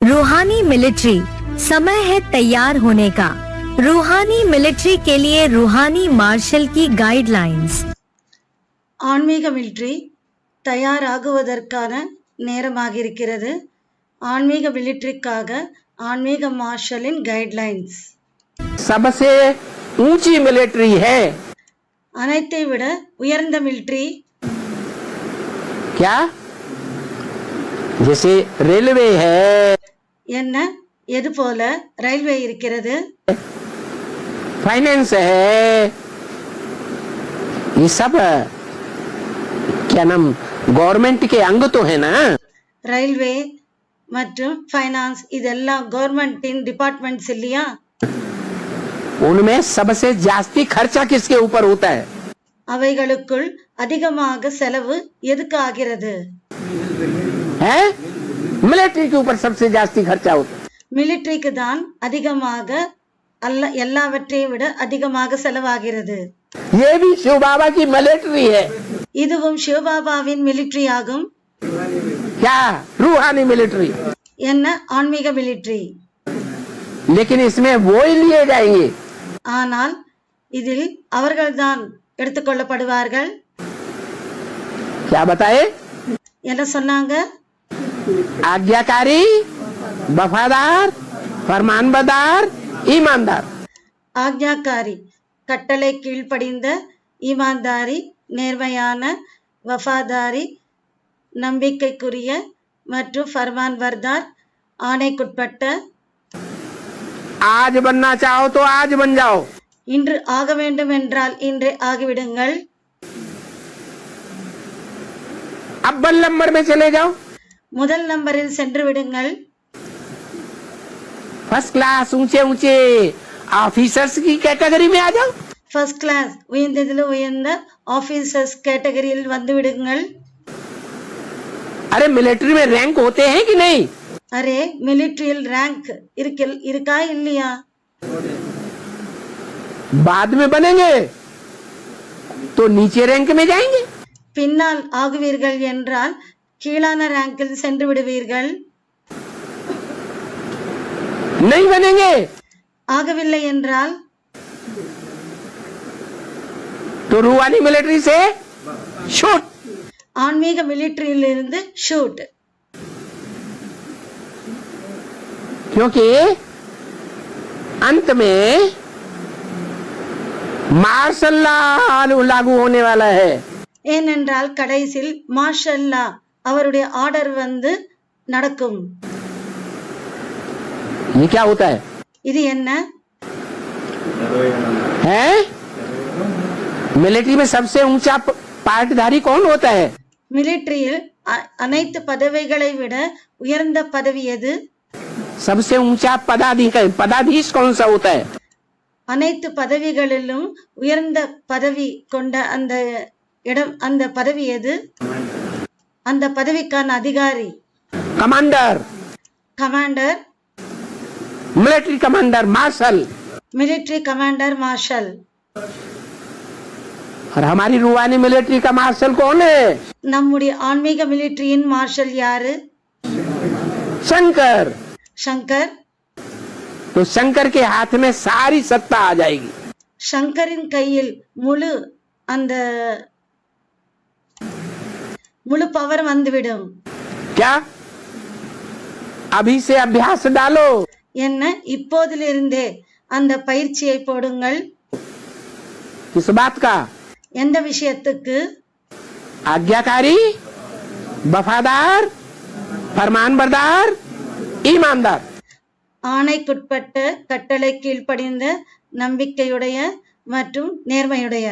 रूहानी मिलिट्री, समय है तैयार होने का। रूहानी मिलिट्री के लिए रूहानी मार्शल की गाइडलाइंस। ஆன்மீக மிலிட்ரி தயாராகுவதற்கான நேரமாகியிருக்கிறது. ஆன்மீக மிலிட்ரிக்காக ஆன்மீக மார்ஷலின் கைட்லைன்ஸ். सबसे ऊंची मिलिट्री है அனைத்தை விட உயர்ந்த மிலிட்ரி क्या? जैसे रेलवे है, என்ன? எது போல ரயில்வே இருக்கிறது, फाइनेंस है, ये सब क्या नाम गवर्नमेंट के अंग तो है ना. ரயில்வே மற்றும் ஃபைனான்ஸ் இதெல்லாம் கவர்மெண்டின் டிபார்ட்மெண்ட்ஸ் இல்லையா? उनमें सबसे जास्ती खर्चा किसके ऊपर होता है? அவைகளுக்குள் அதிகமாக செலவு எதுக்கு ஆகிறது? है मिलिट्री के ऊपर सबसे जास्ती खर्चा होता है. மிலிட்ரிக்கு தான் அதிகமாக எல்லாவற்றையும் விட அதிகமாக செலவாகிறது. ये भी शिव बाबा की मिलिट्री है. இதுவும் சிவபாபாவின் மிலிட்ரி ஆகும். क्या? रूहानी मिलिट्री. என்ன? ஆன்மீக மிலிட்ரி. लेकिन इसमें वो ही लिए जाएंगे. ஆனால் இதில் அவர்கள்தான் எடுத்துக்கொள்ளப்படுவார்கள். क्या बताए? என்ன சொன்னாங்க? आज्ञाकारी, वफादार, फरमानबरदार, ईमानदार. ஆக்ஞாக்காரி, கட்டளை கீழ்ப்படிந்த, ஈமான்தாரி, நேர்மையான, வஃபாதாரி, நம்பிக்கைக்குரிய மற்றும் ஃபர்மான் வர்தார், ஆணைக்குட்பட்ட. आज बनना चाहो तो आज बन जाओ. இன்று ஆக வேண்டும் என்றால் இன்றே ஆகிவிடுங்கள். अव्वल नंबर में चले जाओ. முதல் நம்பரில் சென்று விடுங்கள். फर्स्ट क्लास ऊंचे ऊंचे ऑफिसर्स की कैटेगरी में आ जाओ. ஃபர்ஸ்ட் கிளாஸ் உயர்ந்ததில் உயர்ந்த ஆபீசர்ஸ் கேட்டகரியில் வந்து விடுங்கள். अरे मिलिट्री में रैंक होते हैं कि नहीं? அரே, மிலிட்ரியில் ரேங்க் இருக்கா இல்லையா? बाद में बनेंगे तो नीचे रैंक में जाएंगे. பின்னால் ஆகுவீர்கள் என்றால் கீழான ரேங்கில் சென்று விடுவீர்கள். नहीं बनेंगे ஆகவில்லை என்றால் तो रूहानी मिलिट्री से शूट. ஆன்மீக மிலிட்ரியிலிருந்து ஷூட். क्योंकि अंत में मार्शल लॉ लागू होने वाला है. ஏனென்றால் கடைசியில் மார்ஷல்லா அவருடைய ஆர்டர் வந்து நடக்கும். ये क्या होता है? இது என்ன? है मिलिट्री में सबसे ऊंचा पार्टधारी कौन होता है? மிலிட்ரியில் அனைத்து பதவிகளை விட உயர்ந்த பதவி எது? सबसे ऊंचा पदाधीश कौन सा होता है? அனைத்து பதவிகளிலும் உயர்ந்த பதவி கொண்ட அந்த இடம், அந்த பதவி எது? அந்த பதவிக்கான அதிகாரி commander. Commander. Military commander marshal. Military commander marshal. और हमारी रूहानी मिलिट्री का मार्शल कौन है? நம்முடைய ஆன்மீக மிலிட்ரியின் மார்ஷல் யாரு? शंकर. சங்கர். तो शंकर के हाथ में सारी सत्ता आ जाएगी. சங்கரின் கையில் முழு பவர் வந்துவிடும். क्या? अभी से अभ्यास डालो. என்ன? இப்போதிலிருந்தே அந்த பயிற்சியை போடுங்கள். किस बात का? எந்த விஷயத்துக்கு? आज्ञाकारी, वफादार, फरमानबरदार, ईमानदार. ஆணைக்குட்பட்ட, கட்டளை கீழ்ப்படிந்த, நம்பிக்கையுடைய மற்றும் நேர்மையுடைய.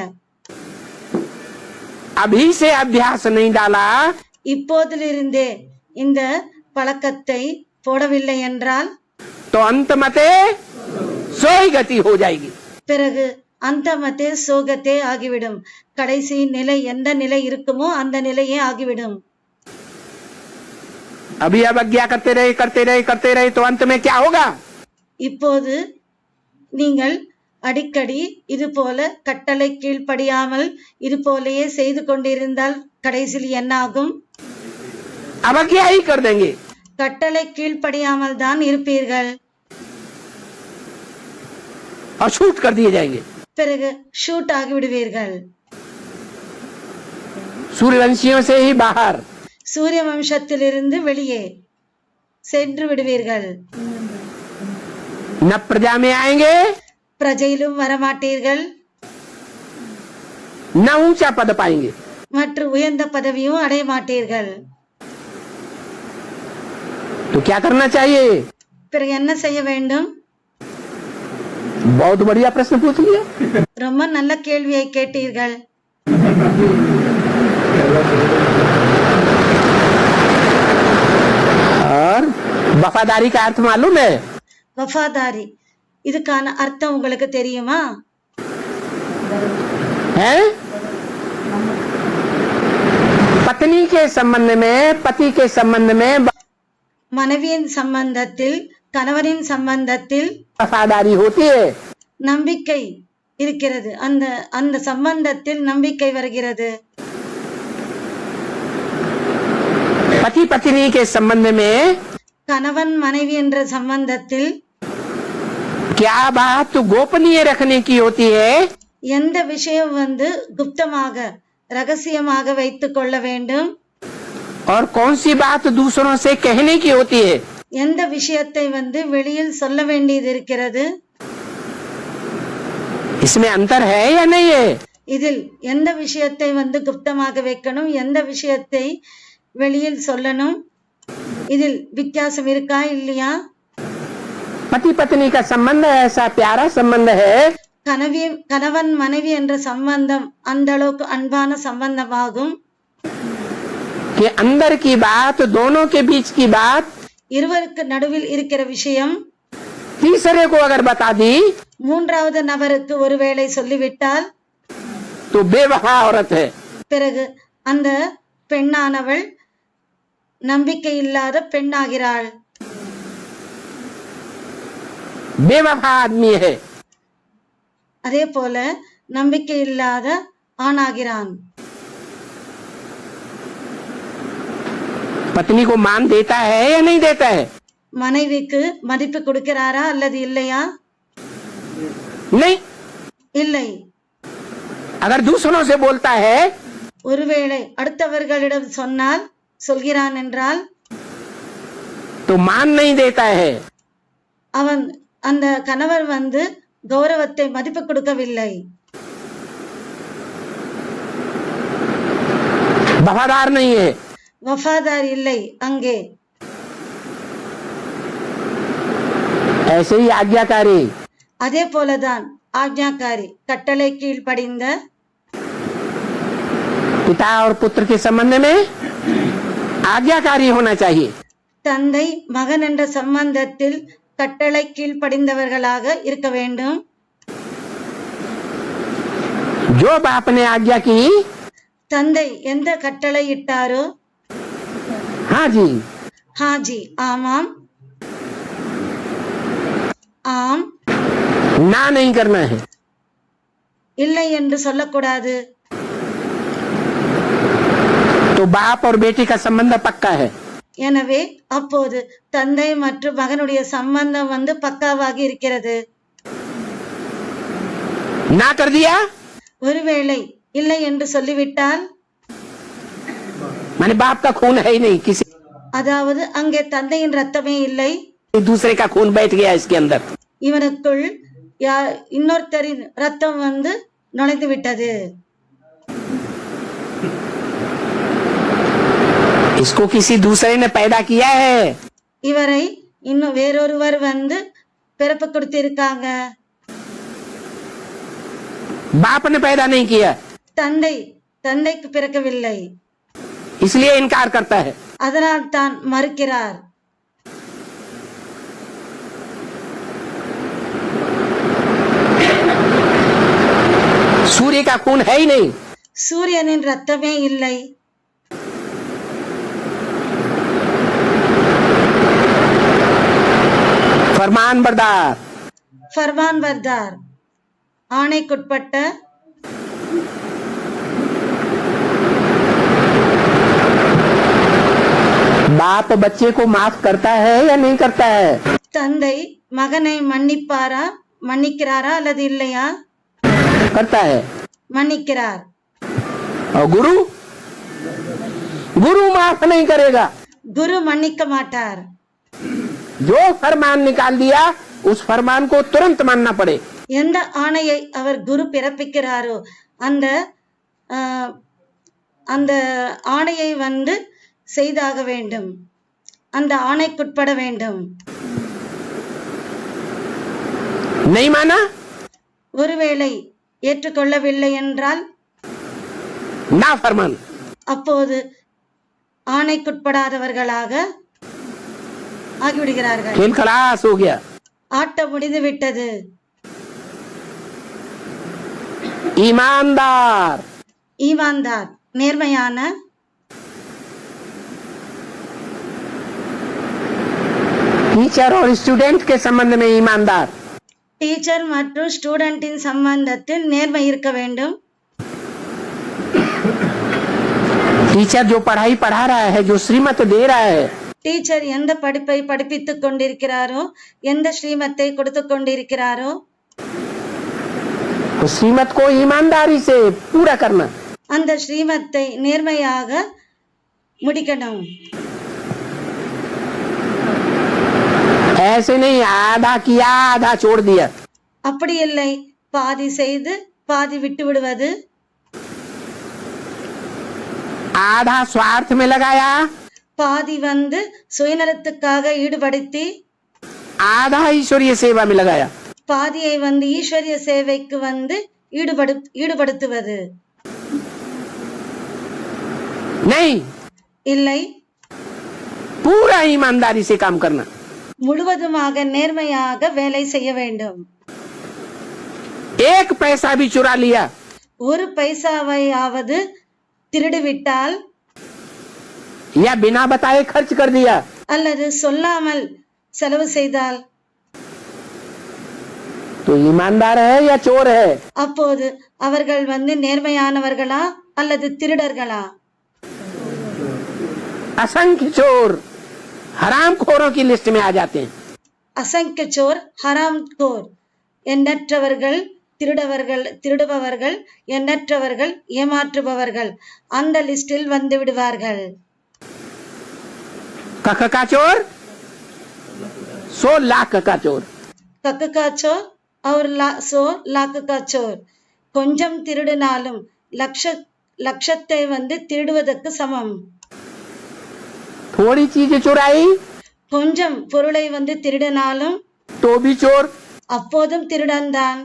अभी से अभ्यास नहीं डाला இப்போதிலிருந்தே இந்த பழக்கத்தை போடவில்லை என்றால் तो अंत मते सोई गति हो जाएगी. பிறகு அந்த மத்தே சோகத்தே ஆகிவிடும். கடைசி நிலை எந்த நிலை இருக்குமோ அந்த நிலையே ஆகிவிடும். अभी अवज्ञा करते रहे तो अंत में क्या होगा? இப்போது நீங்கள் அடிக்கடி இது போல கட்டளை கீழ்ப்படியாமல் இது போலயே செய்து கொண்டிருந்தால் கடைசியில் என்ன ஆகும்? अवज्ञा ही कर देंगे. கட்டளை கீழ்ப்படியாமல் தான் இருப்பீர்கள். और शूट कर दिए जाएंगे. பிறகு ஷூட் ஆகிவிடுவீர்கள். सूर्यवंशियों से ही बाहर. சூரிய வம்சத்திலிருந்து வெளியே சென்று விடுவீர்கள். न प्रजा में आएंगे, பிரஜையிலும் வரமாட்டீர்கள், न ऊंचा पद पाएंगे. மற்றும் உயர்ந்த பதவியும் அடைய மாட்டீர்கள். तो क्या करना चाहिए? பிறகு என்ன செய்ய வேண்டும்? बहुत बढ़िया प्रश्न पूछ लिया. ரொம்ப நல்ல கேள்வியை கேட்டீர்கள். और वफादारी का अर्थ मालूम है? வஃபாதாரி, இதுக்கான அர்த்தம் உங்களுக்கு தெரியுமா? है? पत्नी के संबंध में, पति के संबंध में மனைவியின் சம்பந்தத்தில், கணவனின் சம்பந்தத்தில் वफादारी होती है. நம்பிக்கை இருக்கிறது. அந்த அந்த சம்பந்தத்தில் நம்பிக்கை வருகிறது. पति पत्नी के संबंध में கணவன் மனைவி என்ற சம்பந்தத்தில் क्या बात गोपनीय रखने की होती है? எந்த விஷயம் குப்தமாக ரகசியமாக வைத்துக் கொள்ள வேண்டும், और कौन सी बात दूसरों से कहने की होती है? எந்த விஷயத்தை வெளியில் சொல்ல வேண்டியது இருக்கிறது. इसमें अंतर है या नहीं है? இதில் எந்த விஷயத்தை குப்தமாக வைக்கணும், எந்த விஷயத்தை வெளியில் சொல்லணும், இதில் வித்தியாசம் இருக்கா இல்லையா? पति पत्नी का संबंध ऐसा प्यारा संबंध है கணவன் மனைவி என்ற சம்பந்தம் அந்த அளவுக்கு அன்பான சம்பந்தமாகும். कि अंदर की बात, दोनों के बीच की बात இருவருக்கு நடுவில் இருக்கிற விஷயம் तीसरे को अगर बता दी மூன்றாவது நபருக்கு ஒருவேளை சொல்லிவிட்டால் तो बेवफा औरत है. பிறகு அந்த பெண்ணானவள் நம்பிக்கை இல்லாத பெண்ணாகிறாள். बेवफा आदमी है. அதே போல நம்பிக்கை இல்லாத ஆணாகிறான். पत्नी को मान देता है या नहीं देता है? மனைவிக்கு மதிப்பு கொடுக்கிறாரா அல்லது இல்லையா? नहीं. இல்லை. अगर दूसरों से बोलता है ஒருவேளை அடுத்தவர்களிடம் சொல்கிறான் என்றால் तो मान नहीं देता है. அவன் அந்த கணவர் கௌரவத்தை மதிப்பு கொடுக்கவில்லை. वफादार नहीं है. வஃபாதார் இல்லை அங்கே. ऐसे ही आज्ञाकारी. அதே போலதான் ஆக்ஞாக்காரி, கட்டளை கீழ்ப்படிந்த. पिता और पुत्र के संबंध में आज्ञाकारी होना चाहिए. தந்தை மகன் என்ற சம்பந்தத்தில் கட்டளை கீழ்ப்படிந்தவர்களாக இருக்க வேண்டும். जो बाप ने आज्ञा की, தந்தை எந்த கட்டளை இட்டாரோ, हाँ जी, ஹாஜி, ஆமாம், ஆம், ना नहीं करना है. இல்லை என்று சொல்லக்கூடாது. तो बाप और बेटी का संबंध पक्का है. எனவே அப்போது தந்தை மற்றும் மகனுடைய சம்பந்தம் பக்காவாக இருக்கிறது. ना कर दिया ஒருவேளை இல்லை என்று சொல்லிவிட்டால், माने बाप का खून है ही नहीं, किसी அதாவது அங்கே தந்தையின் ரத்தமே இல்லை, दूसरे का खून बैठ गया इसके अंदर. இவனுக்குள் இன்னொருத்தரின் ரத்தம் நுழைந்து விட்டது. इसको किसी दूसरे ने पैदा किया है. இவரை இன்னும் வேறொருவர் பிறப்பு கொடுத்திருக்காங்க. बाप ने पैदा नहीं किया, தந்தைக்கு பிறக்கவில்லை. इसलिए इनकार करता है. அதனால் தான் மறுக்கிறார். सूर्य का खून है ही नहीं. சூரியனின் ரத்தமே இல்லை. फरमान बरदार. फरमान बरदार, ஆணைக்குட்பட்ட. बाप बच्चे को माफ करता है या नहीं करता है? தந்தை மகனை மன்னிப்பாரா, மன்னிக்கிறாரா அல்லது இல்லையா? करता है। மன்னிக்கிறார்। और गुरु? गुरु माफ नहीं करेगा। குரு மன்னிக்க மாட்டார்। जो फरमान निकाल दिया उस फरमान को तुरंत मानना पड़े। எந்த ஆணையை அவர் குரு பிறப்பிக்கிறாரோ அந்த ஆணையை வந்து செய்தாக வேண்டும், அந்த ஆணைக்குட்பட வேண்டும்। नहीं माना? ஒருவேளை ஏற்றுக்கொள்ளவில்லை என்றால் ना फरमान, அப்போது ஆணைக்குட்படாதவர்களாக ஆகிவிடுகிறார்கள்। खेल खलास हो गया। ஆட்டம் முடிந்து விட்டது। ईमानदार, ஈமான்தார் நேர்மையான, टीचर और स्टूडेंट के संबंध में ईमानदार, டீச்சர் மற்றும் ஸ்டூடெண்டின் சம்பந்தத்தில் நேர்மை இருக்க வேண்டும்। टीचर जो पढ़ाई पढ़ा रहा है, जो श्रीमत दे रहा है, டீச்சர் எந்த படிப்பை படிப்பித்துக் கொண்டிருக்கிறாரோ, எந்த ஸ்ரீமத்தை கொடுத்து கொண்டிருக்கிறாரோ उस श्रीमत को ईमानदारी से पूरा करना। அந்த ஸ்ரீமத்தை நேர்மையாக முடிக்கணும்। ऐसे नहीं आधा किया आधा छोड़ दिया। அப்படி இல்லை, பாதி செய்து பாதி விட்டு விடுவது, आधा स्वार्थ में लगाया, பாதி வந்து சுயநலத்துக்காக ஈடுபடுத்தி, आधा ईश्वरीय सेवा में लगाया। பாதியை வந்து ஈஸ்வரிய சேவைக்கு வந்து ஈடுபடுத்துவது। नहीं, இல்லை, पूरा ईमानदारी से काम करना। முழுவதுமாக நேர்மையாக வேலை செய்ய வேண்டும்। एक पैसा भी चुरा लिया, ஒரு பைசாவையாவது திருடிவிட்டால் या बिना बताए खर्च कर दिया, அல்லது சொல்லாமல் செலவு செய்தால் तो ईमानदार है या चोर है? அப்போது அவர்கள் வந்து நேர்மையானவர்களா அல்லது திருடர்களா? असंख्य चोर हरामखोरों की लिस्ट में आ जाते हैं। அசங்கிய சோர், ஹராம் கோர், எண்ணற்றவர்கள், திருடுபவர்கள், எண்ணற்றவர்கள், ஏமாற்றுபவர்கள் அந்த லிஸ்டில் வந்து விடுவார்கள்। कख का चोर 100 लाख का चोर। கக்கு கா சோர் और 100 लाख का चोर। கொஞ்சம் திருடினாலும் லட்சத்தை வந்து திருடுவதற்கு சமம்। थोड़ी चीज चुराई கொஞ்சம் பொருளை வந்து திருடினாலும் तो भी चोर। அப்போதும் திருடன்தான்।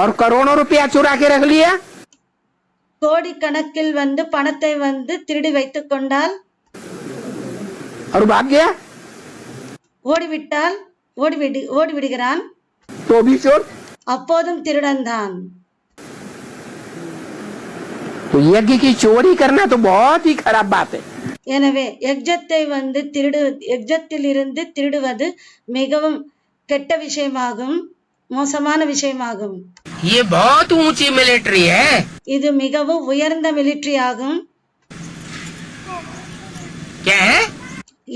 और करोड़ों रुपया चुरा के रख लिया கோடி கணக்கில் வந்து பணத்தை வந்து திருடி வைத்துக் கொண்டால், और भाग गया ஓடிவிட்டால் ஓடிவிடுகிறான், तो भी चोर। அப்போதும் திருடன்தான்। तो यज्ञ की चोरी करना तो बहुत ही खराब बात है। எனவே யஜ்ஜத்தில் இருந்து திருடுவது மிகவும் கெட்ட விஷயமாகும், மோசமான விஷயமாகும்। ये बहुत ऊंची मिलिट्री है। இது மிகவும் உயர்ந்த மிலிட்டரி ஆகும்। क्या है?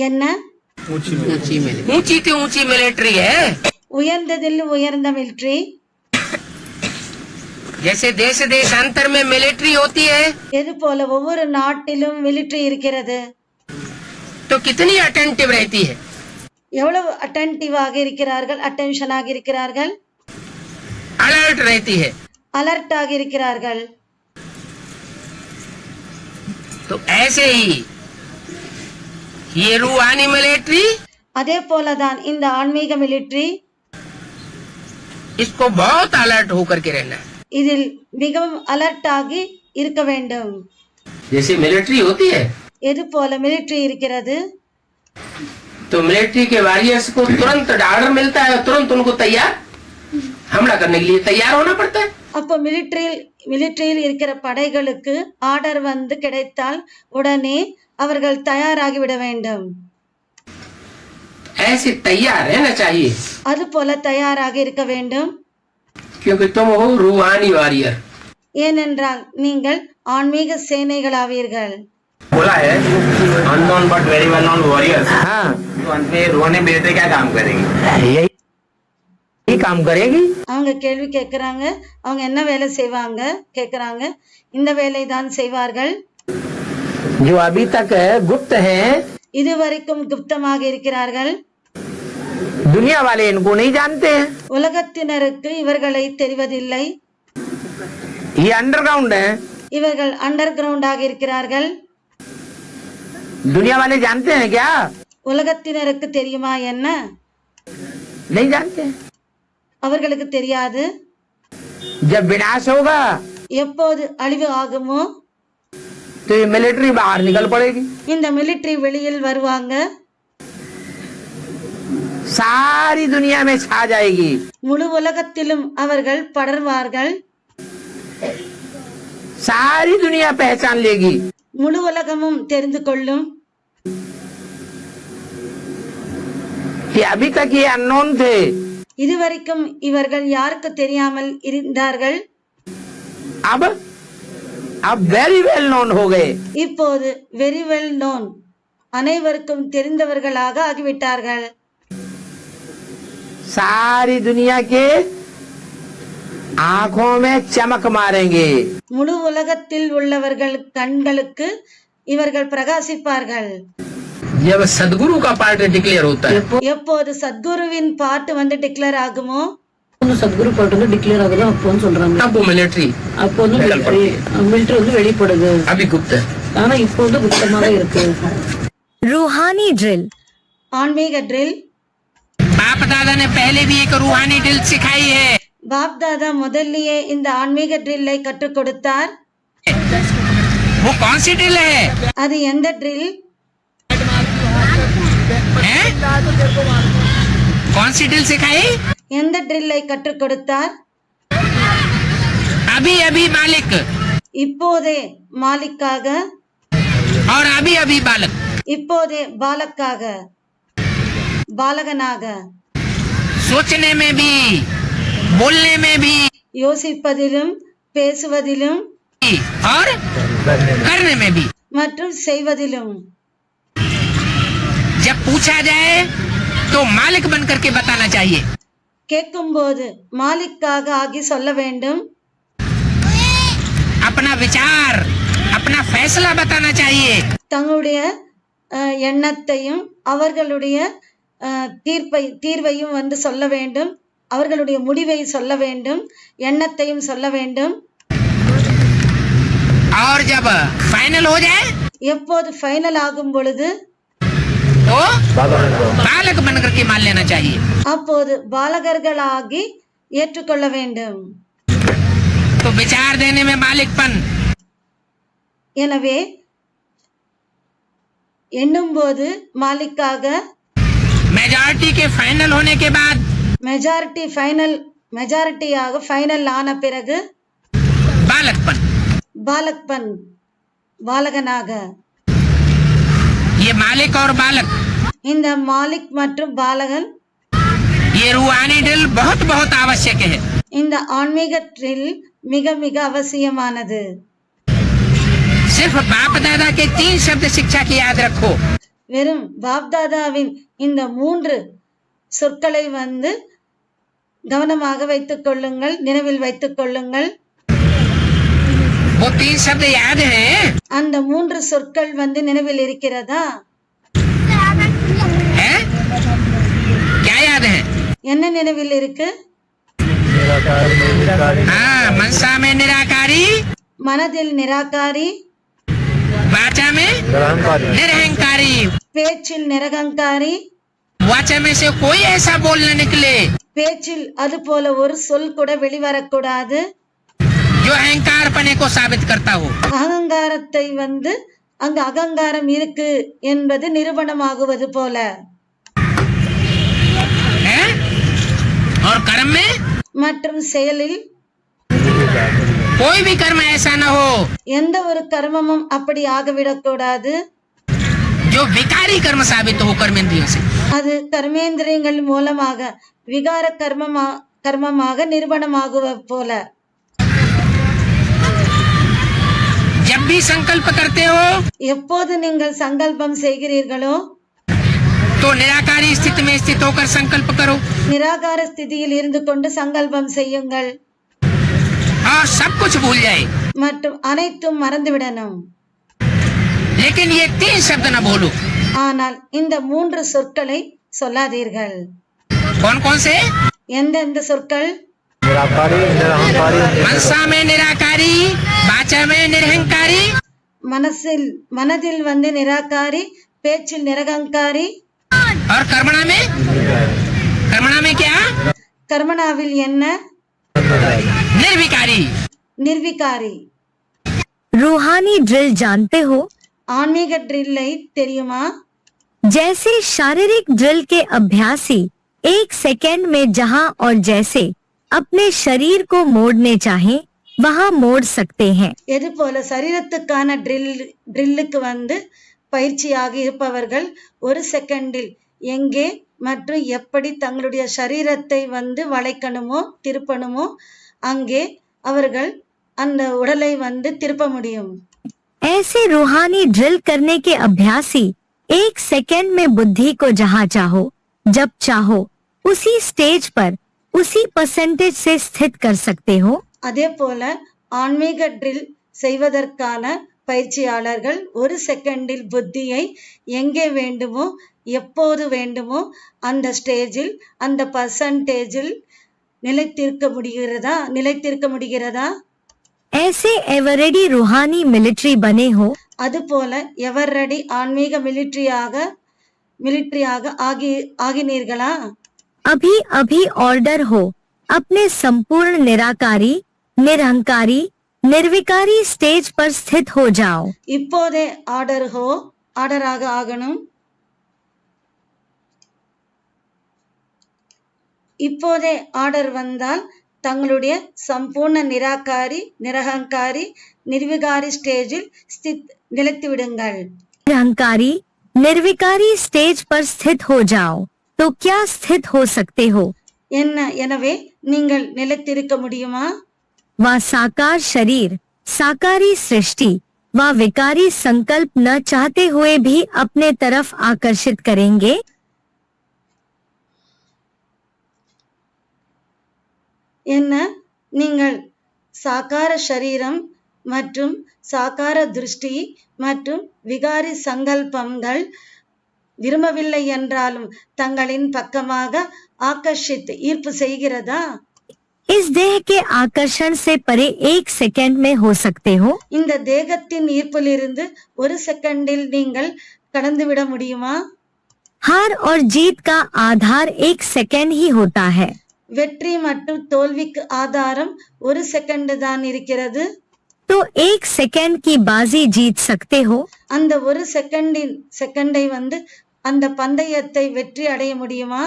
என்ன? ऊंची तो ऊंची मिलिट्री है। உயர்ந்ததில் உயர்ந்த மிலிட்டரி। जैसे देश देशांतर में मिलिट्री होती है, எது போல ஒவ்வொரு நாட்டிலும் மிலிட்டரி இருக்கிறது। तो कितनी अटेंटिव रहती है, எவ்வளவு அட்டென்டிவாக இருக்கிறார்கள், அட்டென்ஷனாக இருக்கிறார்கள், अलर्ट रहती है। அலர்ட்டாக இருக்கிறார்கள்। तो ऐसे ही ये रूहानी मिलिट्री, அதே போலதான் இந்த ஆன்மீக மிலிட்டரி, इसको बहुत अलर्ट होकर के रहना है। இதில் மிகவும் அலர்ட் ஆகி இருக்க வேண்டும்। जैसे मिलिट्री होती है, எது போல மிலிட்டரி இருக்கிறது, तो मिलिट्री के वॉरियर्स को तुरंत ऑर्डर मिलता है, तुरंत उनको तैयार हमला करने के लिए तैयार होना पड़ता है। அப்போ மிலிட்டரியில் இருக்கிற படைகளுக்கு ஆர்டர் வந்து கிடைத்தால் உடனே அவர்கள் தயாராகி விட வேண்டும்। ऐसे तैयार रहना चाहिए, அது போல தயாராக இருக்க வேண்டும்। क्योंकि तुम हो रूहानी वॉरियर। ஏனென்றால் நீங்கள் ஆன்மீக சேனைகளாவீர்கள். बोला है unknown but very well known warriors. हाँ तो अंत में रोने मिलिट्री क्या काम करेंगे? यही काम करेगी. அவங்க கேள்வி கேட்கறாங்க, அவங்க என்ன வேலை செய்வாங்க கேட்கறாங்க. இந்த வேலை தான் செய்வார்கள். जो अभी तक गुप्त है, இதுவரைக்கும் குப்தமாக இருக்கிறார்கள். दुनिया वाले इनको नहीं जानते हैं. உலகத்தினருக்கு இவர்களை தெரிவதில்லை. ये अंडरग्राउंड है. இவர்கள் அண்டர் கிரவுண்டாக இருக்கிறார்கள். दुनिया वाले जानते हैं क्या? உலகத்தினருக்கு தெரியுமா என்ன? नहीं जानते. அவர்களுக்கு தெரியாது. जब विनाश होगा எப்போது அழிவு ஆகுமோ तो ये मिलिट्री बाहर निकल पड़ेगी. இந்த மிலிட்டரி வெளியில் வருவாங்க. सारी दुनिया में छा जाएगी. முழு உலகத்திலும் அவர்கள் படர்வார்கள். सारी दुनिया पहचान लेगी. முழு உலகமும் தெரிந்து கொள்ளும். कि अभी तक ये अननोन थे, இதுவரைக்கும் இவர்கள் யாருக்கு தெரியாமல் இருந்தார்கள். अब वेरी वेल नोन हो गए. இப்போது வெரி வெல் நோன், அனைவருக்கும் தெரிந்தவர்களாக ஆகிவிட்டார்கள். सारी दुनिया के आंखों में चमक मारेंगे. முழு உலகத்தில் உள்ளவர்கள் கண்களுக்கு இவர்கள் பிரகாசிப்பார்கள். जब सदगुरु का पार्ट डिक्लेयर होता है, எப்போது சத்குருவின் பாட்டு வந்து டிக்ளேர் ஆகுமோ சத்குரு பாட்டு வந்து டிக்ளேர் ஆகுது அப்போன்னு சொல்றாங்க. तब वो मिलिट्री அப்போ வந்து மிலிட்டரி வந்து வெளிப்படுது. अभी गुप्त है. ஆனா இப்போ வந்து குப்தமாக இருக்கு. रूहानी ड्रिल. ஆன்மீக ட்ரில். बाप दादा ने पहले भी एक रूहानी ड्रिल सिखाई है. பாப் தாதா முதல்லயே இந்த ஆன்மீக ட்ரில்லை கற்றுக் கொடுத்தார். वो कौन सी ड्रिल है? அது எந்த ட்ரில்? हैं? कौन सी ड्रिल सिखाई? எந்த ட்ரில்லை கற்றுக் கொடுத்தார்? अभी अभी मालिक இப்போதே மாலிக்காக, और अभी अभी बालक. இப்போதே பாலக்காக, பாலகனாக, सोचने में भी, बोलने में भी யோசிப்பதிலும் பேசுவதிலும் और करने में भी. மற்றும் செய்வதிலும். जब पूछा जाए तो मालिक बन करके बताना चाहिए. கேட்கும்போது மாலிக்காக ஆகி சொல்ல வேண்டும். अपना विचार, अपना फैसला बताना चाहिए. தங்களுடைய எண்ணத்தையும் அவர்களுடைய தீர்வையும் வந்து சொல்ல வேண்டும். அவர்களுடைய முடிவை சொல்ல வேண்டும், எண்ணத்தையும் சொல்ல வேண்டும். और जब फाइनल हो जाए எப்போது ஃபைனல் ஆகும் பொழுது तो बालक बन करके मान लेना चाहिए. அப்போது பாலகர்களாகி ஏற்றுக்கொள்ள வேண்டும். तो विचार देने में मालिकपन, எனவே எண்ணும்போது மாலிக்காக, मेजॉरिटी के फाइनल होने के बाद மெஜாரிட்டியாக ஃபைனல் ஆன பிறகு बालकपन, பாலக்பன், பாலகனாக. ये मालिक और बालक, இந்த மாலிக் மற்றும் பாலகன், ये रूहानी ड्रिल बहुत बहुत आवश्यक है. இந்த ஆன்மீக ட்ரில் மிக மிக அவசியமானது. सिर्फ बाप दादा के 3 शब्द शिक्षा की याद रखो. வெறும் பாப்தாதாவின் இந்த 3 சொற்களை வந்து கவனமாக வைத்துக் கொள்ளுங்கள், நினைவில் வைத்துக் கொள்ளுங்கள். वो 3 शब्द याद हैं? அந்த 3 சொற்கள் வந்து நினைவில் இருக்கிறதா? हैं? क्या याद है? என்ன நினைவில் இருக்கு? हाँ, मनसा में निराकारी, மனதில் நிராகாரி, वाचा में निरहंकारी, பேச்சில் நிரகங்காரி, वाचा में से कोई ऐसा बोल न निकले பேச்சில் அது போல ஒரு சொல் கூட வெளிவரக்கூடாது जो अहंकार पने को साबित करता हो. அகங்காரத்தை வந்து அங்கு அகங்காரம் இருக்கு என்பது நிரூபணமாகுவது போல. हैं? और कर्म में மற்றும் செயலில் कोई भी कर्म ऐसा न हो எந்த ஒரு கர்மமும் அப்படி ஆகவிடக்கூடாது जो विकारी कर्म साबित हो कर्मेंद्रियों से. அது கர்மேந்திரியங்கள் மூலமாக விகார கர்மமாக நிரூபணமாகுவது போல. भी संकल्प करते हो எப்போது நீங்கள் சங்கல்பம் செய்கிறீர்களோ तो निराकारी स्थिति में स्थित होकर संकल्प करो நிராகார ஸ்திதியில் இருந்து கொண்டு சங்கல்பம் செய்யுங்கள் और सब कुछ भूल जाए மற்றும் அனைத்தும் மறந்துவிடணும். लेकिन ये 3 शब्द न बोलो ஆனால் இந்த 3 சொற்களை சொல்லாதீர்கள். कौन कौन से எந்தெந்த சொற்கள்? निराकारी निरहंकारी मनसा में निराकारी वाचा में निरहंकारी மனதில் வந்து நிராகாரி, பேச்சில் நிரகங்காரி, और कर्मणा में क्या கர்மனாவில் என்ன? निर्विकारी நிர்விகாரி. रूहानी ड्रिल जानते हो? ஆன்மீக ட்ரில்லை தெரியுமா? जैसे शारीरिक ड्रिल के अभ्यासी 1 सेकेंड में जहां और जैसे अपने शरीर को मोड़ने चाहें वहां मोड़ सकते हैं. எது போல சரீரத்துக்கான ட்ரில்லுக்கு வந்து பயிற்சியாக இருப்பவர்கள் 1 செகண்டில் எங்கே மற்றும் எப்படி தங்களுடைய சரீரத்தை வந்து வளைக்கணுமோ திருப்பணுமோ அங்கே அவர்கள் அந்த உடலை வந்து திருப்ப முடியும். ऐसे रूहानी ड्रिल करने के अभ्यासी 1 सेकेंड में बुद्धि को जहां चाहो जब चाहो उसी स्टेज पर उसी परसेंटेज से स्थित कर सकते हो. அதே போல ஆன்மீக ட்ரில் செய்வதற்கான பயிற்சியாளர்கள் 1 செகண்டில் புத்தியை எங்கே வேண்டுமோ எப்போது வேண்டுமோ அந்த ஸ்டேஜில் அந்த பர்சன்டேஜில் நிலைத்திருக்க முடிகிறதா? ऐसे एवरेडी रूहानी मिलिट्री बने हो. அதுபோல எவரடி ஆன்மீக மிலிட்ரியாக ஆகினீர்களா? अभी अभी ऑर्डर हो अपने संपूर्ण निराकारी निरहंकारी निर्विकारी स्टेज पर स्थित हो जाओ. இப்போதே ஆர்டராக ஆகணும். இப்போதே ஆர்டர் வந்தால் தங்களுடைய சம்பூர்ண நிராகாரி நிரகங்காரி நிர்விகாரி ஸ்டேஜில் நிலைத்து விடுங்கள். निरहंकारी निर्विकारी स्टेज पर स्थित हो जाओ तो क्या स्थित हो सकते हो? எனவே நீங்கள் நிலைத்திருக்க முடியுமா? व साकार शरीर साकारी सृष्टि व विकारी संकल्प न चाहते हुए भी अपने तरफ आकर्षित करेंगे. நீங்கள் சாகார சரீரம் மற்றும் சாகார திருஷ்டி மற்றும் விகாரி சங்கல்பங்கள் விரும்பவில்லை என்றாலும் தங்களின் பக்கமாக ஆகர்ஷித் ஈர்ப்பு செய்கிறதா? इस देह के आकर्षण से परे 1 सेकेंड में हो सकते हो. இந்த தேகத்தின் ஈர்ப்பிலிருந்து 1 செகண்டில் நீங்கள் கடந்துவிட முடியுமா? हार और जीत का आधार 1 सेकेंड ही होता है. வெற்றி மற்றும் தோல்விக்கு ஆதாரம் 1 செகண்ட் தான் இருக்கிறது. तो 1 सेकेंड की बाजी जीत सकते हो. அந்த 1 செகண்டை வந்து அந்த பந்தயத்தை வெற்றி அடைய முடியுமா?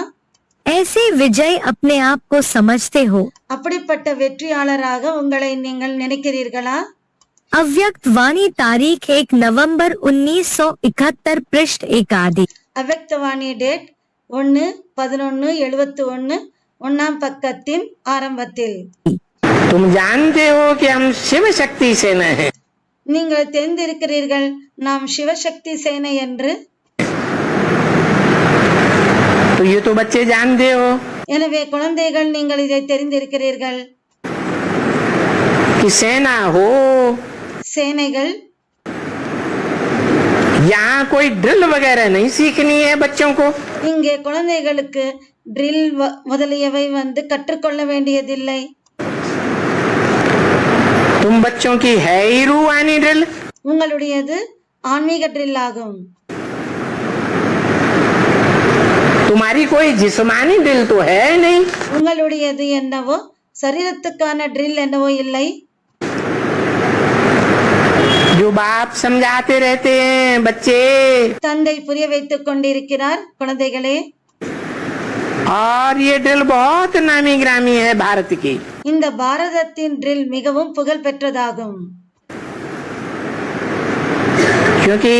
ऐसे विजय अपने आप को समझते हो. அப்படிப்பட்ட வெற்றியாளராக உங்களை நீங்கள் நினைக்கிறீர்களா? अव्यक्त वाणी तारीख 1 नवंबर 1971 पृष्ठ 1 आदि. அவ்வக்தவாணி டேட் 1/11/71 1ஆம் பக்கத்தின் ஆரம்பத்தில். तुम जानते हो कि हम शिव शक्ति सेना है. நீங்கள் தெரிந்திருக்கிறீர்கள் நாம் சிவசக்தி சேனை என்று. तो ये तो बच्चे जानते हो எனவே குழந்தைகள் நீங்கள் இதை தெரிந்திருக்கிறீர்கள். कि सेना हो சேனைகள் यहाँ कोई ड्रिल वगैरह नहीं सीखनी है बच्चों को. இங்கே குழந்தைகளுக்கு ட்ரில் முதலியவை வந்து கற்றுக்கொள்ள வேண்டியதில்லை. तुम बच्चों की है ही रूहानी ड्रिल. உங்களுடையது ஆன்மீக ட்ரில் ஆகும். तुम्हारी कोई जिस्मानी ड्रिल तो है नहीं. உங்களுடையது என்னவோ சரீரத்துக்கான ட்ரில் என்னவோ இல்லை. जो बाप समझाते रहते हैं बच्चे, தந்தை புரிய வைத்துக் கொண்டிருக்கிறார் குழந்தைகளே. और ये ड्रिल बहुत नामी ग्रामी है भारत की. இந்த பாரதத்தின் ட்ரில் மிகவும் புகழ் பெற்றதாகும். क्योंकि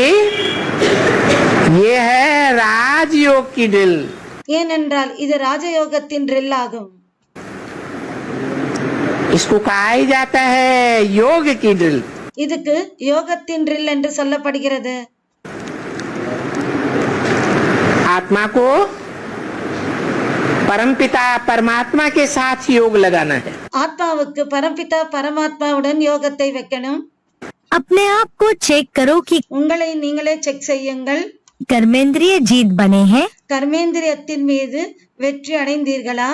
ये है राजयोग की ड्रिल. ஏனென்றால் இது ராஜயோகத்தின் ட்ரில் ஆகும். इसको कहा ही जाता है योग की ड्रिल. இதுக்கு யோகத்தின் ட்ரில் என்று சொல்லப்படுகிறது. आत्मा को परमपिता परमात्मा के साथ योग लगाना है. ஆத்மாவுக்கு பரம்பிதா பரமாத்மாவுடன் யோகத்தை வைக்கணும். अपने आप को चेक करो कि உங்களை நீங்களே செக் செய்யுங்கள். कर्मेंद्रिय जीत बने हैं. கர்மேந்திரியத்தின் மீது வெற்றி அடைந்தீர்களா?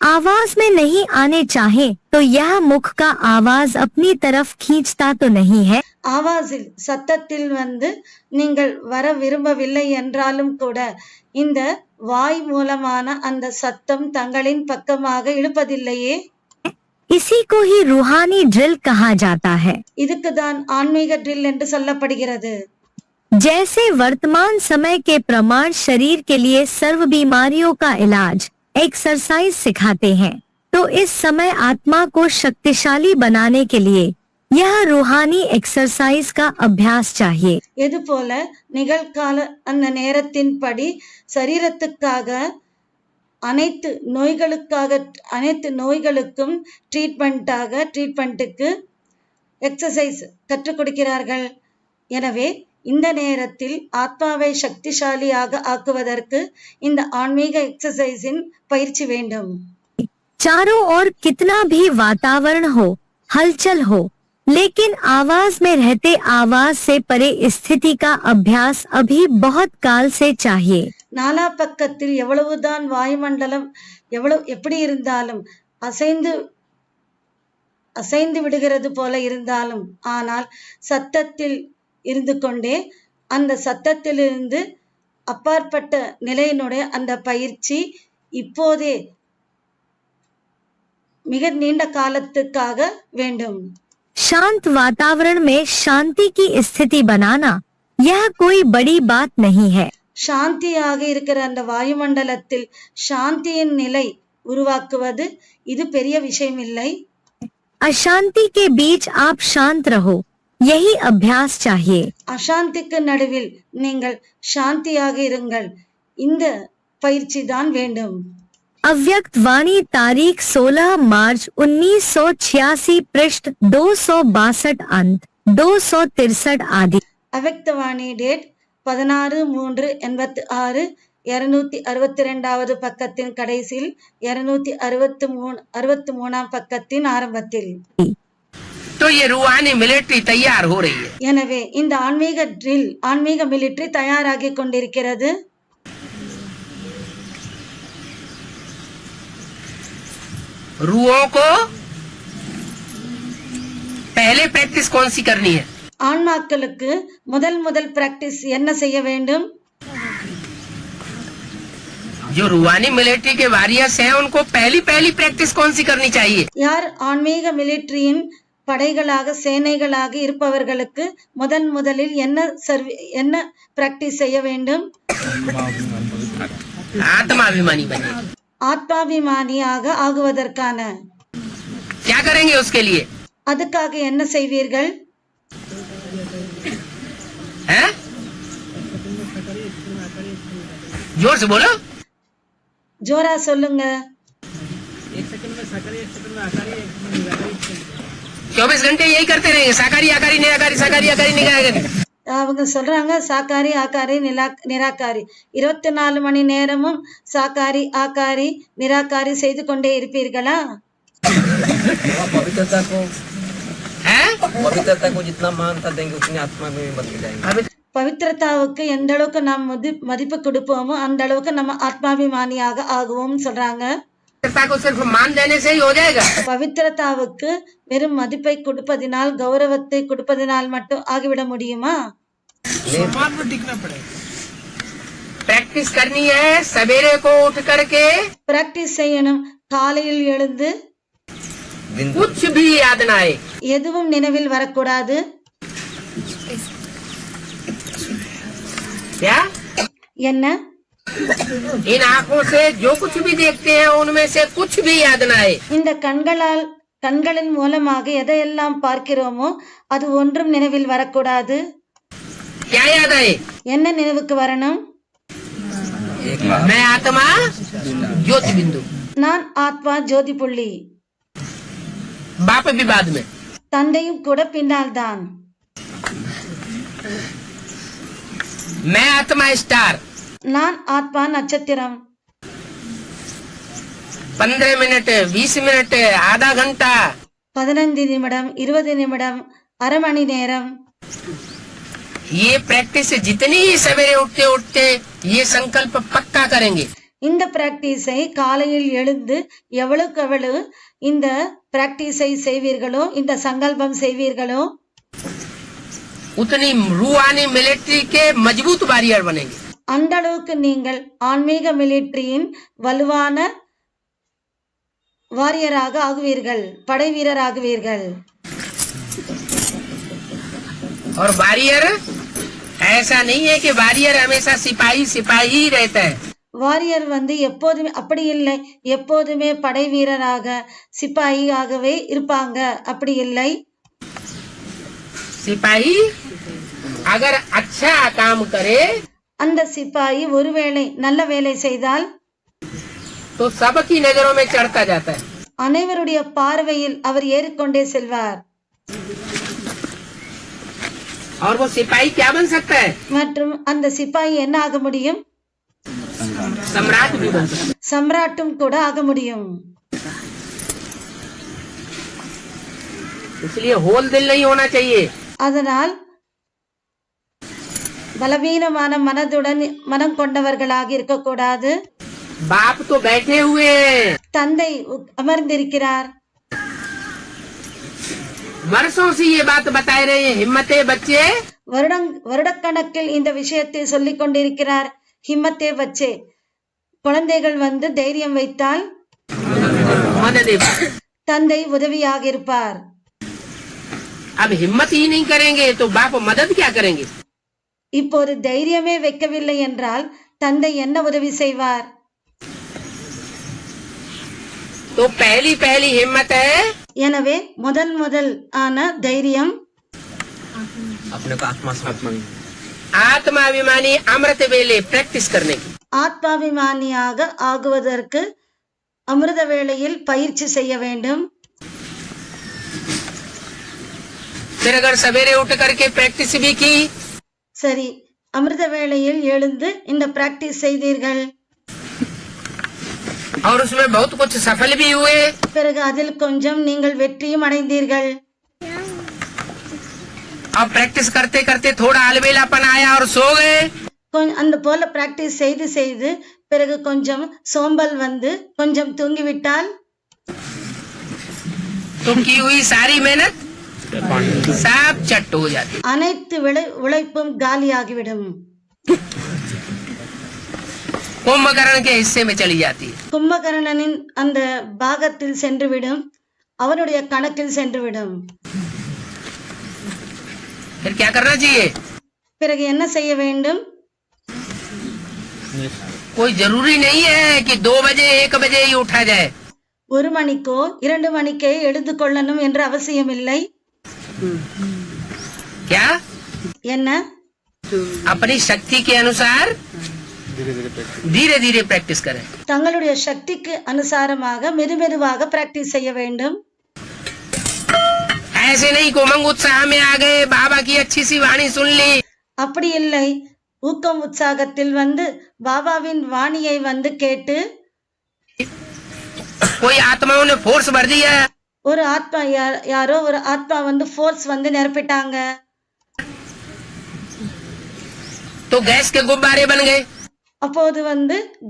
आवाज में नहीं आने चाहे तो यह मुख का आवाज अपनी तरफ खींचता तो नहीं है. ஆவாஸில் சத்தத்தில் நீங்கள் வர விரும்பவில்லை என்றாலும் கூட இந்த வாய் மூலமான அந்த சத்தம் தங்களின் பக்கமாக இழுப்பதில்லையே. इसी को ही रूहानी ड्रिल कहा जाता है. இதுக்குதான் ஆன்மீக ட்ரில் என்று சொல்லப்படுகிறது. जैसे वर्तमान समय के प्रमाण शरीर के लिए सर्व बीमारियों का इलाज एक्सरसाइज सिखाते हैं, तो इस समय आत्मा को शक्तिशाली बनाने के लिए यह रूहानी एक्सरसाइज का अभ्यास चाहिए. எது போல நிகழ்கால அந்த நேரத்தின்படி சரீரத்துக்காக அனைத்து நோய்களுக்கும் ட்ரீட்மெண்ட்டுக்கு எக்ஸசைஸ் கற்றுக் கொடுக்கிறார்கள். எனவே இந்த நேரத்தில் ஆத்மாவை சக்திசாலியாக ஆக்குவதற்கு இந்த ஆன்மீக எக்ஸசைஸின் பயிற்சி வேண்டும். चारों ओर कितना भी वातावरण हो, हलचल हो, लेकिन आवाज में रहते आवाज से परे स्थिति का अभ्यास अभी बहुत काल से चाहिए. நாலா பக்கத்தில் எவ்வளவுதான் வாயுமண்டலம் எப்படி இருந்தாலும் அசைந்து விடுகிறது போல இருந்தாலும், ஆனால் சத்தத்தில் இருந்து கொண்டே அந்த சத்தத்திலிருந்து அப்பாற்பட்ட நிலையினுடைய அந்த பயிற்சி இப்போதே மிக நீண்ட காலத்துக்காக வேண்டும். शांत वातावरण में शांति की स्थिति बनाना यह कोई बड़ी बात नहीं है. சாந்தியாக இருக்கிற அந்த வாயுமண்டலத்தில் சாந்தியின் நிலை உருவாக்குவது இது பெரிய விஷயம் இல்லை. अशांति के बीच आप शांत रहो, यही अभ्यास चाहिए. அசாந்திக்கு நடுவில் நீங்கள் சாந்தியாக இருங்கள், இந்த பயிற்சி தான் வேண்டும். अव्यक्त वाणी तारीख 16 मार्च 1986 पृष्ठ 262 अंत 263 आदि. அவ்யக்தவாணி டேட் 16/3/86 262வது பக்கத்தின் கடைசியில் 263 பக்கத்தின் ஆரம்பத்தில். तो ये रूहानी मिलिट्री तैयार हो रही है. எனவே இந்த ஆன்மீக ட்ரில் ஆன்மீக மிலிட்டரி தயாராகி கொண்டிருக்கிறது. रूहों को पहले प्रैक्टिस कौन सी करनी है? ஆன்மாக்களுக்கு முதல் பிராக்டிஸ் என்ன செய்ய வேண்டும்? जो रूहानी मिलिट्री के वारियर्स हैं उनको पहली प्रैक्टिस कौन सी करनी चाहिए? யார் ஆன்மீக மிலிட்டரியின் படைகளாக சேனைகளாக இருப்பவர்களுக்கு முதலில் என்ன பிராக்டிஸ் செய்ய வேண்டும்? आत्माभिमानी बने. ஆத்மாபிமானியாக ஆகுவதற்கான. क्या करेंगे उसके लिए? அதுக்காக என்ன செய்வீர்கள்? हैं? जोर से बोलो. ஜோரா சொல்லுங்க. 24 घंटे यही करते रहेंगे. साकारी आकारी निराकारी, साकारी आकारी निराकारी. அவங்க சொல்றாங்க சாக்காரி ஆக்காரி நிராகாரி 24 மணி நேரமும் சாக்காரி ஆக்காரி நிராகாரி செய்து கொண்டே இருப்பீர்களா? पवित्रता को जितना मानता देंगे उतनी आत्मा में बदल जाएंगे. பவித்ரதாவுக்கு எந்த அளவுக்கு நாம் மதிப்பு கொடுப்போமோ அந்த அளவுக்கு நம்ம ஆத்மாபிமானியாக ஆகுவோம் சொல்றாங்க. को सिर्फ मान देने से ही हो जाएगा. பவித்ரதாவுக்கு வெறும் மதிப்பை கொடுப்பதினால் கௌரவத்தை கொடுப்பதினால் மட்டும் ஆகிவிட முடியுமா? प्रैक्टिस करनी है सवेरे को उठ करके. பிராக்டிஸ் செய்யணும். காலையில் எழுந்து कुछ भी याद ना आए. எதுவும் நினைவில் வரக்கூடாது. क्या? என்ன? इन आँखों से जो कुछ भी देखते हैं उनमें से कुछ भी याद ना आए. இந்த கண்களின் மூலமாக எதையெல்லாம் பார்க்கிறோமோ அது ஒன்றும் நினைவில் வரக்கூடாது. क्या याद आए? என்ன நினைவுக்கு வரணும்? मैं आत्मा ज्योति बिंदु. நான் ஆத்மா ஜோதி புள்ளி. बाप भी बाद में. தந்தையும் கூட பின்னால் தான். मैं आत्मा स्टार நான் ஆத்மா நட்சத்திரம். 15 मिनट 20 मिनट आधा घंटा 15 நிமிடம், 20 நிமிடம், அரை மணி நேரம். ये प्रैक्टिस जितनी ही सवेरे उठते उठते ये संकल्प पक्का करेंगे. இந்த பிராக்டிஸை காலையில் எழுந்து எவ்வளவுக்கு எவ்வளவு இந்த பிராக்டிஸை செய்வீர்களோ, இந்த சங்கல்பம் செய்வீர்களோ, उतनी रूहानी मिलिट्री के मजबूत वारियर बनेंगे. அந்த அளவுக்கு நீங்கள் ஆன்மீக மிலிட்டரியின் வலுவான வாரியராக ஆகுவீர்கள், படை வீரராகுவீர்கள். और वारियर ऐसा नहीं है कि वारियर हमेशा सिपाही सिपाही ही रहता है. வாரியர் எப்போதுமே அப்படி இல்லை, எப்போதுமே படை வீரராக சிப்பாயியாகவே இருப்பாங்க, அப்படி இல்லை. सिपाही अगर अच्छा काम करे அந்த சிப்பாயி ஒருவேளை நல்ல வேலை செய்தால் तो सबकी नजरों में चढ़ता जाता है. அனைவருடைய பார்வையில் அவர் ஏறிக்கொண்டே செல்வார். और वो सिपाही क्या बन सकता है? மற்றும் அந்த சிப்பாயி என்ன ஆக முடியும்? सम्राट भी बन सकता है. சம்ராட்டும் கூட ஆக முடியும். इसलिए होल दिल नहीं होना चाहिए. அதனால் பலவீனமான மனம் கொண்டவர்களாக இருக்கக்கூடாது. बाप तो बैठे हुए हैं. தந்தை அமர்ந்திருக்கிறார். वर्षों से ये बात बताए रहे हैं. हिम्मते बच्चे வருடக்கணக்கில் இந்த விஷயத்தை சொல்லிக் கொண்டிருக்கிறார். ஹிம்மத்தே வச்சே, குழந்தைகள் தைரியம் வைத்தால் मदद. தந்தை உதவியாக இருப்பார். अब हिम्मत ही नहीं करेंगे तो बाप मदद क्या करेंगे? இப்போது தைரியமே வைக்கவில்லை என்றால் தந்தை என்ன உதவி செய்வார்? तो पहली हिम्मत है எனவே முதல் ஆன தைரியம் अपने को आत्माभिमानी अमृत वेले प्रैक्टिस करने की. ஆத்மாபிமானியாக ஆகுவதற்கு அமிர்த வேளையில் பயிற்சி செய்ய வேண்டும். फिर अगर सवेरे उठ करके प्रैक्टिस भी की சரி, அமிர்த வேளையில் எழுந்து இந்த பிராக்டிஸ் செய்தீர்கள், और उसमें बहुत कुछ सफल भी हुए, பிறகு அதில் கொஞ்சம் நீங்கள் வெற்றியும் அடைந்தீர்கள். और प्रैक्टिस करते करते थोड़ा अलबेलापन आया और सो गए, அந்த போல பிராக்டிஸ் செய்து செய்து பிறகு கொஞ்சம் சோம்பல் கொஞ்சம் தூங்கிவிட்டால் तो की हुई सारी मेहनत सब चट हो जाती. அனைத்து உழைப்பும் காலியாகிவிடும். कुंभकर्ण के हिस्से में चली जाती है. கும்பகர்ணனின் அந்த பாகத்தில் சென்றுவிடும், அவனுடைய கணக்கில் சென்றுவிடும். फिर क्या करना चाहिए? பிறகு என்ன செய்ய வேண்டும்? कोई जरूरी नहीं है कि 2 बजे 1 बजे ही उठा जाए. 1 மணிக்கோ 2 மணிக்கே எழுந்து கொள்ளணும் என்ற அவசியம் இல்லை. क्या? என்ன? अपनी शक्ति के अनुसार धीरे धीरे प्रैक्टिस करें. தங்களுடைய சக்திக்கு அனுசாரமாக மெதுமெதுவாக பிராக்டிஸ் செய்ய வேண்டும். ऐसे नहीं को उमंग उत्साह में आ गए, बाबा की अच्छी सी वाणी सुन ली, அப்படி இல்லை, ஊக்கம் உற்சாகத்தில் பாபாவின் வாணியை கேட்டு कोई आत्माओं ने फोर्स भर दिया, ஒரு ஆத்மா யாரோ ஒரு ஆத்மா ஃபோர்ஸ் நிரப்பிட்டாங்க, तो गैस के गुब्बारे बन गए. அப்போது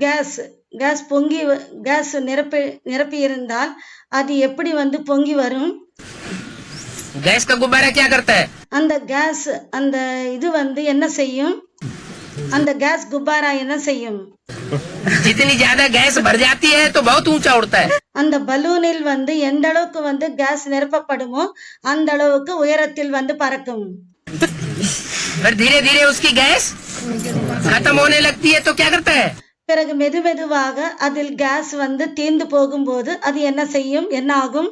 கேஸ் பொங்கி கேஸ் நிரப்பி இருந்தால் அது எப்படி பொங்கி வரும்? गैस का गुब्बारा क्या करता है? அந்த கேஸ் அந்த இது என்ன செய்யும்? அந்த கேஸ் குப்பாரா என்ன செய்யும்? जितनी ज्यादा गैस भर जाती है तो बहुत ऊंचा उड़ता है. அந்த பலூனில் எந்த அளவுக்கு கேஸ் நிரப்பப்படுமோ அந்த அளவுக்கு உயரத்தில் பறக்கும். फिर धीरे धीरे उसकी गैस खत्म होने लगती है तो क्या करता है? பிறகு மெதுமெதுவாக அதில் கேஸ் தீர்ந்து போகும்போது அது என்ன செய்யும்? என்ன ஆகும்?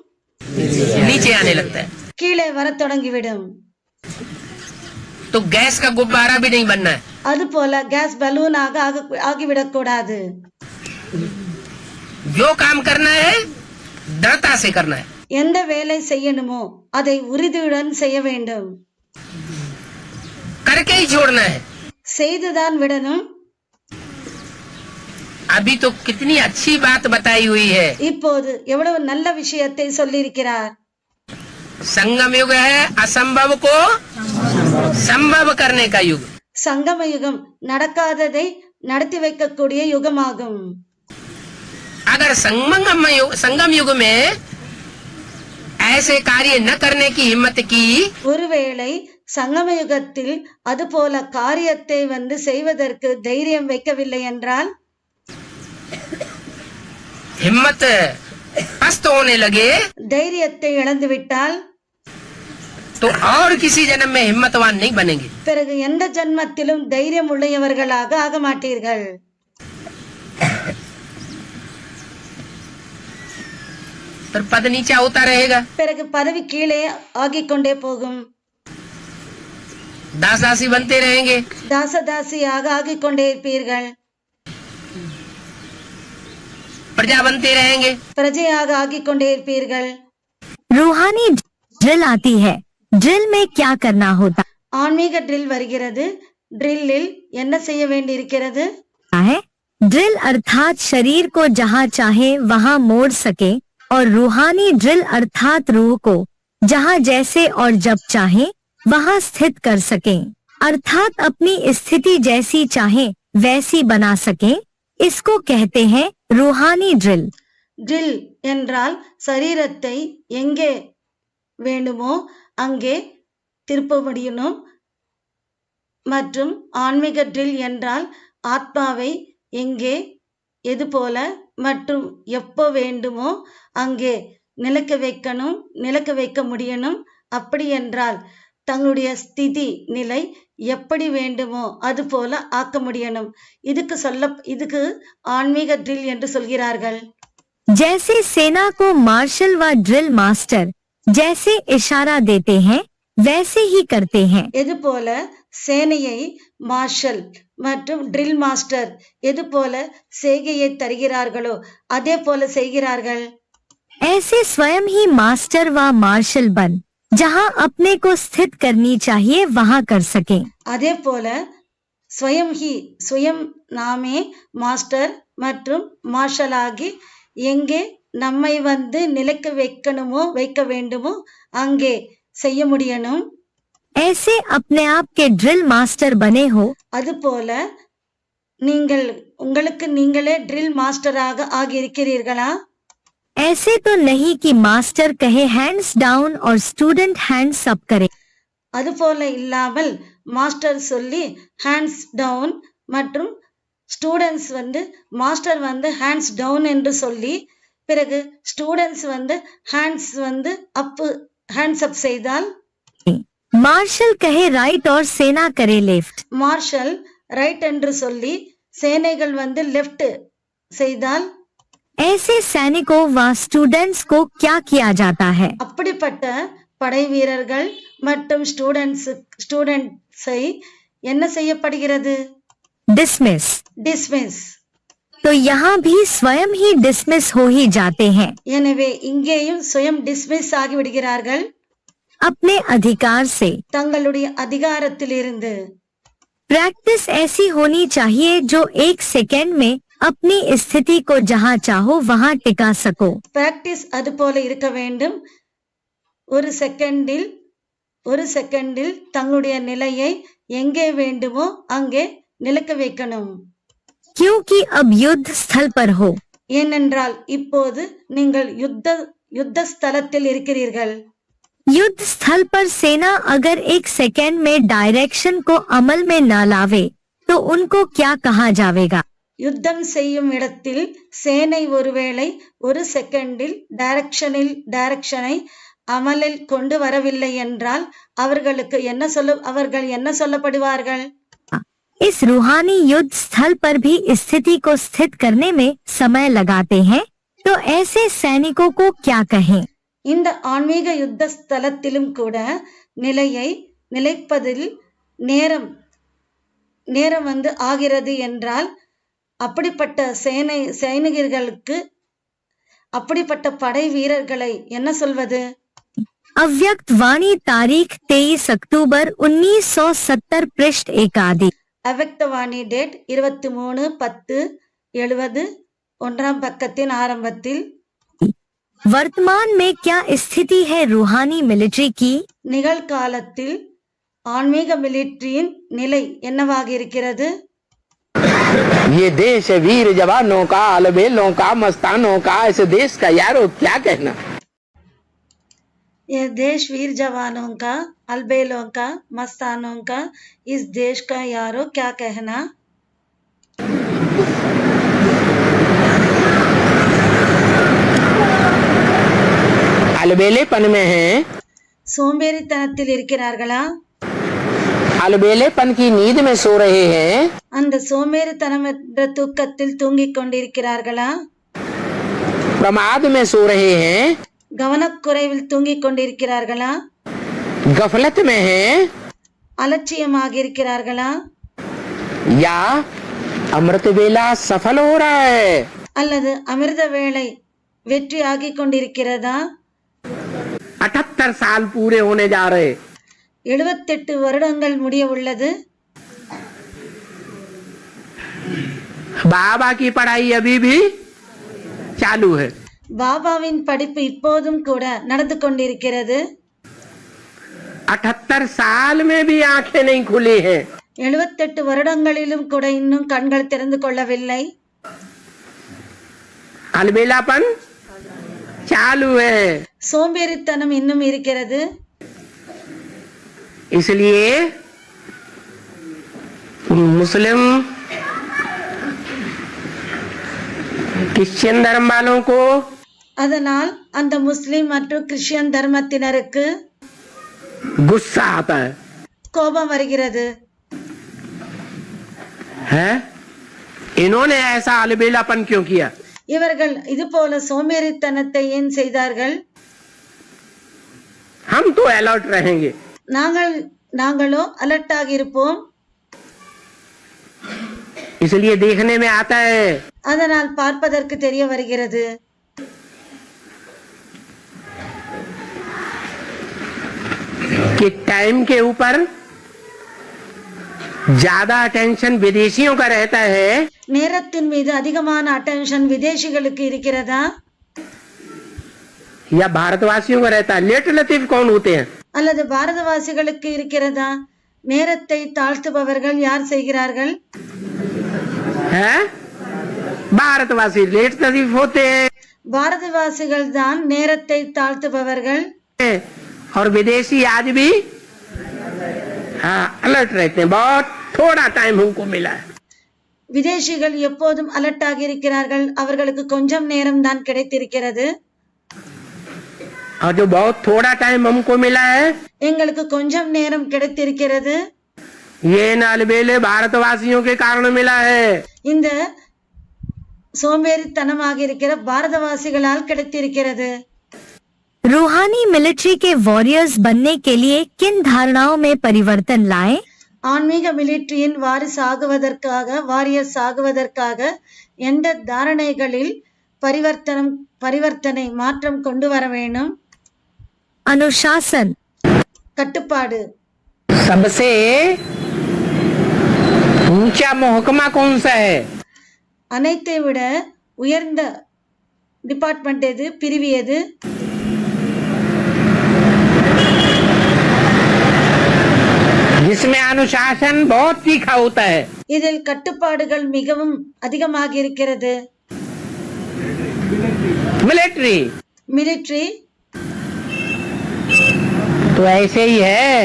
नीचे आने लगता है. கீழே வர தொடங்கிவிடும். तो गैस का गुब्बारा भी नहीं बनना है. அது போல கேஸ் பலூனாக ஆகிவிடக் கூடாது. जो काम करना है दृढ़ता से करना है. எந்த வேலை செய்யணுமோ அதை உறுதியுடன் செய்ய வேண்டும். करके ही छोड़ना है. செய்துதான் விடணும். अभी तो कितनी अच्छी बात बताई हुई है. இப்போது எவ்வளவு நல்ல விஷயத்தை சொல்லியிருக்கிறார். संगम युग है असंभव को संभव करने का युग. சங்கம யுகம் நடக்காததை நடத்தி வைக்கக்கூடிய யுகமாகும். अगर संगम युग में ऐसे कार्य न करने की हिम्मत की, ஒருவேளை சங்கம யுகத்தில் அதுபோல காரியத்தை செய்வதற்கு தைரியம் வைக்கவில்லை என்றால், हिम्मत पस्त होने लगे, தைரியத்தை இழந்துவிட்டால், तो और किसी जन्म में हिम्मतवान नहीं बनेंगे. பிறகு எந்த ஜன்மத்திலும் தைரியம் உடையவர்களாக ஆக மாட்டீர்கள். फिर पद नीचा होता रहेगा. பிறகு பதவி கீழே ஆகிக் கொண்டே போகும். दास दासी बनते रहेंगे. தாசதாசியாக ஆகிக் கொண்டே இருப்பீர்கள். प्रजा बनते रहेंगे. பிரஜையாக ஆகிக் கொண்டே இருப்பீர்கள். रूहानी ड्रिल आती है. ड्रिल में क्या करना होता ஆன்மீக ட்ரில் வருகிறது. ட்ரில்லில் என்ன செய்ய வேண்டியிருக்கிறது? है? ड्रिल अर्थात शरीर को जहाँ चाहे वहाँ मोड़ सके, और रूहानी ड्रिल अर्थात रूह को जहाँ जैसे और जब चाहे वहाँ स्थित कर सके, अर्थात अपनी स्थिति जैसी चाहे वैसी बना सके. इसको कहते हैं रूहानी ड्रिल. ட்ரில் என்றால் சரீரத்தை எங்கே வேண்டுமோ அங்கே திருப்ப முடியணும். மற்றும் ஆன்மீக ட்ரில் என்றால் ஆத்மாவை எங்கே, எது போல மற்றும் எப்போ வேண்டுமோ அங்கே நிலைக்க வைக்கணும், நிலைக்க வைக்க முடியணும். அப்படி என்றால் தங்களுடைய ஸ்திதி நிலை எப்படி வேண்டுமோ அது போல ஆக்க முடியணும். இதுக்கு ஆன்மீக ட்ரில் என்று சொல்கிறார்கள். जैसे सेना को मार्शल व ड्रिल मास्टर जैसे इशारा देते हैं वैसे ही करते हैं. எது போல சேனையை மார்ஷல் மற்றும் ட்ரில் மாஸ்டர் எது போல செய்கையை தருகிறார்களோ அதே போல செய்கிறார்கள். ऐसे स्वयं ही मास्टर व मार्शल बन जहाँ अपने को स्थित करनी चाहिए वहाँ कर सके. அதே போல சுயம் நாமே மாஸ்டர் மற்றும் மார்ஷல் ஆகி எங்கே நம்மை நிலைக்க வைக்க வேண்டுமோ அங்கே செய்ய முடியணும். ऐसे अपने आप के ड्रिल मास्टर बने हो. அதுபோல நீங்கள் உங்களுக்கு நீங்களே ட்ரில் மாஸ்டராக ஆகியிருக்கிறீர்களா? ऐसे तो नहीं कि मास्टर कहे हैंड्स डाउन और स्टूडेंट हैंड्स अप करे. அதுபோல இல்லாமல் மாஸ்டர் சொல்லி ஹேண்ட்ஸ் டவுன் மற்றும் ஸ்டூடெண்ட்ஸ் மாஸ்டர் ஹேண்ட்ஸ் டவுன் என்று சொல்லி பிறகு ஸ்டூடெண்ட்ஸ் ஹேண்ட்ஸ் அப் செய்தால், मार्शल कहे राइट और सेना करे लेफ्ट. மார்ஷல் ரைட் என்று சொல்லி சேனைகள் லெஃப்ட் செய்தால், ऐसे सैनिकों व स्टूडेंट्स को क्या किया जाता है? அப்படிப்பட்ட படை வீரர்கள் மற்றும் ஸ்டூடெண்ட்ஸை என்ன செய்யப்படுகிறது? डिसमिस. டிஸ்மிஸ். तो यहाँ भी स्वयं ही डिसमिस हो ही जाते हैं. எனவே இங்கேயும் சுயம் டிஸ்மிஸ் ஆகிவிடுகிறார்கள். अपने अधिकार से. தங்களுடைய அதிகாரத்திலிருந்து. प्रैक्टिस ऐसी होनी चाहिए जो एक सेकेंड में अपनी स्थिति को जहाँ चाहो वहाँ टिका सको. பிராக்டிஸ் அது போல இருக்க வேண்டும். ஒரு செகண்டில் தங்களுடைய நிலையை எங்கே வேண்டுமோ அங்கே நிலைக்க வைக்கணும். क्योंकि अब युद्ध स्थल पर हो. ஏனென்றால் இப்போது நீங்கள் யுத்த ஸ்தலத்தில் இருக்கிறீர்கள். युद्ध स्थल पर सेना अगर एक सेकेंड में डायरेक्शन को अमल में न लावे तो उनको क्या कहा जाएगा? யுத்தம் செய்யும் இடத்தில் சேனை ஒருவேளை ஒரு செகண்டில் டைரக்ஷனை அமலில் கொண்டு வரவில்லை என்றால் அவர்கள் என்ன சொல்லப்படுவார்கள்? इस रूहानी युद्ध स्थल पर भी स्थिति को स्थित करने में समय लगाते हैं, तो ऐसे सैनिकों को क्या कहें? இந்த ஆன்மீக யுத்த ஸ்தலத்திலும் கூட நிலையை நிலைப்பதில் நேரம் ஆகிறது என்றால் அப்படிப்பட்ட சைனிகர்களுக்கு அப்படிப்பட்ட படை வீரர்களை என்ன சொல்வது? अव्यक्त वाणी तारीख 23 अक्टूबर 1970 पृष्ठ 1 आदि। அவ்வக்தவாணி டேட் 23/10/70 1ஆம் பக்கத்தின் ஆரம்பத்தில் वर्तमान में क्या स्थिति है रूहानी मिलिट्री की? நிகழ்காலத்தில் ஆன்மீக மிலிட்டரியின் நிலை என்னவாக இருக்கிறது? ये देश है वीर जवानों का, अलबेलों का, मस्तानों का। इस देश का यारो क्या कहना। ये देश वीर जवानों का, अलबेलों का, मस्तानों का। इस देश का यारो क्या कहना। अलबेलेपन में हैं, சோம்பேறித்தனத்தில் இருக்கிறார்களா? अलबेलेपन की नींद में सो रहे हैं, அந்த சோம்பேறித்தனம் என்ற தூக்கத்தில் தூங்கிக் கொண்டிருக்கிறார்களா? प्रमाद में सो रहे हैं, கவனக்குறைவில் தூங்கிக் கொண்டிருக்கிறார்களா? गफलत में हैं, அலட்சியமாக இருக்கிறார்களா? या अमृत वेला सफल हो रहा है। அல்லது அமிர்த வேளை வெற்றியாகிக் கொண்டிருக்கிறதா? 78 साल पूरे होने जा रहे। 78 வருடங்கள் முடிய உள்ளது। बाबा की पढ़ाई अभी भी चालू है। பாபாவின் படிப்பு இப்போதும் கூட நடந்து கொண்டிருக்கிறது। 78 साल में भी आंखें नहीं खुली हैं। 78 வருடங்களிலும் கூட இன்னும் கண்கள் திறந்து கொள்ளவில்லை। अलबेलापन चालू है। சோம்பேறித்தனம் இன்னும் இருக்கிறது। इसलिए मुस्लिम क्रिश्चियन धर्म वालों को, அதனால் அந்த முஸ்லிம் மற்றும் கிறிஸ்டியன் தர்மத்தினருக்கு गुस्सा आता கோபம் வருகிறது। है इन्होंने ऐसा अलबेलापन क्यों किया। இவர்கள் இது போல சோம்பேறித்தனத்தை ஏன் செய்தார்கள்? हम तो अलर्ट रहेंगे। நாங்களோ அலர்ட்டாக இருப்போம்। इसलिए देखने में आता है அதனால் பார்ப்பதற்கு தெரிய வருகிறது। कि टाइम के ऊपर ज्यादा अटेंशन विदेशियों का रहता है, நேரத்தின் மீது அதிகமான அட்டென்ஷன் விதேசிகளுக்கு இருக்கிறதா? या भारतवासियों का रहता है। लेट लतीफ कौन होते हैं। அல்லது பாரதவாசிகளுக்கு இருக்கிறதா? நேரத்தை தாழ்த்துபவர்கள் யார் செய்கிறார்கள்? है भारतवासी लेट लतीफ होते हैं பாரதவாசிகள் தான் நேரத்தை தாழ்த்துபவர்கள்। और विदेशी आज भी हाँ अलर्ट रहते हैं। बहुत थोड़ा टाइम हमको मिला है। விதேசிகள் எப்போதும் அலர்ட்டாக இருக்கிறார்கள்। அவர்களுக்கு கொஞ்சம் நேரம் தான் கிடைத்திருக்கிறது। और जो बहुत थोड़ा टाइम हमको मिला है, எங்களுக்கு கொஞ்சம் நேரம் கிடைத்திருக்கிறது। ये अलबेले भारतवासियों के कारण मिला है। இந்த சோம்பேறித்தனமாக இருக்கிற பாரதவாசிகளால் கிடைத்திருக்கிறது। रूहानी मिलिट्री के वॉरियर्स बनने के लिए किन धारणाओं में परिवर्तन लाएं? ஆன்மீக மிலிட்டரியின் வாரியர்ஸ் ஆகுவதற்காக எந்த தாரணைகளில் பரிவர்த்தனை மாற்றம் கொண்டு வர வேணும்? अनुशासन, கட்டுப்பாடு। सबसे ऊंचा महकमा कौन सा है। அனைத்தை விட உயர்ந்த டிபார்ட்மெண்ட் எது, பிரிவு எது? जिसमें अनुशासन बहुत तीखा होता है। இதில் கட்டுப்பாடுகள் மிகவும் அதிகமாக இருக்கிறது। मिलिट्री மிலிட்டரி तो ऐसे ही है।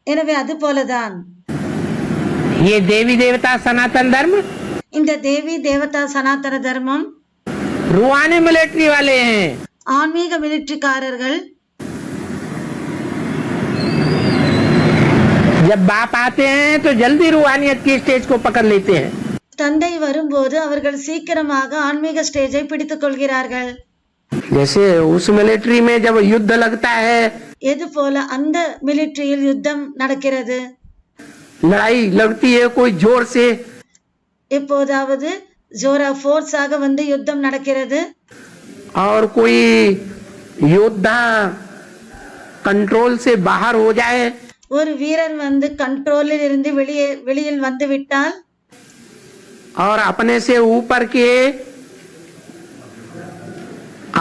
எனவே அது போலதான் ये देवी देवता सनातन धर्म, இந்த தேவி தேவதா சனாதன தர்மம் रूहानी मिलिट्री वाले हैं। ஆன்மீக மிலிட்டரிக்காரர்கள் जब बाप आते हैं तो जल्दी रूहानियत की स्टेज को पकड़ लेते हैं। தந்தை வரும்போது அவர்கள் சீக்கிரமாக ஆன்மீக ஸ்டேஜை பிடித்துக் கொள்கிறார்கள்। जैसे उस मिलिट्री में जब युद्ध लगता है, எது போல அந்த மிலிட்டரியில் யுத்தம் நடக்கிறது। लड़ाई लगती है कोई जोर से, எப்போதாவது ஜோரா ஃபோர்ஸாக வந்து யுத்தம் நடக்கிறது। और कोई योद्धा कंट्रोल से बाहर हो जाए, ஒரு வீரர் வந்து கண்ட்ரோலில் இருந்து வெளியில் வந்து விட்டால் और अपने से ऊपर के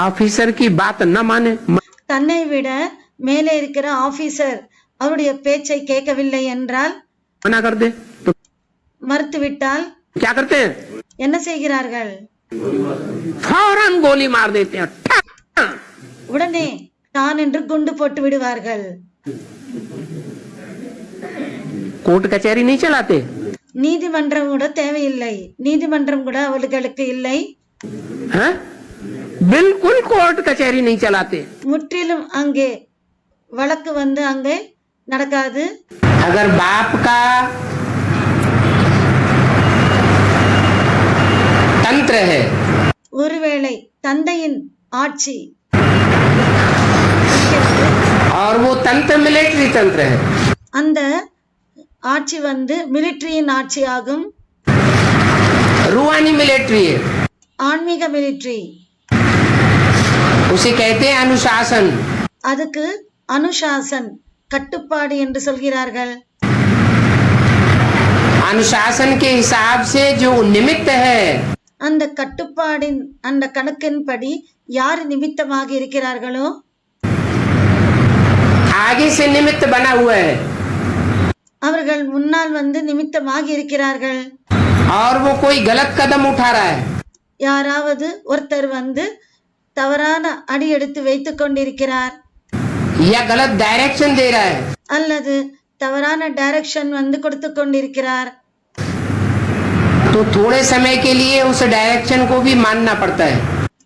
ऑफिसर की बात न माने, தன்னை விட மேலே இருக்கிற ஆபீசர் அவருடைய பேச்சை கேட்கவில்லை என்றால், मना कर दे तो மறுத்துவிட்டால் क्या करते हैं? என்ன செய்கிறார்கள்? फौरन गोली मार देते हैं, ठा! உடனே தான் என்று குண்டு போட்டு விடுவார்கள். कोर्ट कचहरी नहीं चलाते, நீதிமன்றம் கூட தேவையில்லை, நீதிமன்றம் கூட அவர்களுக்கு இல்லை. हैं? बिल्कुल कोर्ट कचहरी नहीं चलाते. முற்றிலும் அங்கே வழக்கு வந்து அங்கே நடக்காது. अगर बाप का तंत्र है, ஒருவேளை தந்தையின் ஆட்சி और वो तंत्र मिलिट्री तंत्र है, அந்த ஆட்சி வந்து மிலிட்டரியின் ஆட்சி ஆகும். रूहानी मिलिट्री है, ஆன்மீக மிலிட்டரி. उसे कहते हैं अनुशासन. அதுக்கு அனுசாசன், கட்டுப்பாடு என்று சொல்கிறார்கள். अनुशासन के हिसाब से जो निमित्त है, அந்த கட்டுப்பாடின் அந்த கணக்கின்படி யார் நிமித்தமாக இருக்கிறார்களோ, आगे से निमित्त बना हुआ है, அவர்கள் முன்னால் வந்து நிமித்தமாக இருக்கிறார்கள். और वो कोई गलत कदम उठा रहा है, யாராவது ஒருத்தர் வந்து தவறான அடி எடுத்து வைத்துக் கொண்டிருக்கிறார், या गलत डायरेक्शन दे रहा है, அல்லது தவறான டைரக்ஷன் வந்து கொடுத்து கொண்டிருக்கிறார், तो थोड़े समय के लिए उस डायरेक्शन को भी मानना पड़ता है.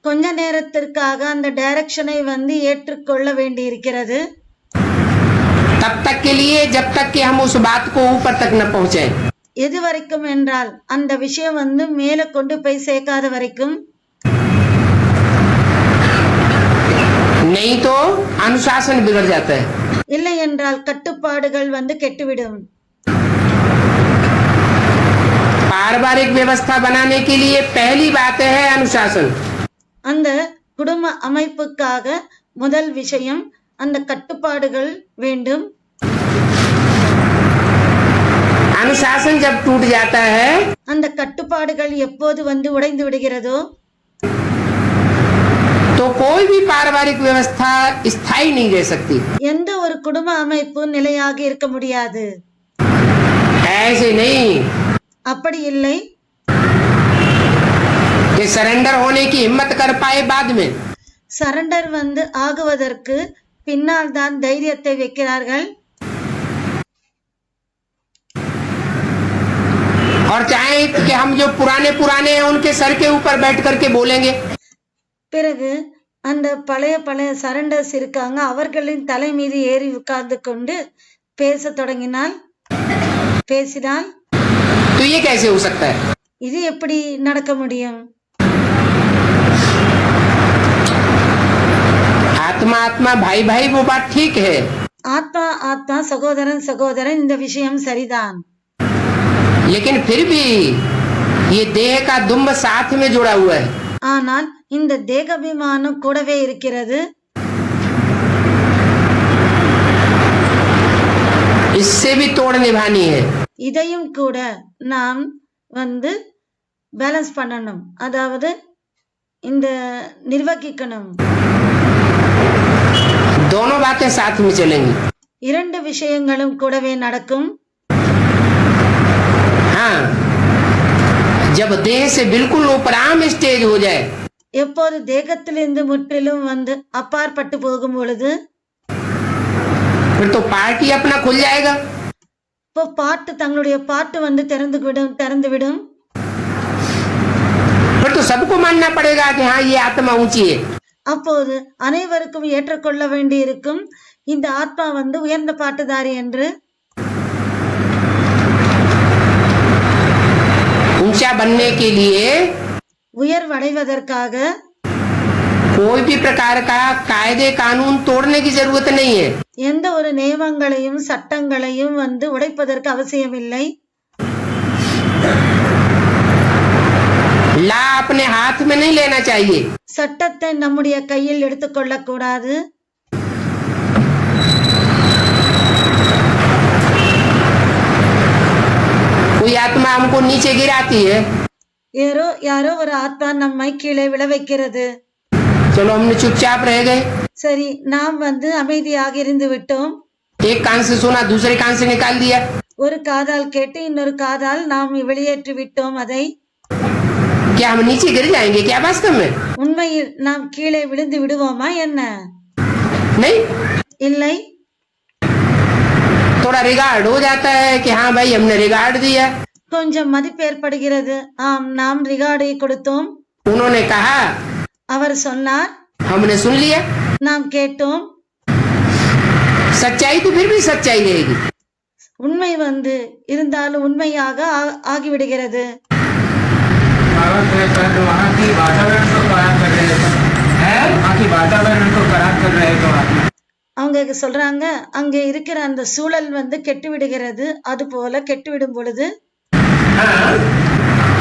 கொஞ்ச நேரத்திற்காக அந்த டைரக்ஷனை வந்து ஏற்றுக்கொள்ள வேண்டி இருக்கிறது. तब तक के लिए जब तक कि हम उस बात को ऊपर तक न पहुंचे. எது வரைக்கும் என்றால் அந்த விஷயம் வந்து மேல கொண்டு போய் சேர்க்காத வரைக்கும். नहीं तो अनुशासन बिगड़ जाता है. இல்லை என்றால் கட்டுப்பாடுகள் வந்து கெட்டுவிடும். पारिवारिक व्यवस्था बनाने के लिए पहली बात है अनुशासन. அந்த குடும்ப அமைப்புக்காக முதல் விஷயம் அந்த கட்டுப்பாடுகள் வேண்டும். अनुशासन जब टूट जाता है, அந்த கட்டுப்பாடுகள் எப்போது வந்து உடைந்து விடுகிறதோ, तो कोई भी पारिवारिक व्यवस्था स्थायी नहीं रह सकती. எந்த ஒரு குடும்ப அமைப்பு நிலையாக இருக்க முடியாது. ऐसे नहीं அப்படி இல்லை, कि सरेंडर होने की हिम्मत कर पाए बाद में. சரண்டர் வந்து ஆகுவதற்கு பின்னால் தான் தைரியத்தை வைக்கிறார்கள். और चाहे कि हम जो पुराने हैं उनके सर के ऊपर बैठ करके बोलेंगे, பிறகு அந்த பழைய சரண்டர்ஸ் இருக்காங்க, அவர்களின் தலை மீது ஏறி உட்கார்ந்து கொண்டு பேச தொடங்கினால் பேசினால் तो ये कैसे हो सकता है? இது எப்படி நடக்க முடியும்? आत्मा आत्मा भाई भाई वो बात ठीक है, ஆத்மா ஆத்மா, சகோதரன் சகோதரன், இந்த விஷயம் சரிதான். लेकिन फिर भी ये देह का दुम्ब साथ में जुड़ा हुआ है. ஆனால் இந்த தேகாபிமானம் கூடவே இருக்கிறது. इससे भी तोड़ निभानी है. இதையும் கூட நாம் வந்து பேலன்ஸ் பண்ணணும், அதாவது இந்த நிர்வகிக்கணும். दोनों बातें साथ में चलेंगी. இரண்டு விஷயங்களும் கூடவே நடக்கும். हाँ, जब देह से बिल्कुल उपराम स्टेज हो जाए, எப்போது தேகத்திலிருந்து முற்றிலும் வந்து அப்பாற்பட்டு போகும் பொழுது, फिर तो पार्टी अपना खुल जाएगा. இப்போ பாட்டு தங்களுடைய பாட்டு வந்து திறந்துவிடும். फिर तो सबको मानना पड़ेगा कि हाँ ये आत्मा ऊंची है. அப்போது அனைவருக்கும் ஏற்றுக்கொள்ள வேண்டி இருக்கும், இந்த ஆத்மா வந்து உயர்ந்த பாட்டுதாரி என்று. ऊंचा बनने के लिए உயர்வடைவதற்காக कोई भी प्रकार का कायदे कानून तोड़ने की जरूरत नहीं है. எந்த ஒரு நியமங்களையும் சட்டங்களையும் வந்து உடைப்பதற்கு அவசியமில்லை. ला अपने हाथ में नहीं लेना चाहिए। சட்டத்தை நம்முடைய கையில் எடுத்துக்கொள்ள கூடாது. कोई आत्मा हमको नीचे गिराती है, யாரோ ஒரு ஆத்மா நம்மை கீழே விழ வைக்கிறது. चलो हमने चुपचाप रह गए, சரி, நாம் அமைதியாக இருந்து விட்டோம். एक कान से सुना दूसरे कान से निकाल दिया। ஒரு காதால் கேட்டு இன்னொரு காதால் நாம் வெளியேற்றி விட்டோம் அதை. क्या हम नीचे गिर जाएंगे क्या वास्तव में? உண்மையில் நாம் கீழே விழுந்து விடுவோமா என்ன? नहीं, இல்லை. थोड़ा रिगार्ड हो जाता है कि हाँ भाई हमने रिगार्ड दिया। கொஞ்சம் மதிப்பு ஏற்படுகிறது. ஆம், நாம் ரிகார்டை கொடுத்தோம். उन्होंने कहा, அவர் சொன்னார், हमने सुन लिया। நாம் கேட்டோம். सच्चाई तो फिर भी सच्चाई रहेगी। உண்மை இருந்தாலும் உண்மையாக ஆகிவிடுகிறது. वहाँ की वातावरण को खराब कर रहे हैं, वहाँ की वातावरण को खराब कर रहे हैं। அவங்க சொல்றாங்க, அங்கே இருக்கிற அந்த சூழல் கெட்டு விடுகிறது. அது போல கெட்டு விடும் பொழுது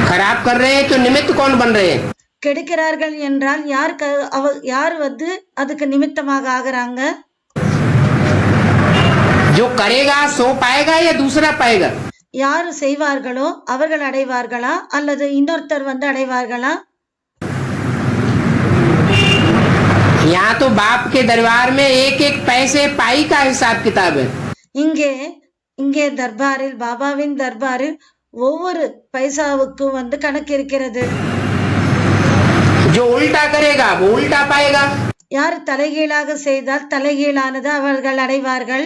खराब कर रहे हैं तो निमित्त कौन बन रहे हैं? கெடுக்கிறார்கள் என்றால் யார் அதுக்கு நிமித்தமாக ஆகுறாங்க? जो करेगा सो पाएगा या दूसरा पाएगा? யாரு செய்வார்களோ அவர்கள் அடைவார்களா அல்லது இன்னொருத்தர் அடைவார்களா? यहाँ तो बाप के दरबार में एक एक पैसे पाई का हिसाब किताब है। இங்கே தர்பாரில், பாபாவின் தர்பாரில் ஒவ்வொரு பைசாவுக்கும் கணக்கு இருக்கிறது. जो उल्टा करेगा वो उल्टा पाएगा। யார் தலைகீழாக செய்தால் தலைகீழானது அவர்கள் அடைவார்கள்.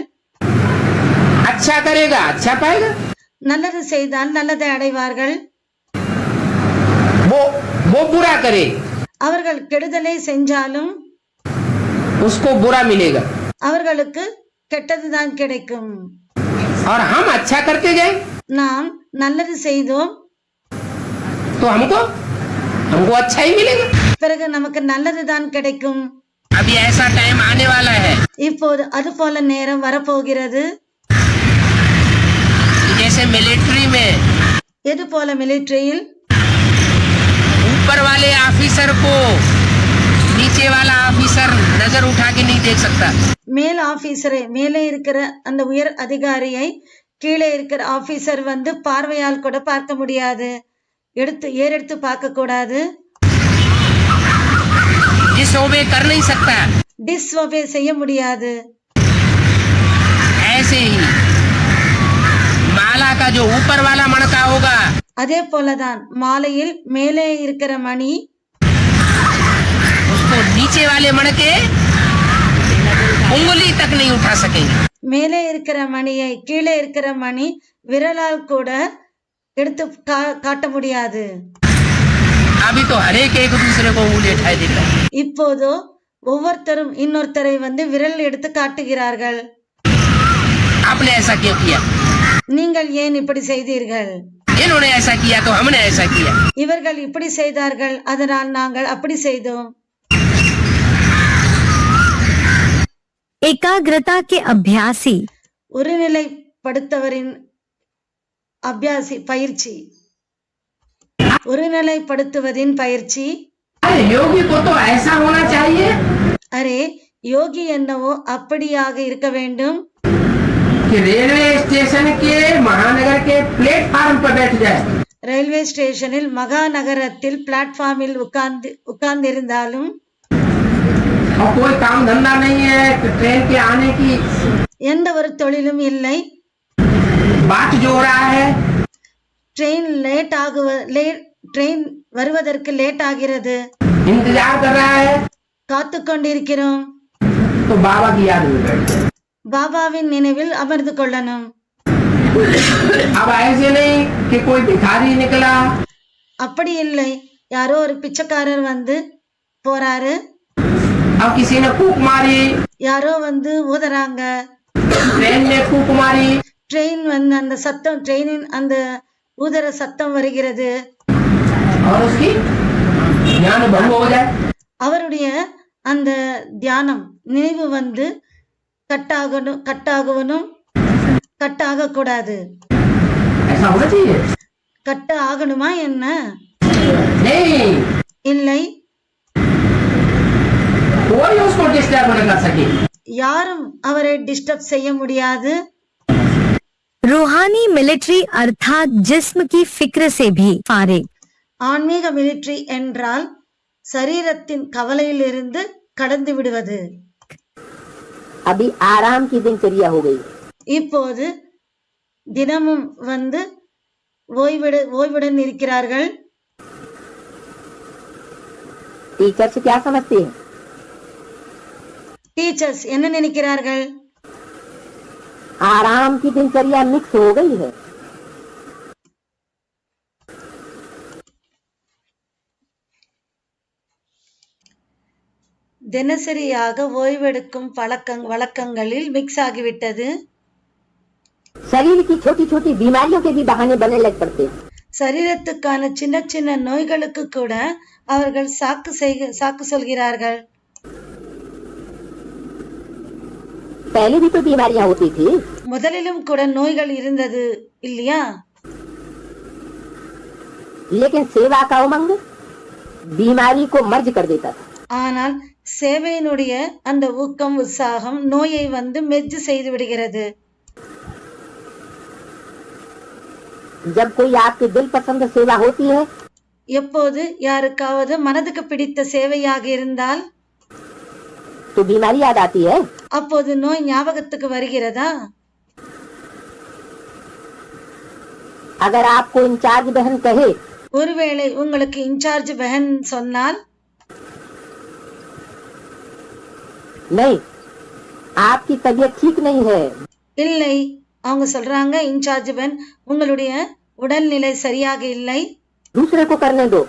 अच्छा करेगा अच्छा पाएगा। நல்லது செய்தால் நல்லதை அடைவார்கள். वो बुरा करे, அவர்கள் கெடுதலை செஞ்சாலும் उसको बुरा मिलेगा। அவர்களுக்கு கெட்டதுதான் கிடைக்கும். और हम अच्छा करते जाए, நாம் நல்லது செய்தோம் तो हमको अच्छा ही मिलेगा। பிறகு நமக்கு நல்லதுதான் கிடைக்கும். अभी ऐसा टाइम आने वाला है, இப்போது அது போல நேரம் வரப்போகிறது. जैसे मिलिट्री में எது போல மிலிட்டரியில் ऊपर वाले ऑफिसर को नीचे वाला ऑफिसर नजर उठा के नहीं देख सकता। மேல் ஆபீசரை, மேலே இருக்கிற அந்த உயர் அதிகாரியை கீழே இருக்கிற ஆபீசர் பார்வையால் கூட பார்க்க முடியாது. ஏறெடுத்து பார்க்க கூடாது. डिसओबे कर नहीं सकता, டிஸ்ஓபே செய்ய முடியாது. ऐसे ही माला का जो ऊपर वाला मणका होगा, அதே போலதான் மாலையில் மேலே இருக்கிற மணி उसको नीचे वाले मणके उंगली तक नहीं उठा सकेंगे। மேலே இருக்கிற மணியை கீழே இருக்கிற மணி விரலால் கூட எடுத்து காட்ட முடியாது. अभी तो हर एक दूसरे को उंगली उठाए देता है। இப்போதோ ஒவ்வொருத்தரும் இன்னொருத்தரை விரல் எடுத்து காட்டுகிறார்கள். आपने ऐसा क्यों किया? நீங்கள் ஏன் இப்படி செய்தீர்கள்? इन्होंने ऐसा किया तो हमने ऐसा किया। இவர்கள் இப்படி செய்தார்கள், அதனால் நாங்கள் அப்படி செய்தோம். एकाग्रता के अभ्यासी, ஒருநிலைப்படுத்தவரின் பயிற்சி, ஒருநிலைப்படுத்துவதின் பயிற்சி. अरे योगी को तो ऐसा होना चाहिए। அரே, யோகி என்னவோ அப்படியாக இருக்க வேண்டும். कि रेलवे स्टेशन के महानगर के प्लेटफार्म पर बैठ जाए। ரயில்வே ஸ்டேஷனில் மகாநகரத்தில் பிளாட்ஃபார்மில் உட்கார்ந்திருந்தாலும் और कोई काम धंधा नहीं है ट्रेन के आने की, எந்த ஒரு தொழிலும் இல்லை. बाट जो हो रहा है, ட்ரெயின் வருவதற்கு லேட் ஆகிறது, इंतजार कर रहा है, காத்து கொண்டிருக்கிறோம். तो बाबा की याद में बैठ जाए। பாபாவின் நினைவில் அமர்ந்து கொள்ளணும். अब ऐसे नहीं कि कोई भिखारी निकला, அப்படி இல்லை, யாரோ ஒரு பிச்சைக்காரர் போறாரு, अब किसी ने फूक मारी, யாரோ ஊதுறாங்க, ट्रेन ने फूक मारी, ட்ரெயின் அந்த சத்தம், ட்ரெயினின் அந்த ஊதுற சத்தம் வருகிறது. और उसकी ज्ञान भंग हो जाए, அவருடைய அந்த தியானம் நினைவு கட்டாகணும், கட்டாக கூடாது. ऐसा होना चाहिए। கட்ட ஆகணுமா என்ன? नहीं, இல்லை, कोई उसको डिस्टर्ब नहीं कर सके। யாரும் அவரை டிஸ்டர்ब செய்ய முடியாது. रूहानी मिलिट्री अर्थात जिस्म की फिक्र से भी फारिग। ஆன்மீக மிலிட்ரி என்றால் சரீரத்தின் கவலையிலிருந்து கடந்து விடுவது. अभी आराम की दिनचर्या हो गई। இப்போது தினமும் வந்து ஓய்வுடன் இருக்கிறார்கள். टीचर से क्या समझते हैं? டீச்சர்ஸ் என்ன நினைக்கிறார்கள்? आराम की दिनचर्या मिक्स हो गई है। தினசரியாக ஓய்வெடுக்கும் வழக்கங்களில் மிக்ஸ் ஆகிவிட்டது. शरीर की छोटी छोटी बीमारियों के भी बहाने बनने लग पड़ते हैं। சரீரத்துக்கான சின்ன சின்ன நோய்களுக்கு கூட அவர்கள் சாக்கு சொல்கிறார்கள். पहले भी तो बीमारियां होती थी। முதலிலும் கூட நோய்கள் இருந்தது இல்லையா? लेकिन सेवा का उमंग बीमारी को मर्ज कर देता था। ஆனால் சேவையினுடைய அந்த ஊக்கம் உற்சாகம் நோயை வந்து மெர்ஜ் செய்து விடுகிறது. जब कोई आपके दिल पसंद सेवा होती है, எப்போது யாருக்காவது மனதுக்கு பிடித்த சேவையாக இருந்தால் तो बीमारी याद आती है। அப்போது நோய் ஞாபகத்துக்கு வருகிறதா? अगर आपको इंचार्ज बहन कहे, ஒருவேளை உங்களுக்கு இன்சார்ஜ் பஹன் சொன்னால், नहीं आपकी तबीयत ठीक नहीं है, இல்லை அவங்க சொல்றாங்க இன்சார்ஜ் பஹன் உங்களுடைய உடல்நிலை சரியாக இல்லை, दूसरे को करने दो,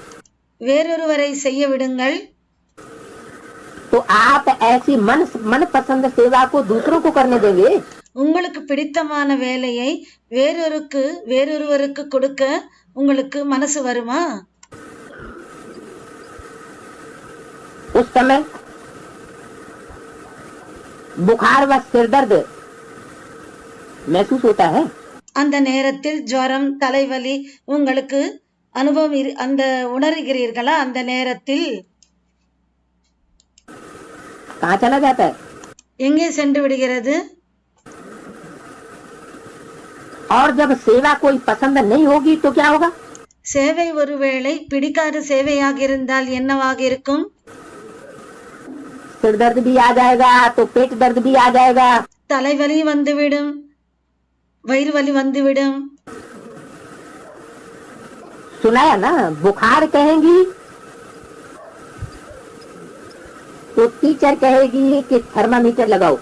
வேறொருவரை செய்ய விடுங்கள், तो आप ऐसी मन पसंद सेवा को दूसरों को करने देंगे? உங்களுக்கு பிடித்தமான வேலையை வேறொருவருக்கு கொடுக்க உங்களுக்கு மனசு வருமா? उस समय बुखार व सिरदर्द महसूस होता है। அந்த நேரத்தில் ஜுரம் தலைவலி உங்களுக்கு அனுபவம் அந்த உணர்கிறீர்களா? அந்த நேரத்தில் कहाँ चला जाता है? எங்கே சென்று விடுகிறது? और जब सेवा कोई पसंद नहीं होगी तो क्या होगा? சேவை ஒருவேளை பிடிக்காத சேவையாக இருந்தால் என்னவாக இருக்கும்? सिर दर्द भी आ जाएगा तो पेट दर्द भी आ जाएगा। தலைவலி வந்துவிடும், வயிறு வலி வந்துவிடும். सुनाया ना, बुखार कहेंगी तो टीचर कहेगी कि थर्मामीटर लगाओ।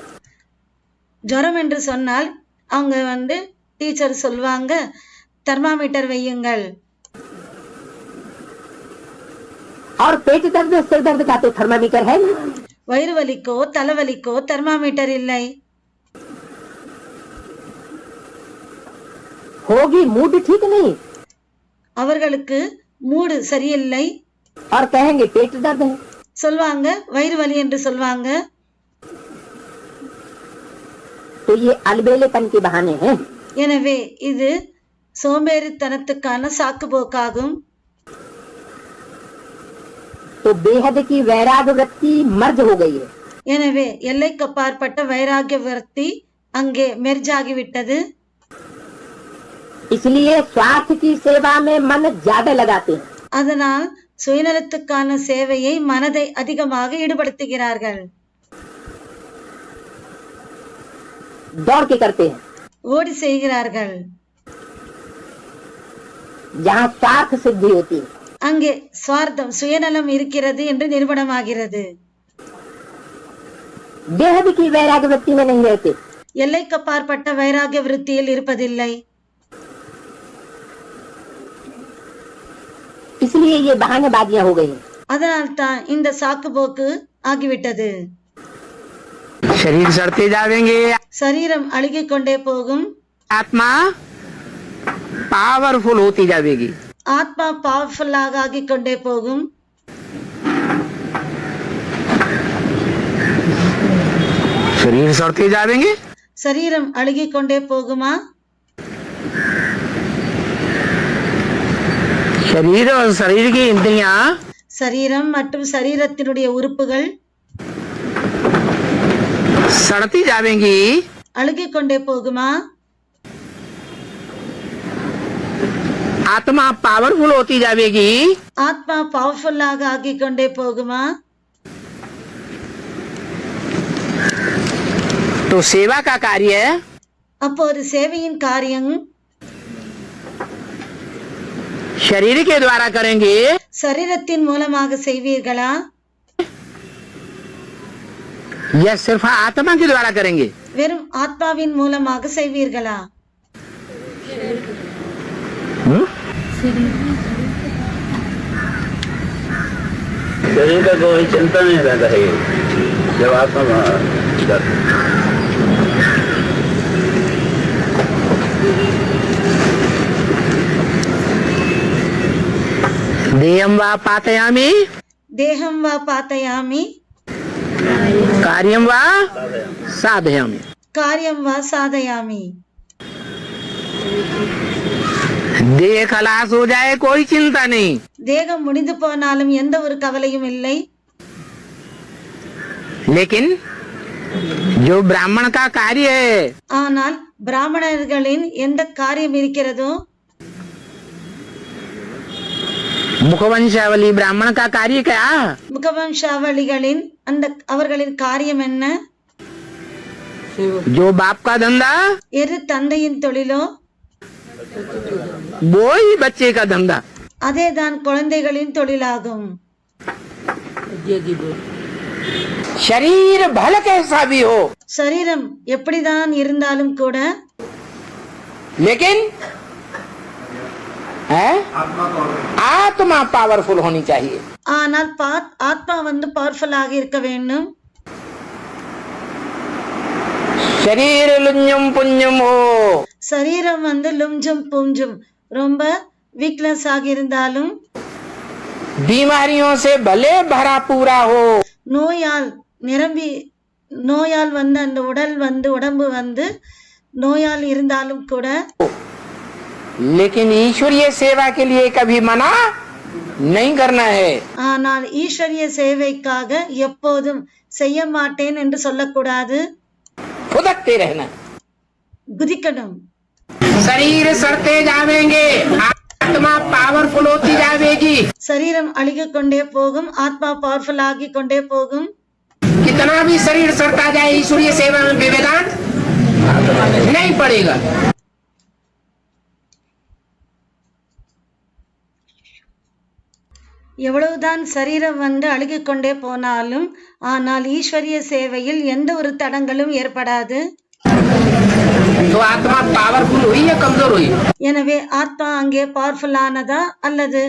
ஜுரம் என்று சொன்னால் அவங்க வந்து டீச்சர் சொல்வாங்க தெர்மாமீட்டர் வையுங்கள். और पेट दर्द सिर दर्द का तो थर्मामीटर है नहीं। வயிறு வலிக்கோ தலைவலிக்கோ தெர்மாமீட்டர் இல்லை. होगी मूड ठीक नहीं அவர்களுக்கு மூடு சரியில்லை, और कहेंगे पेट दर्द है। சொல்வாங்க வயிறு வலி என்று சொல்வாங்க. तो ये अलबेलेपन के बहाने हैं। எனவே இது சோம்பேறித்தனத்துக்கான சாக்குப்போக்காகும். तो बेहद की वैराग्य वृत्ति मर्ज हो गई है। எனவே எல்லைக்கு அப்பாற்பட்ட வைராகிய விருத்தி அங்கே மெர்ஜ் ஆகிவிட்டது. इसलिए स्वार्थ की सेवा में मन ज्यादा लगाते हैं। அதனால் சுயநலத்துக்கான சேவையை மனதை அதிகமாக ஈடுபடுத்துகிறார்கள், दौड़ के करते हैं। ஓடி செய்கிறார்கள். जहाँ स्वार्थ सिद्धि होती है, அங்கே சுவார்த்தம் சுயநலம் இருக்கிறது என்று நிரூபணமாகிறது. बेहद की वैराग्य वृत्ति में नहीं रहते। எல்லைக்கு அப்பாற்பட்ட வைராகிய விருத்தியில் இருப்பதில்லை. इसलिए ये बहानेबाजियां हो गई। அதனால்தான் இந்த சாக்குப்போக்கு ஆகிவிட்டது. शरीर सड़ते जाएंगे, சரீரம் அழுகிக் கொண்டே போகும், आत्मा पावरफुल होती जाएगी। ஆத்மா பவர்ஃபுல்லாக ஆகிக் கொண்டே போகும். शरीर सड़ते जाएंगे, சரீரம் அழுகிக் கொண்டே போகுமா? शरीर और शरीर की इंद्रियां சரீரம் மற்றும் சரீரத்தினுடைய உறுப்புகள் सड़ती जाएंगी, அழுகிக் கொண்டே போகுமா? आत्मा पावरफुल होती जाएगी, ஆத்மா பவர்ஃபுல்லாக ஆகிக் கொண்டே போகுமா? तो सेवा का कार्य அப்போது சேவையின் காரியம் शरीर के द्वारा करेंगे சரீரத்தின் மூலமாக செய்வீர்களா? या सिर्फ आत्मा के द्वारा करेंगे? வெறும் ஆத்மாவின் மூலமாக செய்வீர்களா? शरीर का कोई चिंता नहीं रहता है जब आत्मा देहं वा पातयामि, தேகம் வா பாத்தயாமி, कार्यं वा साधयामि। காரியம் வா சாதயாமி। देह खलास हो जाए कोई चिंता नहीं, தேகம் முடிந்து போனாலும் எந்த ஒரு கவலையும் இல்லை. लेकिन जो ब्राह्मण का कार्य है ஆனால் பிராமணர்களின் எந்த காரியம் இருக்கிறதோ, मुखवंशावली ब्राह्मण का कार्य क्या? முகவம்சாவளிகளின் அந்த அவர்களின் காரியம் என்ன? जो बाप का धंधा எது தந்தையின் தொழிலோ वो ही बच्चे का धंधा। அதேதான் குழந்தைகளின் தொழிலாகும். शरीर भले कैसा भी हो, சரீரம் எப்படிதான் இருந்தாலும் கூட लेकिन है आत्मा पावरफुल होनी चाहिए। ஆனால் ஆத்மா பவர்ஃபுல்லாக இருக்க வேண்டும். शरीर लुंजम पुंजम हो, சரீரம் லுஞ்சும் பூஞ்சும் ரொம்ப வீக்னஸ் ஆக இருந்தாலும், बीमारियों से भले भरा पूरा हो, நோயால் நிரம்பி நோயால் அந்த உடல் உடம்பு நோயால் இருந்தாலும் கூட, लेकिन ईश्वरीय सेवा के लिए कभी मना नहीं करना है। ஆனால் ஈஸ்வரிய சேவைக்காக எப்போதும் செய்ய மாட்டேன் என்று சொல்லக்கூடாது. फुदकते रहना। குதிக்கணும். शरीर सड़ते जावेंगे, आत्मा पावरफुल होती जाएगी। சரீரம் அழிகிக் கொண்டே போகும், ஆத்மா பவர்ஃபுல் ஆகிக் கொண்டே போகும். कितना भी शरीर सड़ता जाए, ईश्वरीय सेवा में विवेदांत नहीं पड़ेगा। எவ்வளவுதான் சரீரம் அழுகிக் கொண்டே போனாலும், ஆனால் ஈஸ்வரிய சேவையில் எந்த ஒரு தடங்களும் ஏற்படாது. तो आत्मा पावरफुल हुई या कमजोर हुई? எனவே ஆத்மா அங்கே பவர்ஃபுல் ஆனதா அல்லது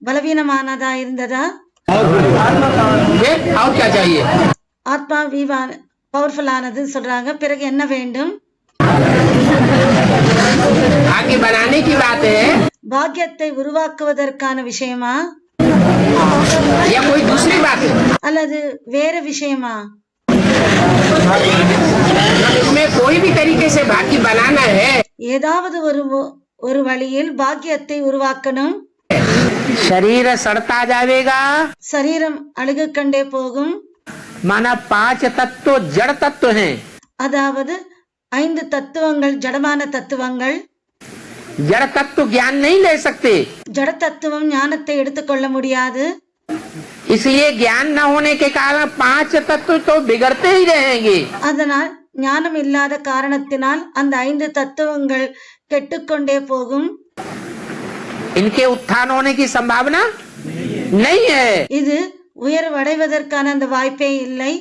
பலவீனமானதா இருந்ததா? और क्या चाहिए? ஆத்மா பவர்ஃபுல் ஆனதுன்னு சொல்றாங்க. பிறகு என்ன வேண்டும்? आगे बनाने की बात है பாக்கியத்தை உருவாக்குவதற்கான விஷயமா या कोई दूसरी बात है? அல்லது வேற விஷயமா? इसमें कोई भी तरीके से भाग्य बनाना है, ஏதாவது ஒரு வழியில் பாக்கியத்தை உருவாக்கணும். शरीर सड़ता जाएगा, சரீரம் அழுகிக் கொண்டே போகும். माना 5 तत्व जड़ तत्व हैं। அதாவது 5 தத்துவங்கள் ஜடமான தத்துவங்கள். जड़ तत्व ज्ञान नहीं ले सकते, ஜட தத்துவம் ஞானத்தை எடுத்துக்கொள்ள முடியாது. इसलिए ज्ञान न होने के कारण 5 तत्व तो बिगड़ते ही रहेंगे। அதனால் ஞானம் இல்லாத காரணத்தினால் அந்த 5 தத்துவங்கள் கெட்டுக்கொண்டே போகும். इनके उत्थान होने की संभावना नहीं है। இது உயர்வடைவதற்கான அந்த வாய்ப்பே இல்லை.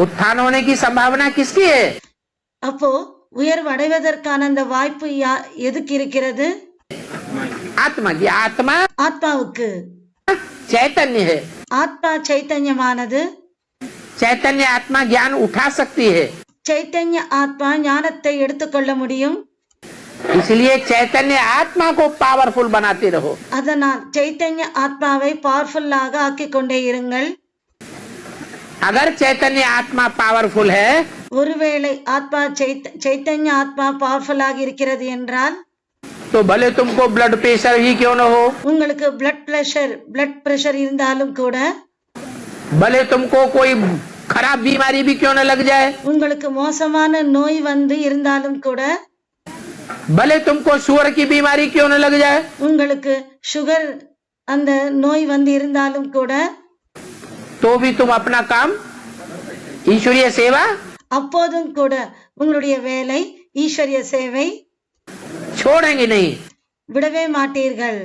उत्थान होने की संभावना किसकी है? அப்போ உயர்வடைவதற்கான அந்த வாய்ப்பு எதுக்கு இருக்கிறது? आत्मा की। आत्मा ஆத்மாவுக்கு. चैतन्य है, ஆத்மா சைத்தன்யமானது. चैतन्य आत्मा ज्ञान उठा सकती है, சைத்தன்ய ஆத்மா ஞானத்தை எடுத்துக்கொள்ள முடியும். इसलिए चैतन्य आत्मा को पावरफुल बनाते रहो। அதனால் சைத்தன்ய ஆத்மாவை பவர்ஃபுல்லாக ஆக்கிக் கொண்டே இருங்கள். अगर चैतन्य आत्मा पावरफुल है ஒருவேளை ஆத்மா சைத்தன்ய ஆத்மா பவர்ஃபுல்லாக இருக்கிறது என்றால், तो तो भले तुमको ब्लड प्रेशर ही क्यों न हो, உங்களுக்கு பிளட் பிரஷர் இருந்தாலும் கூட, भले तुमको कोई खराब बीमारी भी क्यों न लग जाए, உங்களுக்கு மோசமான நோய் வந்து இருந்தாலும் கூட, भले तुमको शुगर की बीमारी क्यों न लग जाए, உங்களுக்கு சுகர் அந்த நோய் வந்து இருந்தாலும் கூட, तो भी तुम अपना काम ईश्वरीय सेवा அப்போதும் கூட உங்களுடைய வேலை ஈஸ்வரிய சேவை छोड़ेंगे नहीं। விடவே மாட்டீர்கள்.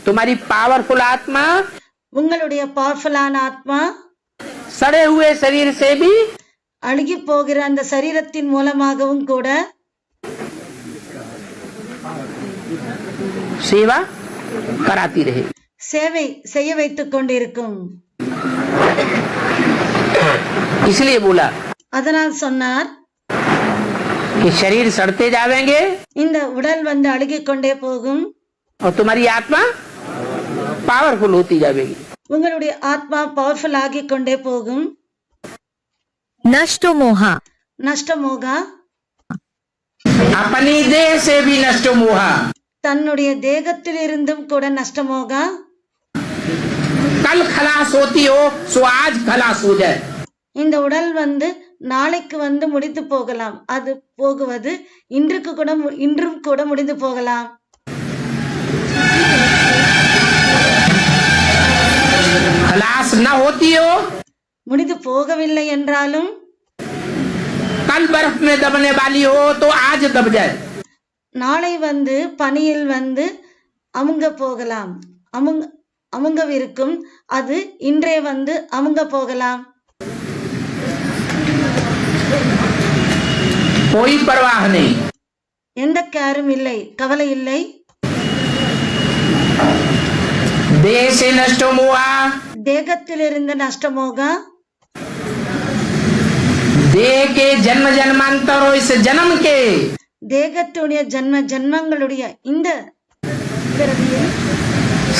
तुम्हारी पावरफुल आत्मा உங்களுடைய பவர்ஃபுல்லான ஆத்மா सड़े हुए शरीर से भी அழுகி போகிற அந்த சரீரத்தின் மூலமாகவும் கூட सेवा कराती रहे। சேவை செய்ய வைத்துக் கொண்டிருக்கும். इसलिए बोला அதனால் சொன்னார், कि शरीर सड़ते जावेंगे இந்த உடல் வந்து அழுகிக் கொண்டே போகும், और तुम्हारी आत्मा पावरफुल होती जाएगी। உங்களுடைய ஆத்மா பவர்ஃபுல் ஆகிக் கொண்டே போகும். नष्टो मोहा, நஷ்டமோகா, अपनी देह से भी नष्ट मोहा, தன்னுடைய தேகத்தில் இருந்தும் கூட நஷ்டமோகா. कल खलास होती हो सो आज खलास हो जाए। இந்த உடல் வந்து நாளைக்கு வந்து முடிந்து போகலாம், அது போகுவது இன்றும் கூட முடிந்து போகலாம். खलास न होती हो, முடிந்து போகவில்லை என்றாலும், कल बर्फ में दबने वाली हो तो आज दब जाए। நாளை வந்து பனியில் வந்து அமுங்க போகலாம், அமுங்கவிருக்கும், அது இன்றே வந்து அமுங்க போகலாம். कोई परवाह नहीं, எந்த கேரும் இல்லை, கவலை இல்லை. देह से नष्ट मोहा, தேகத்திலிருந்து நஷ்டமோகா, देह के जन्म जन्मांतरों इस जन्म के தேகத்துடைய ஜன்மங்களுடைய இந்த பிறவியில்,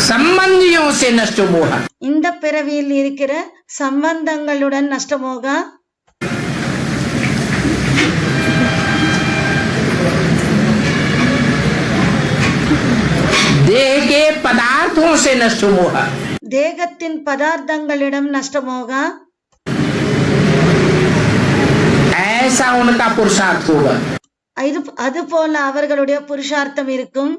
संबंधियों से नष्ट मोहा, இந்த பிறவியில் இருக்கிற சம்பந்தங்களுடன் நஷ்டமோகா. देह के पदार्थों से नष्ट मोहा, தேகத்தின் பதார்த்தங்களிடம் நஷ்டமோகா. ऐसा उनका पुरुषार्थ होगा। அது போல அவர்களுடைய புருஷார்த்தம் இருக்கும்.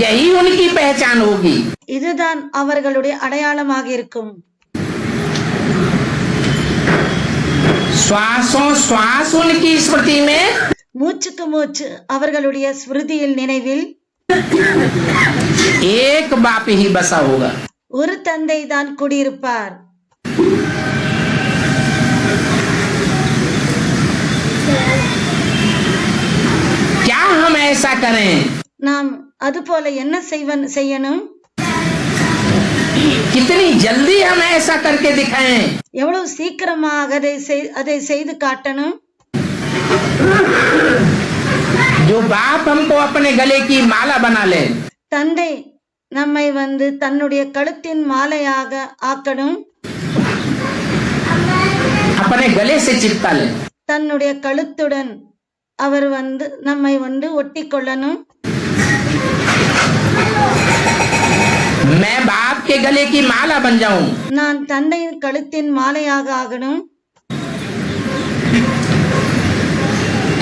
यही उनकी पहचान होगी। இதுதான் அவர்களுடைய அடையாளமாக இருக்கும். श्वासों श्वास उनकी स्मृति में, மூச்சுக்கு மூச்சு அவர்களுடைய ஸ்மிருதியில் நினைவில் एक बाप ही बसा होगा। ஒரு தந்தை தான் குடியிருப்பார். क्या हम ऐसा करें நாம் அது போல என்ன செய்யணும், कितनी जल्दी हम ऐसा करके दिखाएं, எவ்வளவு சீக்கிரமாக அதை செய்து காட்டணும். जो बाप हमको अपने गले की माला बना ले, தந்தை நம்மை வந்து தன்னுடைய கழுத்தின் மாலையாக ஆக்கணும், अपने गले से चिपका ले। தன்னுடைய கழுத்துடன் அவர் வந்து நம்மை வந்து ஒட்டி கொள்ளணும். मैं बाप के गले की माला बन जाऊं, நான் தந்தையின் கழுத்தின் மாலையாக ஆகணும்.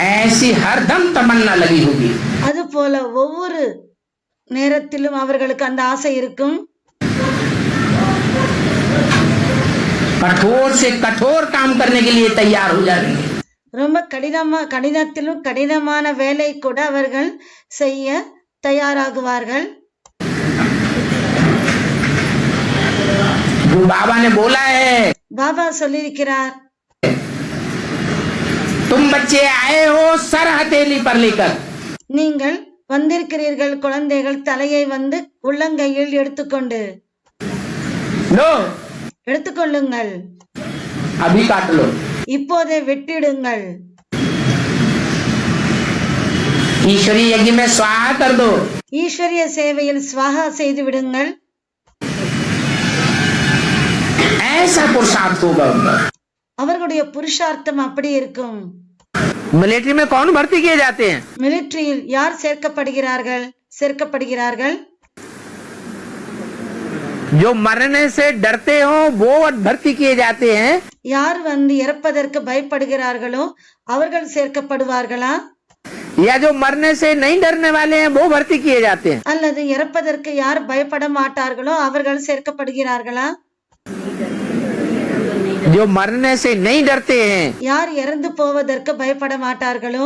ऐसी हरदम तमन्ना लगी होगी। அது போல ஒவ்வொரு நேரத்திலும் அவர்களுக்கு அந்த ஆசை இருக்கும். कठोर से कठोर काम करने के लिए तैयार हो जाएंगे। ரொம்ப கடினத்திலும் கடினமான வேலை கூட அவர்கள் செய்ய தயாராகுவார்கள். जो बाबा ने बोला है, பாபா சொல்லியிருக்கிறார், तुम बच्चे आए हो सर हथेली पर लेकर, நீங்கள் வந்திருக்கிறீர்கள் குழந்தைகள் தலையை வந்து உள்ளங்கையில் எடுத்துக்கொள்ளுங்கள், अभी काट लो, இப்போதே வெட்டிடுங்கள், ईश्वरी यज्ञ में स्वाहा कर दो। ஈஸ்வரிய சேவையில் ஸ்வாகா செய்து விடுங்கள். ऐसा पुरुषार्थ होगा उनका। அவர்களுடைய புருஷார்த்தம் அப்படி இருக்கும். मिलिट्री में कौन भर्ती किए जाते हैं? மிலிட்ரியில் யார் சேர்க்கப்படுகிறார்கள் जो मरने से डरते हो वो भर्ती किए जाते हैं। யார் வந்து இறப்பதற்கு பயப்படுகிறார்களோ அவர்கள் சேர்க்கப்படுவார்களா? या जो मरने से नहीं डरने वाले हैं वो भर्ती किए जाते हैं। அல்லது இறப்பதற்கு யார் பயப்பட மாட்டார்களோ அவர்கள் சேர்க்கப்படுகிறார்களா? जो मरने से नहीं डरते हैं யார் இறந்து போவதற்கு பயப்பட மாட்டார்களோ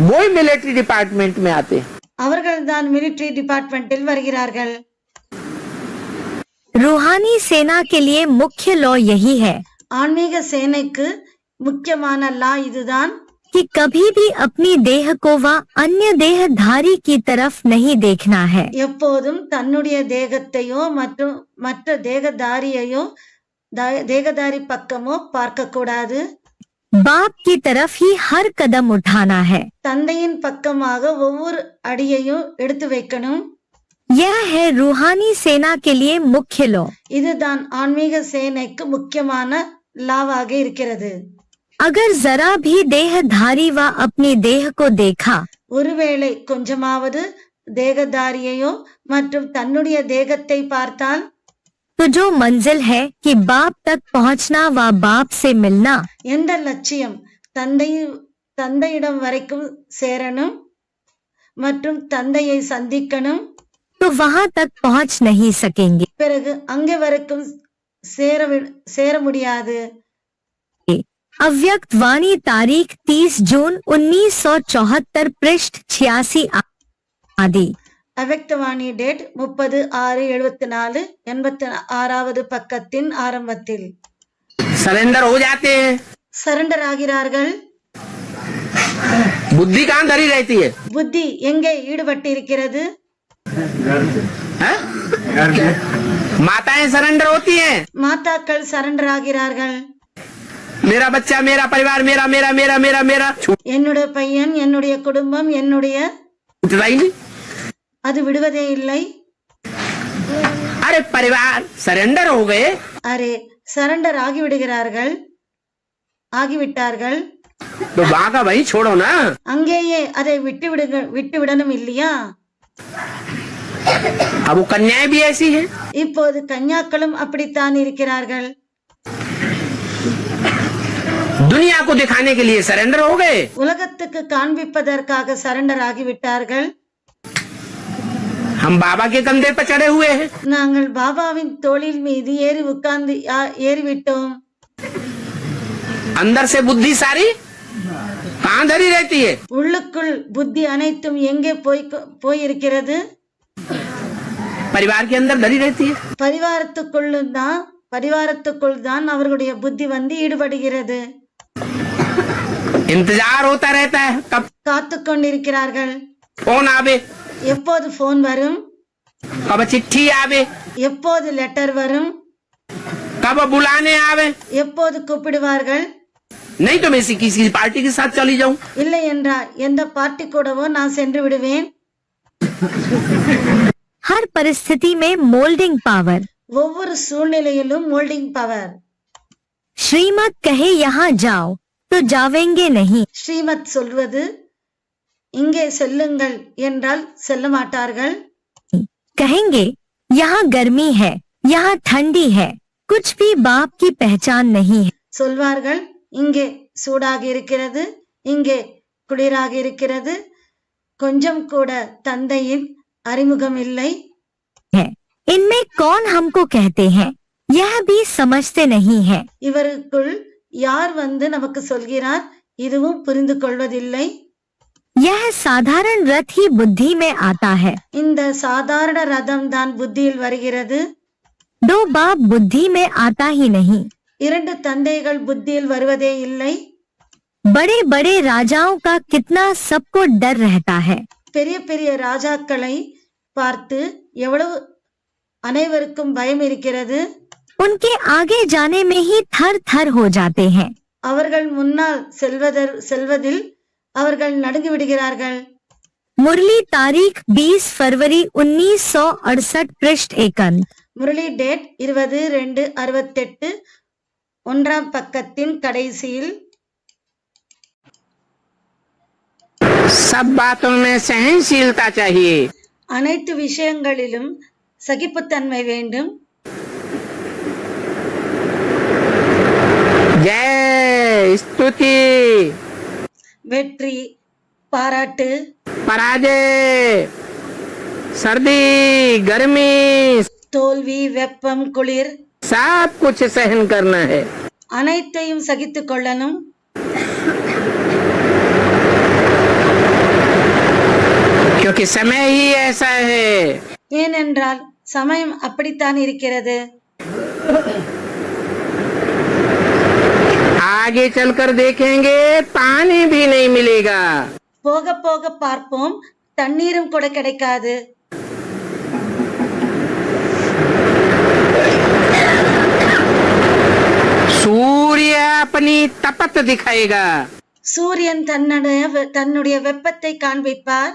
वो ही मिलिट्री डिपार्टमेंट में आते हैं। அவர்கள் தான் மிலிட்ரி டிபார்ட்மெண்டில் வருகிறார்கள்। रूहानी सेना के लिए मुख्य लॉ यही है ஆன்மீக சேனைக்கு முக்கியமான லா இதுதான், कि कभी भी अपनी देह को व अन्य देहधारी की तरफ नहीं देखना है। எப்போதும் தன்னுடைய தேகத்தையோ மற்றும் மற்ற தேகதாரியையோ தேகதாரி பக்கமோ பார்க்க கூடாது। बाप की तरफ ही हर कदम उठाना है। தந்தையின் பக்கமாக ஒவ்வொரு அடியையும் எடுத்து வைக்கணும்। यह है रूहानी सेना के लिए मुख्य लॉ। இதுதான் ஆன்மீக சேனைக்கு முக்கியமான லாவாக இருக்கிறது। अगर जरा भी देहधारी व अपनी देह को देखा ஒருவேளை கொஞ்சமாவது தேகதாரியையோ மற்றும் தன்னுடைய தேகத்தை பார்த்தால் तो जो मंजिल है कि बाप तक पहुंचना व बाप से मिलना, எந்த லட்சியம் தந்தையிடம் வரைக்கும் சேரணும் மற்றும் தந்தையை சந்திக்கணும், तो वहां तक पहुंच नहीं सकेंगे। பிறகு அங்கே வரைக்கும் சேர முடியாது। अव्यक्त वाणी तारीख 30 जून 1974 पृष्ठ 86 आदि। அவ்வக்தவாணி டேட் 30/6/74 86வது பக்கத்தின் ஆரம்பத்தில் सरेंडर हो जाते हैं। சரண்டர் ஆகிறார்கள்। बुद्धि कहाँ धरी रहती है? புத்தி எங்கே ஈடுபட்டிருக்கிறது? हैं? माताएं सरेंडर होती हैं। மாதாக்கள் சரண்டர் ஆகிறார்கள்। मेरा बच्चा, मेरा परिवार, मेरा मेरा मेरा मेरा मेरा என்னுடைய பையன், என்னுடைய குடும்பம், என்னுடைய, छूट रही नहीं। அது விடுவதே இல்லை। अरे परिवार सरेंडर हो गए அரே சரண்டர் ஆகிவிட்டார்கள்। तो वहाँ का वही छोड़ो ना। அங்கேயே அதை விட்டுவிடணும் இல்லையா? अब वो कन्याएं भी ऐसी हैं। இப்போது கன்யாக்களும் அப்படித்தான் இருக்கிறார்கள்। दुनिया को दिखाने के लिए सरेंडर हो गए। உலகத்துக்கு காண்பிப்பதற்காக சரண்டர் ஆகிவிட்டார்கள்। हम बाबा के कंधे पर चढ़े हुए हैं। நாங்கள் பாபாவின் தோளில் மீது ஏறிவிட்டோம்। अंदर से बुद्धि सारी कहाँ धरी रहती है? உள்ளுக்குள் புத்தி அனைத்தும் எங்கே போயிருக்கிறது? परिवार के अंदर धरी रहती है। பரிவாரத்துக்குள் தான் அவர்களுடைய புத்தி வந்து ஈடுபடுகிறது। इंतजार होता रहता है कब காத்து கொண்டிருக்கிறார்கள்। फोन आवे, எப்போது போன் வரும்? कब चिट्ठी आवे, எப்போது லெட்டர் வரும்? कब बुलाने आवे। எப்போது கூப்பிடுவார்கள்? नहीं तो मैं किसी पार्टी के साथ चली जाऊं। இல்லை என்றால் எந்த பார்ட்டி கூடவோ நான் சென்று விடுவேன்। हर परिस्थिति में मोल्डिंग पावर। ஒவ்வொரு சூழ்நிலையிலும் மோல்டிங் பவர்। श्रीमत कहे यहाँ जाओ तो जावेंगे नहीं। ஸ்ரீமத் சொல்வது இங்கே செல்லுங்கள் என்றால் செல்ல மாட்டார்கள்। कहेंगे यहाँ गर्मी है, यहाँ ठंडी है, कुछ भी बाप की पहचान नहीं है। சொல்வார்கள் இங்கே சூடாக இருக்கிறது, இங்கே குளிராக இருக்கிறது, கொஞ்சம் கூட தந்தையின் அறிமுகம் இல்லை। है इनमें कौन हमको कहते हैं यह भी समझते नहीं है। இவருக்குள் யார் வந்து நமக்கு சொல்கிறார் இதுவும் புரிந்து கொள்வதில்லை। यह साधारण रथ ही बुद्धि में आता है। இந்த சாதாரண ரதம் தான் புத்தியில் வருகிறது। दो बाप बुद्धि में आता ही नहीं। இரண்டு தந்தைகள் புத்தியில் வருவதே இல்லை। बड़े बड़े राजाओं का कितना सबको डर रहता है। பெரிய பெரிய ராஜாக்களை பார்த்து எவ்வளவு அனைவருக்கும் பயம் இருக்கிறது। उनके आगे जाने में ही थर थर हो जाते हैं। அவர்கள் முன்னால் செல்வதில் அவர்கள் நடுங்கி விடுகிறார்கள்। मुरली तारीख 20 फरवरी 1968 पृष्ठ 1। முரளி டேட் 20/2/68 1ஆம் பக்கத்தின் கடைசியில் सब बातों में सहनशीलता चाहिए। அனைத்து விஷயங்களிலும் சகிப்புத்தன்மை வேண்டும். जय स्तुति, வெற்றி, பாராட்டு, पराजय, सर्दी, गर्मी, தோல்வி, வெப்பம், குளிர் सब कुछ सहन करना है। அனைத்தையும் சகித்துக் கொள்ளணும். क्योंकि समय ही ऐसा है। ஏனென்றால் சமயம் அப்படித்தான் இருக்கிறது. आगे चलकर देखेंगे पानी भी नहीं मिलेगा। போக போக பார்ப்போம், தண்ணீரும் கூட கிடைக்காது. सूर्य अपनी तपत दिखाएगा। சூரியன் தன்னுடைய வெப்பத்தை காண்பிப்பார்.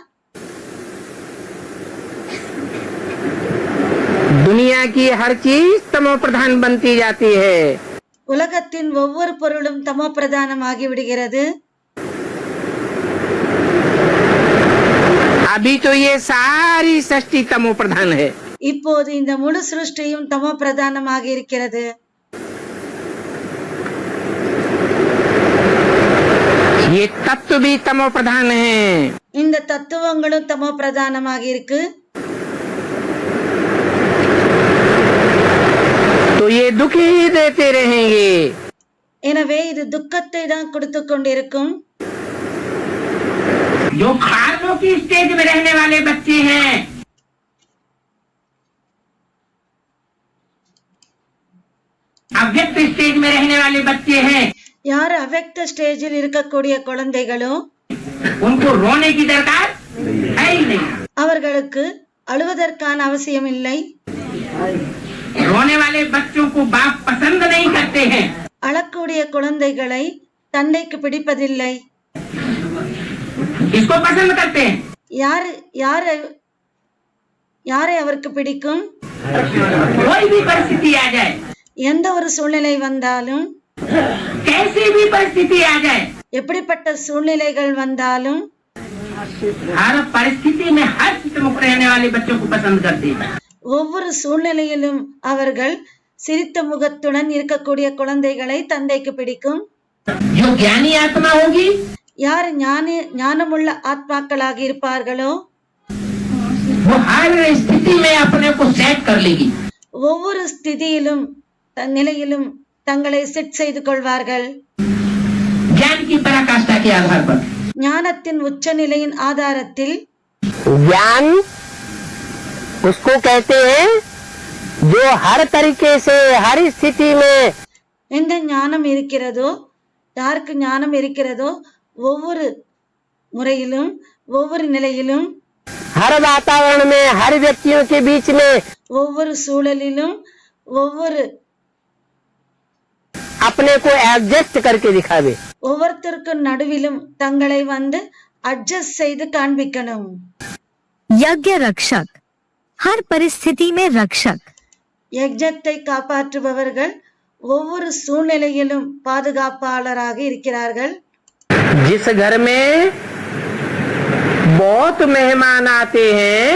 दुनिया की हर चीज तमो प्रधान बनती जाती है। உலகத்தின் ஒவ்வொரு பொருளும் தமோ பிரதானமாகி விடுகிறது. अभी तो ये सारी सृष्टि तमो प्रधान है। இப்போது இந்த முழு சிருஷ்டியும் தமோ பிரதானமாகி இருக்கிறது. ये तत्व भी तमो प्रधान है। இந்த தத்துவங்களும் தமோ பிரதானமாகி இருக்கு. तो ये दुख ही देते रहेंगे। எனவே இது துக்கத்தை தான் கொடுத்து கொண்டிருக்கும். जो खारनों की स्टेज में रहने वाले बच्चे हैं, अव्यक्त स्टेज में रहने वाले बच्चे हैं, யார் அவ்வக்த ஸ்டேஜில் இருக்கக்கூடிய குழந்தைகளோ उनको रोने की दरकार है ही नहीं। அவர்களுக்கு அழுவதற்கான அவசியம் இல்லை. रोने वाले बच्चों को बाप पसंद नहीं करते हैं। அழக்கூடிய குழந்தைகளை தந்தைக்கு பிடிப்பதில்லை. इसको पसंद करते हैं। யாரை அவருக்கு பிடிக்கும்? कोई भी परिस्थिति आ जाए, எந்த ஒரு சூழ்நிலை வந்தாலும், कैसी भी परिस्थिति आ जाए, எப்படிப்பட்ட சூழ்நிலைகள் வந்தாலும் हर परिस्थिति में हर चिंतमुख रहने वाले बच्चों को पसंद करते हैं। ஒவ்வொரு சூழ்நிலையிலும் அவர்கள் சிரித்த முகத்துடன் இருக்கக்கூடிய குழந்தைகளை தந்தைக்கு பிடிக்கும். जो ज्ञानी आत्मा होगी, யார் ஞானமுள்ள ஆத்மாக்களாக இருப்பார்களோ वो हर स्थिति में अपने को सेट कर लेगी। ஒவ்வொரு ஸ்திதியிலும் நிலையிலும் தங்களை செட் செய்து கொள்வார்கள். ज्ञान की पराकाष्ठा के आधार पर, ஞானத்தின் உச்சநிலையின் ஆதாரத்தில். ज्ञान उसको कहते हैं जो हर तरीके से हर स्थिति में எந்த ஞானம் இருக்கிறதோ, யாருக்கு ஞானம் இருக்கிறதோ, ஒவ்வொரு முறையிலும் ஒவ்வொரு நிலையிலும், हर वातावरण में हर व्यक्तियों के बीच में ஒவ்வொரு சூழலிலும் ஒவ்வொரு अपने को एडजस्ट करके दिखावे। ஒவ்வொருத்தருக்கும் நடுவிலும் தங்களை அட்ஜஸ்ட் செய்து காண்பிக்கணும். यज्ञ रक्षक, हर परिस्थिति में रक्षक। யஜ்ஞத்தை காப்பாற்றுபவர்கள் ஒவ்வொரு சூழ்நிலையிலும் பாதுகாப்பாளராக இருக்கிறார்கள். जिस घर में बहुत मेहमान आते हैं,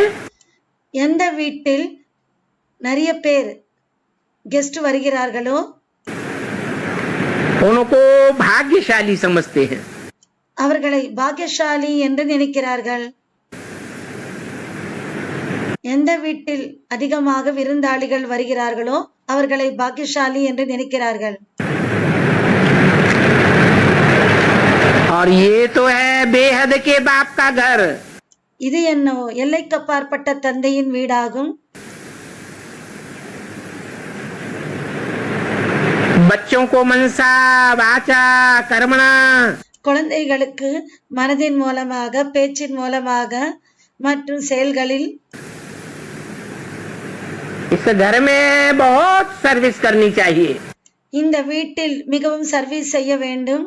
எந்த வீட்டில் நிறைய பேர் கெஸ்ட் வருகிறார்களோ उनको भाग्यशाली समझते हैं। அவர்களை பாக்கியசாலி என்று நினைக்கிறார்கள். எந்த வீட்டில் அதிகமாக விருந்தாளிகள் வருகிறார்களோ அவர்களை பாக்கியசாலி என்று நினைக்கிறார்கள். और ये तो है बेहद के बाप का घर। இது என்னவோ எல்லைக்கப்பாற்பட்ட தந்தையின் வீடாகும். बच्चों को मनसा वाचा कर्मणा, குழந்தைகளுக்கு மனதின் மூலமாக, பேச்சின் மூலமாக மற்றும் செயல்களில் इस घर में बहुत सर्विस करनी चाहिए। இந்த வீட்டில் மிகவும் சர்வீஸ் செய்ய வேண்டும்.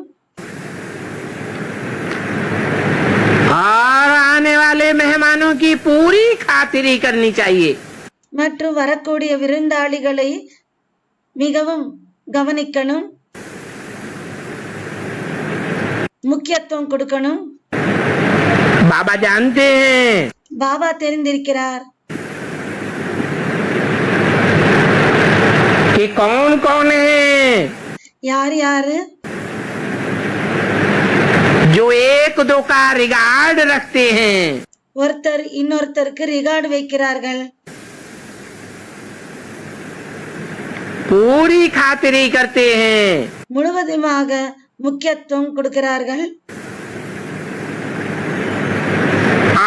और आने वाले मेहमानों की पूरी खातिरी करनी चाहिए। மற்றும் வரக்கூடிய விருந்தாளிகளை மிகவும் கவனிக்கணும், முக்கியத்துவம் கொடுக்கணும். बाबा जानते हैं பாபா தெரிந்திருக்கிறார் कि कौन कौन है யார் யாரு जो एक दो का रिगार्ड रखते हैं, ஒருத்தர் இன்னொருத்தருக்கு ரிகார்டு வைக்கிறார்கள், पूरी खातिरी करते हैं, முழுவதுமாக முக்கியத்துவம் கொடுக்கிறார்கள்,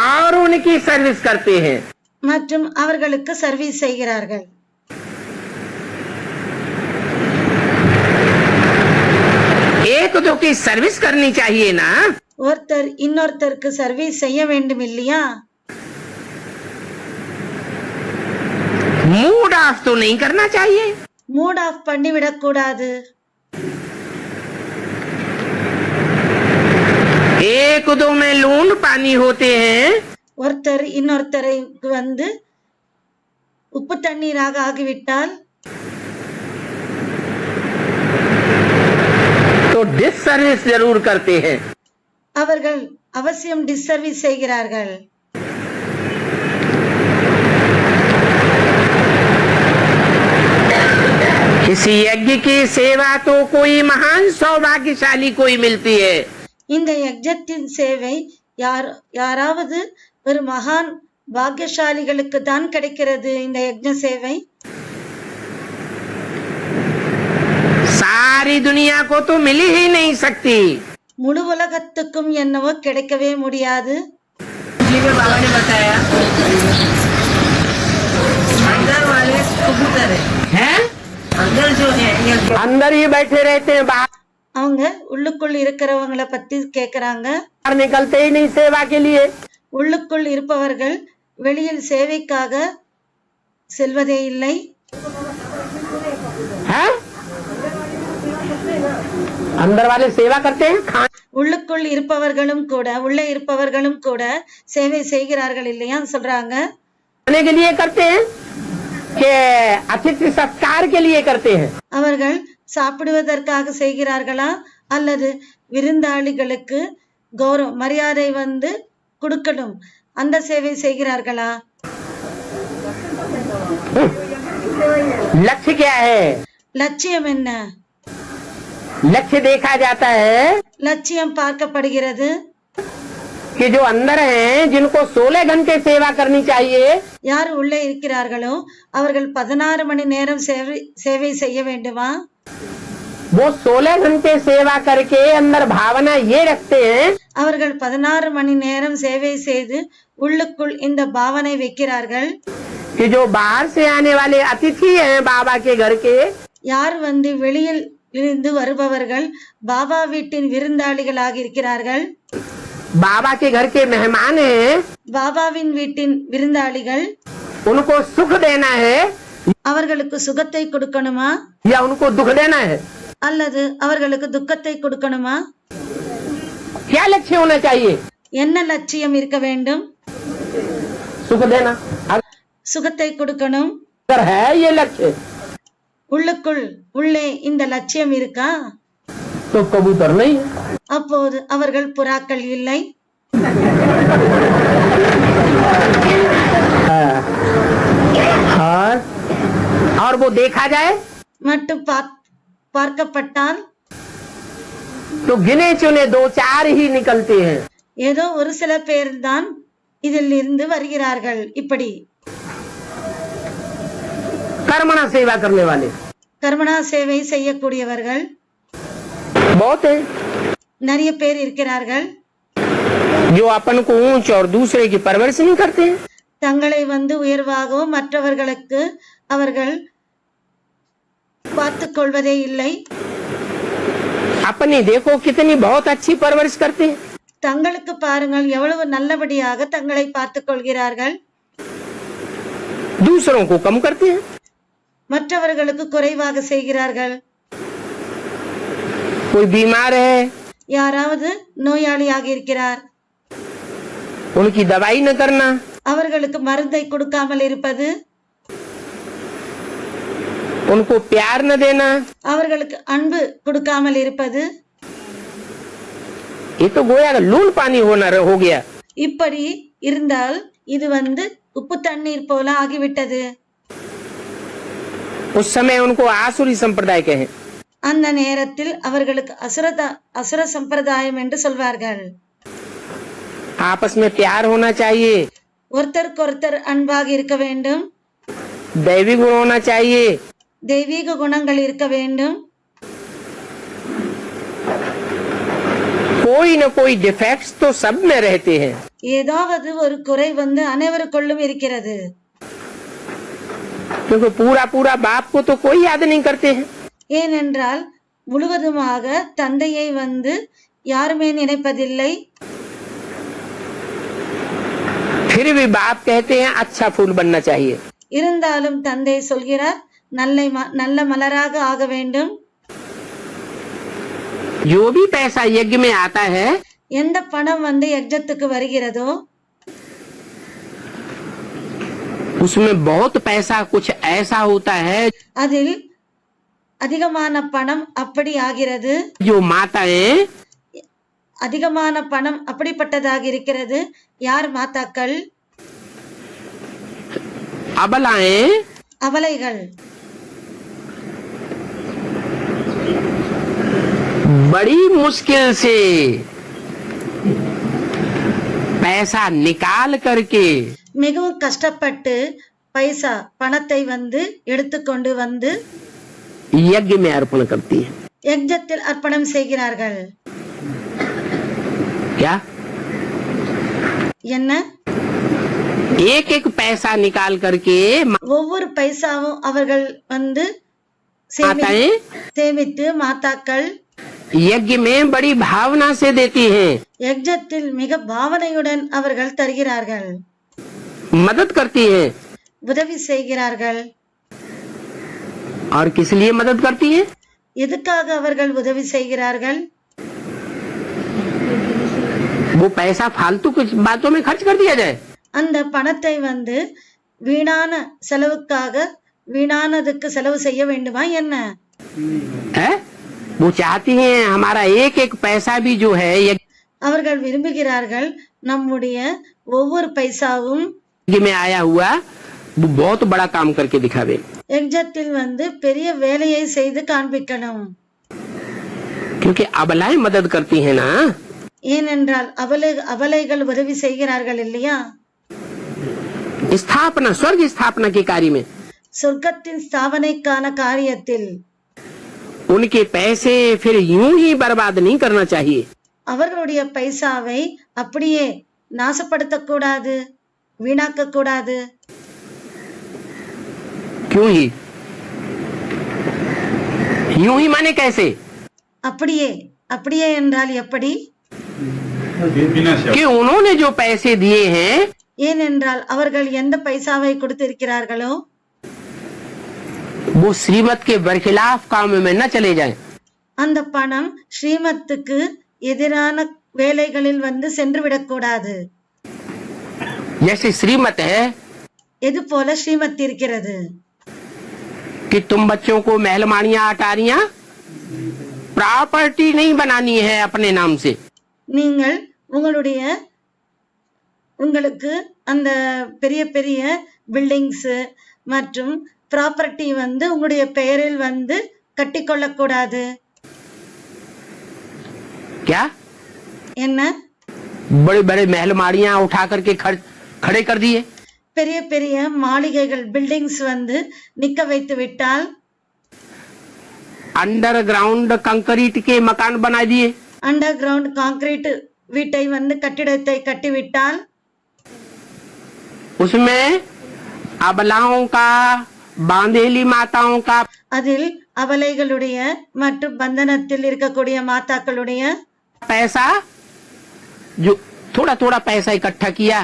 और उनकी सर्विस करते हैं। மற்றும் அவர்களுக்கு சர்வீஸ் செய்கிறார்கள்। एक दो की सर्विस करनी चाहिए ना, ஒருத்தர் இன்னொருத்தருக்கு சர்வீஸ் செய்ய வேண்டும் இல்லையா? मूड ऑफ तो नहीं करना चाहिए। மூட் ஆஃப் பண்ணிவிடக் கூடாது। एक दो में लून पानी होते हैं, ஒருத்தர் இன்னொருத்தருக்கு வந்து உப்பு தண்ணீராக ஆகிவிட்டால் तो डिससर्विस जरूर करते हैं। அவர்கள் அவசியம் டிஸ்சர்வீஸ் செய்கிறார்கள்। किसी यज्ञ की सेवा तो कोई महान सौभाग्यशाली कोई मिलती है। இந்த யஜ்ஞத்தின் சேவை யாராவது ஒரு மகான் பாக்கியசாலிகளுக்கு தான் கிடைக்கிறது। இந்த யஜ்ஞ சேவை सारी दुनिया को तो मिल ही नहीं सकती। முழு உலகத்துக்கும் என்னவோ கிடைக்கவே முடியாது। बाबा ने बताया अंदर वाले कबूतर हैं? अंदर जो है अंदर ही बैठे रहते हैं, बाहर அவங்க உள்ளுக்குள் இருக்கிறவங்கள பத்தி கேக்குறாங்க। निकलते ही नहीं सेवा के लिए। உள்ளுக்குள் இருப்பவர்கள் வெளியில் சேவைக்காக செல்வதே இல்லை। हैं? अंदर वाले सेवा करते हैं, உள்ளுக்குள் இருப்பவர்களும் கூட உள்ளே இருப்பவர்களும் கூட சேவை செய்கிறார்கள் இல்லையா சொல்றாங்க। खाने के लिए करते हैं कि अतिथि सत्कार के लिए करते हैं? அவர்கள் சாப்பிடுவதற்காக செய்கிறார்களா அல்லது விருந்தாளிகளுக்கு கௌரவ மரியாதை வந்து கொடுக்கணும் அந்த சேவை செய்கிறார்களா? लक्ष्य क्या है? லட்சியம் என்ன? लक्ष्य देखा जाता है லட்சியம் பார்க்கப்படுகிறது। कि जो अंदर हैं जिनको 16 घंटे सेवा करनी चाहिए, யார் உள்ளே இருக்கிறார்களோ அவர்கள் 16 மணி நேரம் சேவை செய்ய வேண்டுமா? वो 16 घंटे सेवा करके अंदर भावना ये रखते हैं அவர்கள் 16 மணி நேரம் சேவை செய்து உள்ளுக்குள் இந்த பாவனை வைக்கிறார்கள்। कि जो बाहर से आने वाले अतिथि हैं बाबा के घर के, யார் வந்து வெளியில் இருந்து வருபவர்கள் பாபா வீட்டின் விருந்தாளிகளாக இருக்கிறார்கள், बाबा के घर के मेहमान हैं, பாபாவின் வீட்டின் விருந்தாளிகள், उनको सुख देना है அவர்களுக்கு சுகத்தை கொடுக்கணுமா या उनको दुख देना है? அல்லது அவர்களுக்கு துக்கத்தை கொடுக்கணுமா? क्या लक्ष्य होना चाहिए? என்ன லட்சியம் இருக்க வேண்டும்? सुख देना। சுகத்தை கொடுக்கணும்। अगर है ये लक्ष्य உள்ளுக்குள் உள்ளே இந்த லட்சியம் இருக்கா? तो कबूतर नहीं है। அப்போது அவர்கள் புறாக்கள் இல்லை। और वो देखा जाए மட்டும் பார்க்கப்பட்டால் तो गिने चुने 2-4 ही निकलते हैं। ஏதோ ஒரு சில பேர் தான் இதில் இருந்து வருகிறார்கள்। இப்படி कर्मणा सेवा करने वाले கர்மணா சேவை செய்யக்கூடியவர்கள் बहुत है, நிறைய பேர் இருக்கிறார்கள்। जो अपन को ऊंच और दूसरे की परवरिश नहीं करते हैं। தங்களை வந்து உயர்வாகவும் மற்றவர்களுக்கு அவர்கள் பார்த்துக் கொள்வதே இல்லை। अपनी देखो कितनी बहुत अच्छी परवरिश करते हैं। தங்களுக்கு பாருங்கள் எவ்வளவு நல்லபடியாக தங்களை பார்த்துக் கொள்கிறார்கள்। दूसरों को कम करते हैं। மற்றவர்களுக்கு குறைவாக செய்கிறார்கள்। कोई बीमार है, யாராவது நோயாளியாக இருக்கிறார், उनकी दवाई न करना, அவர்களுக்கு மருந்தை கொடுக்காமல் இருப்பது, उनको प्यार न देना, அவர்களுக்கு அன்பு கொடுக்காமல் இருப்பது, ये तो गोया का लून पानी हो गया। இப்படி இருந்தால் இது வந்து உப்பு தண்ணீர் போல ஆகிவிட்டது. उस समय उनको आसुरी संप्रदाय कहे. அந்த நேரத்தில் அவர்களுக்கு அசுர சம்பிரதாயம் என்று சொல்வார்கள். आपस में प्यार होना चाहिए, ஒருத்தருக்கொருத்தர் அன்பாக இருக்க வேண்டும், दैवी गुण होना चाहिए, தெய்வீக குணங்கள் இருக்க வேண்டும், कोई न कोई डिफेक्ट्स तो सब में रहते हैं. ஏதாவது ஒரு குறை வந்து அனைவருக்குள்ளும் இருக்கிறது. क्योंकि पूरा पूरा बाप को तो कोई याद नहीं करते हैं. ஏனென்றால் முழுவதுமாக தந்தையை வந்து யாருமே நினைப்பதில்லை. फिर भी बाप कहते हैं अच्छा फूल बनना चाहिए. இருந்தாலும் தந்தை சொல்கிறார் நல்ல மலராக ஆக வேண்டும். जो भी पैसा यज्ञ में आता है, எந்த பணம் வந்து யஜ்ஞத்துக்கு வருகிறதோ उसमें बहुत पैसा कुछ ऐसा होता है அதில் அதிகமான பணம் அப்படி ஆகிறது. जो माताएं அதிகமான பணம் அப்படிப்பட்டதாக இருக்கிறது. யார் மாதாக்கள்? अबलाएं அவளைகள். बड़ी मुश्किल से पैसा निकाल करके மிகவும் கஷ்டப்பட்டு பணத்தை வந்து எடுத்துக்கொண்டு வந்து यज्ञ में अर्पण करती है. யஜ்ஞத்தில் அர்ப்பணம் செய்கிறார்கள். क्या? என்ன? एक एक पैसा निकाल करके ஒவ்வொரு பைசாவும் அவர்கள் வந்து माताएं சேமித்து மாதாக்கள் यज्ञ में बड़ी भावना से देती हैं, யஜ்ஞத்தில் மிக பாவனையுடன் அவர்கள் தருகிறார்கள், मदद करती हैं. உதவி செய்கிறார்கள். और किस लिए मदद करती हैं? எதுக்காக அவர்கள் உதவி செய்கிறார்கள்? वो पैसा फालतू कुछ बातों में खर्च कर दिया जाए. அந்த பணத்தை வந்து வீணானதுக்கு செலவு செய்ய வேண்டுமா என்ன? है? वो चाहती हैं हमारा एक एक पैसा भी जो है அவர்கள் விரும்புகிறார்கள் நம்முடைய ஒவ்வொரு பைசாவும் यज्ञ में आया हुआ वो बहुत बड़ा काम करके दिखावे. யஜ்ஞத்தில் வந்து பெரிய வேலையை செய்து காண்பிக்கணும். क्योंकि अबलाएं मदद करती हैं ना. ஏனென்றால் அபலைகள் உதவி செய்கிறார்கள் இல்லையா? स्थापना, स्वर्ग स्थापना के कार्य में சொர்க்கத்தின் ஸ்தாபனைக்கான காரியத்தில் उनके पैसे फिर यूं ही बर्बाद नहीं करना चाहिए. அவர்களுடைய பைசாவை அப்படியே நாசப்படுத்தக்கூடாது, வீணாக்க கூடாது. क्यों ही? यूं ही माने कैसे? அப்படியே என்றால் எப்படி? कि उन्होंने जो पैसे दिए हैं ஏனென்றால் அவர்கள் எந்த பைசாவை கொடுத்திருக்கிறார்களோ वो श्रीमत के बरखिलाफ काम में न चले जाएं. அந்த பணம் ஸ்ரீமத்துக்கு எதிரான வேலைகளில் வந்து சென்று விடக்கூடாது. जैसे श्रीमत है எது போல ஸ்ரீமத் இருக்கிறது कि तुम बच्चों को महलमानियां अटारियां प्रॉपर्टी नहीं बनानी है अपने नाम से. நீங்கள் உங்களுக்கு அந்த பெரிய பெரிய பில்டிங்ஸ் மற்றும் ப்ராப்பர்ட்டி வந்து உங்களுடைய பெயரில் வந்து கட்டிக்கொள்ளக்கூடாது. क्या? என்ன? बड़े बड़े महलमानियां उठा करके खड़े कर दिए. பெரிய பெரிய மாளிகைகள் பில்டிங்ஸ் வந்து நிக்க வைத்து விட்டால் अंडरग्राउंड कंक्रीट के मकान बना दिए. அண்டர் கிரவுண்ட் கான்கிரீட் வீட்டை வந்து கட்டிடத்தை கட்டிவிட்டால் उसमें अबलाओं का, बांधेली माताओं का அதில் அபலைகளுடைய மற்றும் பந்தனத்தில் இருக்கக்கூடிய மாதாக்களுடைய पैसा, जो थोड़ा थोड़ा पैसा इकट्ठा किया,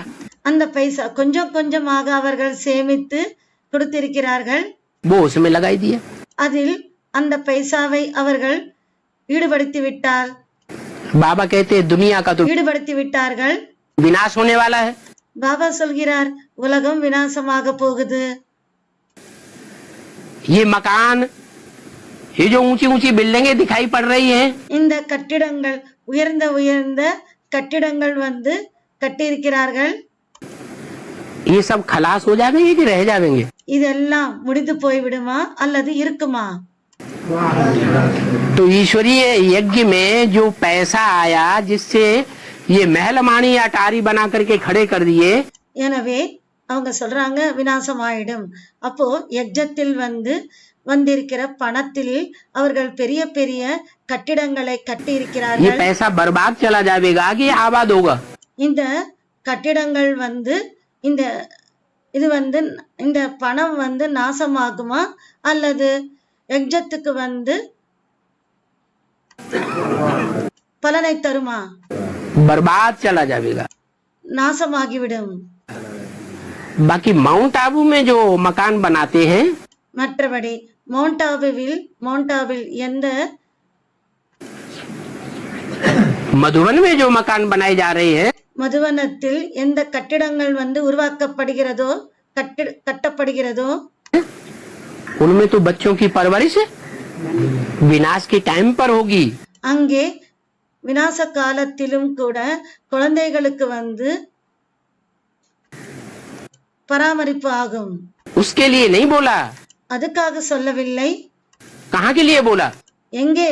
அந்த பைசா கொஞ்சம் கொஞ்சமாக அவர்கள் சேமித்து கொடுத்திருக்கிறார்கள். वो उसमें लगाई दिया. அதில் அந்த பைசாவை அவர்கள் ஈடுபடுத்தி விட்டால் बाबा कहते हैं दुनिया का तो ஈடுபடுத்தி விட்டார்கள். विनाश होने वाला है. பாபா சொல்கிறார் உலகம் விநாசமாக போகுது. ये मकान, ये जो ऊंची ऊंची बिल्डिंगें दिखाई पड़ रही हैं, இந்த கட்டிடங்கள் உயர்ந்த கட்டிடங்கள் வந்து கட்டியிருக்கிறார்கள். ये सब खलास हो जाएंगे कि रह जाएंगे? இதெல்லாம் முடிந்து போய்விடுமா அல்லது இருக்குமா? तो ईश्वरीय यज्ञ में जो पैसा आया जिससे ये महलमानी अटारी बना करके खड़े कर दिए, எனவே அவங்க சொல்றாங்க விநாசமாயிடும். அப்போ யஜ்ஜத்தில் வந்திருக்கிற பணத்தில் அவர்கள் பெரிய பெரிய கட்டிடங்களை கட்டி ये இருக்கிறார்கள். पैसा बर्बाद चला जाएगा कि आबाद होगा? இந்த கட்டிடங்கள் இந்த இது இந்த பணம் நாசமாகுமா அல்லது யஜ்ஜத்துக்கு பலனை தருமா? बर्बाद चला जाएगा. நாசமாகிவிடும். बाकी माउंट आबू में जो मकान बनाते हैं, மற்றபடி மவுண்டாவில் எந்த मधुबन में जो मकान बनाए जा रहे हैं, மதுவனத்தில் எந்த கட்டிடங்கள் உருவாக்கப்படுகிறதோ கட்டப்படுகிறதோ उनमें तो बच्चों की परवरिश विनाश के टाइम पर होगी. அங்கே விநாச காலத்திலும் கூட குழந்தைகளுக்கு பராமரிப்பு ஆகும். उसके लिए नहीं बोला. அதுக்காக சொல்லவில்லை. कहाँ के लिए बोला? எங்கே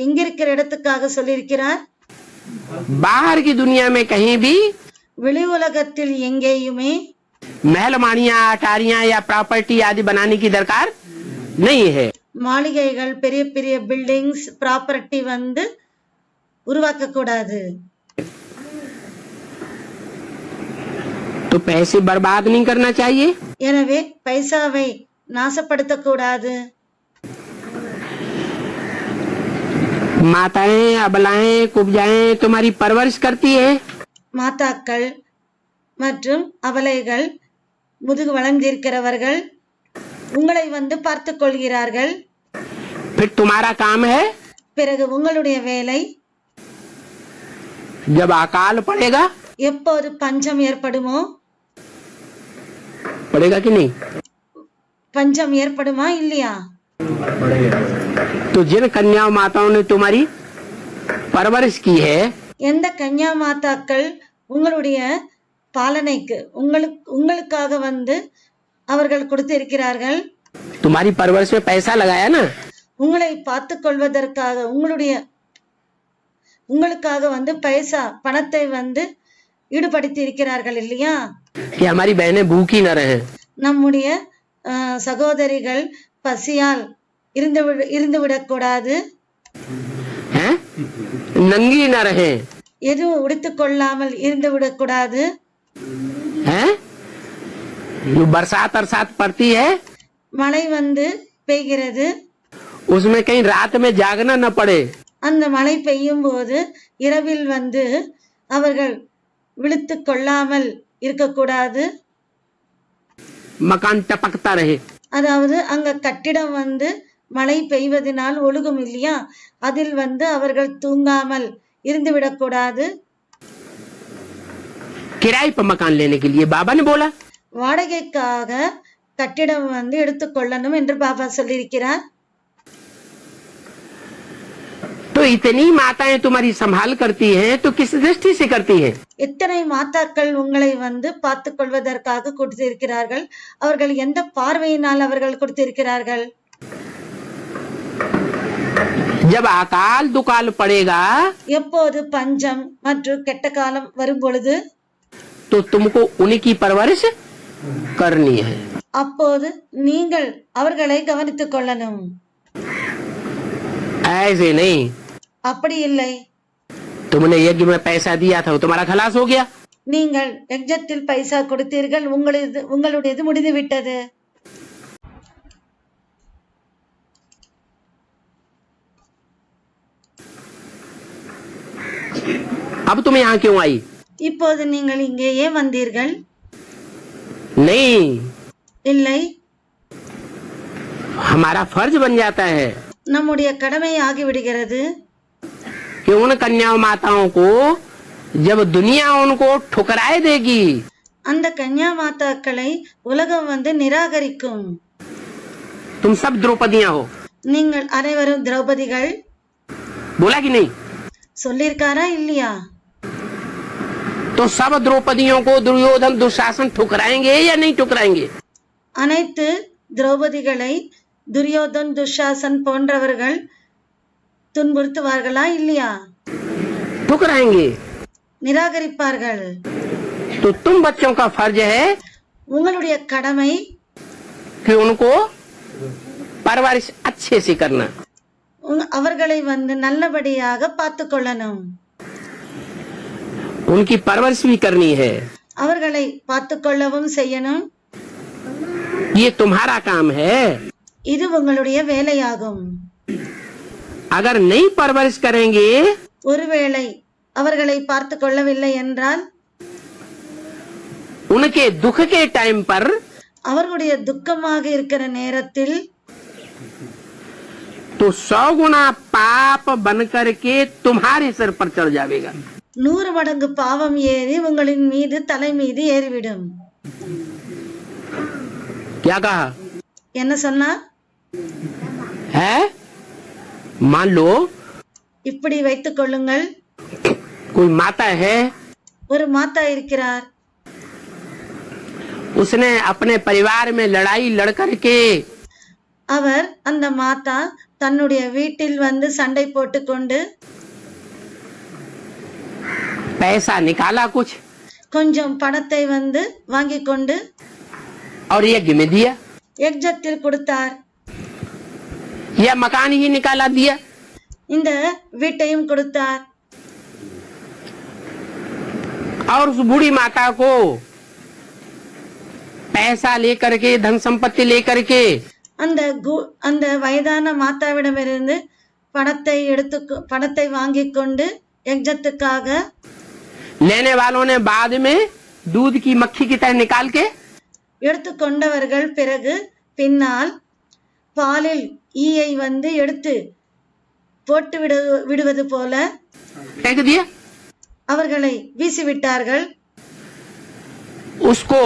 இங்கிருக்கிற இடத்துக்காக சொல்லியிருக்கிறார். बाहर की दुनिया में कहीं भी வெளி உலகத்தில் எங்கேயுமே महलमानियां अटारियां या प्रॉपर्टी आदि बनाने की दरकार नहीं है. மாளிகைகள் பெரிய பெரிய பில்டிங்ஸ் ப்ராப்பர்ட்டி உருவாக்க கூடாது. तो पैसे बर्बाद नहीं करना चाहिए. எனவே பைசாவை நாசப்படுத்த கூடாது. माताएं अबलाएं कुब्जाएं तुम्हारी परवरिश करती है. மாதாக்கள் மற்றும் அபலைகள் முதுகு வளர்ந்திருக்கிறவர்கள் உங்களை பார்த்துக் கொள்கிறார்கள். फिर तुम्हारा काम है பிறகு உங்களுடைய வேலை जब अकाल पड़ेगा, எப்போது பஞ்சம் ஏற்படுமோ, पड़ेगा कि नहीं? பஞ்சம் ஏற்படுமா இல்லையா? तो जिन कन्या माताओं ने तुम्हारी परवरिश की है, எந்த கன்யா மாதாக்கள் உங்களுடைய பாலனைக்கு உங்களுக்காக அவர்கள் கொடுத்திருக்கிறார்கள், तुम्हारी परवरिश में पैसा लगाया ना, உங்களை பார்த்துக் கொள்வதற்காக உங்களுக்காக பணத்தை ஈடுபடுத்தி இருக்கிறார்கள் இல்லையா? कि हमारी बहनें भूखी न रहे, நம்முடைய சகோதரிகள் பசியால் இருந்துவிடக் கூடாது, हैं नंगी न रहे, எதுவும் உடுத்துக் கொள்ளாமல் இருந்துவிடக் கூடாது, हैं जो बरसात अरसात पड़ती है மழை பெய்கிறது, उसमें कहीं रात में जागना न पड़े. அந்த மழை பெய்யும் போது இரவில் அவர்கள் விழித்துக் கொள்ளாமல் இருக்கக்கூடாது. मकान टपकता रहे, அதாவது அங்க கட்டிடம் மழை பெய்வதனால் ஒழுகும் இல்லையா, அதில் அவர்கள் தூங்காமல் இருந்துவிடக் கூடாது. किराए पर मकान लेने के लिए बाबा ने बोला. வாடகைக்காக கட்டிடம் எடுத்துக்கொள்ளணும் என்று பாபா சொல்லியிருக்கிறார். तो इतनी माताएं तुम्हारी संभाल करती हैं, तो किस दृष्टि से करती हैं? எத்தனை மாதாக்கள் உங்களை பார்த்துக் கொள்வதற்காக கொடுத்திருக்கிறார்கள், அவர்கள் எந்த பார்வையினால் அவர்கள் கொடுத்திருக்கிறார்கள்? जब अकाल दुकाल पड़ेगा, எப்போது பஞ்சம் மற்றும் கெட்ட காலம் வரும் பொழுது तो तुमको उनकी परवरिश करनी है. அப்போது நீங்கள் அவர்களை கவனித்துக் கொள்ளணும். ऐसे नहीं அப்படி இல்லை. तुमने यज्ञ में पैसा दिया था, तुम्हारा खलास हो गया. நீங்கள் யஜ்ஞத்தில் பைசா கொடுத்தீர்கள், உங்களுடையது முடிந்து விட்டது. अब तुम यहाँ क्यों आई? இப்போது நீங்கள் இங்கே ஏன் வந்தீர்கள்? नहीं, இல்லை, हमारा फर्ज बन जाता है நம்முடைய கடமை ஆகிவிடுகிறது. कि उन कन्याओं माताओं को जब दुनिया उनको ठुकराए देगी, அந்த கன்யா மாதாக்களை உலகம் நிராகரிக்கும். तुम सब द्रौपदियां हो. நீங்கள் அனைவரும் திரௌபதிகள். बोला कि नहीं? சொல்லிருக்காரா இல்லையா? तो सब द्रौपदियों को दुर्योधन दुशासन ठुकराएंगे या नहीं ठुकराएंगे? அனைத்து திரௌபதிகளை துரியோதன் துஷாசன் போன்றவர்கள் துன்புறுத்துவார்களா இல்லையா? ठुकराएंगे। நிராகரிப்பார்கள்। तो तुम बच्चों का फर्ज है உங்களுடைய கடமை कि उनको परवरिश अच्छे से करना। அவர்களை நல்லபடியாக பார்த்து கொள்ளணும்। उनकी परवरिश भी करनी है। அவர்களை பார்த்து கொள்ளவும் செய்யணும்। ये तुम्हारा काम है। இது உங்களுடைய வேலையாகும்। अगर नहीं परवरिश करेंगे, ஒருவேளை அவர்களை பார்த்து கொள்ளவில்லை என்றால், उनके दुख के टाइम पर அவர்களுடைய துக்கமாக இருக்கிற நேரத்தில் तो 100 गुना पाप बन करके तुम्हारे सिर पर चढ़ जाएगा। 100 மடங்கு பாவம் ஏறி உங்களின் மீது தலை மீது ஏறிவிடும்। क्या कहा? என்ன சொன்னார்? है मान लो இப்படி வைத்துக் கொள்ளுங்கள், कोई माता है, ஒரு மாதா இருக்கிறார், उसने अपने परिवार में लड़ाई लड़ करके அவர் அந்த மாதா தன்னுடைய வீட்டில் சண்டை போட்டுக்கொண்டு पैसा निकाला कुछ கொஞ்சம் பணத்தை வாங்கிக் கொண்டு और यज्ञ में दिया, யஜ்ஞத்தில் கொடுத்தார், या मकान ही निकाला दिया, இந்த வீட்டையும் கொடுத்தார்। और उस बूढ़ी माता को पैसा लेकर के धन संपत्ति लेकर के அந்த வயதான மாதாவிடமிருந்து பணத்தை வாங்கிக் கொண்டு யஜ்ஞத்துக்காக लेने वालों ने बाद में दूध की मक्खी की तरह निकाल के எடுத்துக்கொண்டவர்கள் பிறகு பின்னால் பாலில் ஈயை எடுத்து போட்டு விடுவது போல फेंक दिया, அவர்களை வீசிவிட்டார்கள்। उसको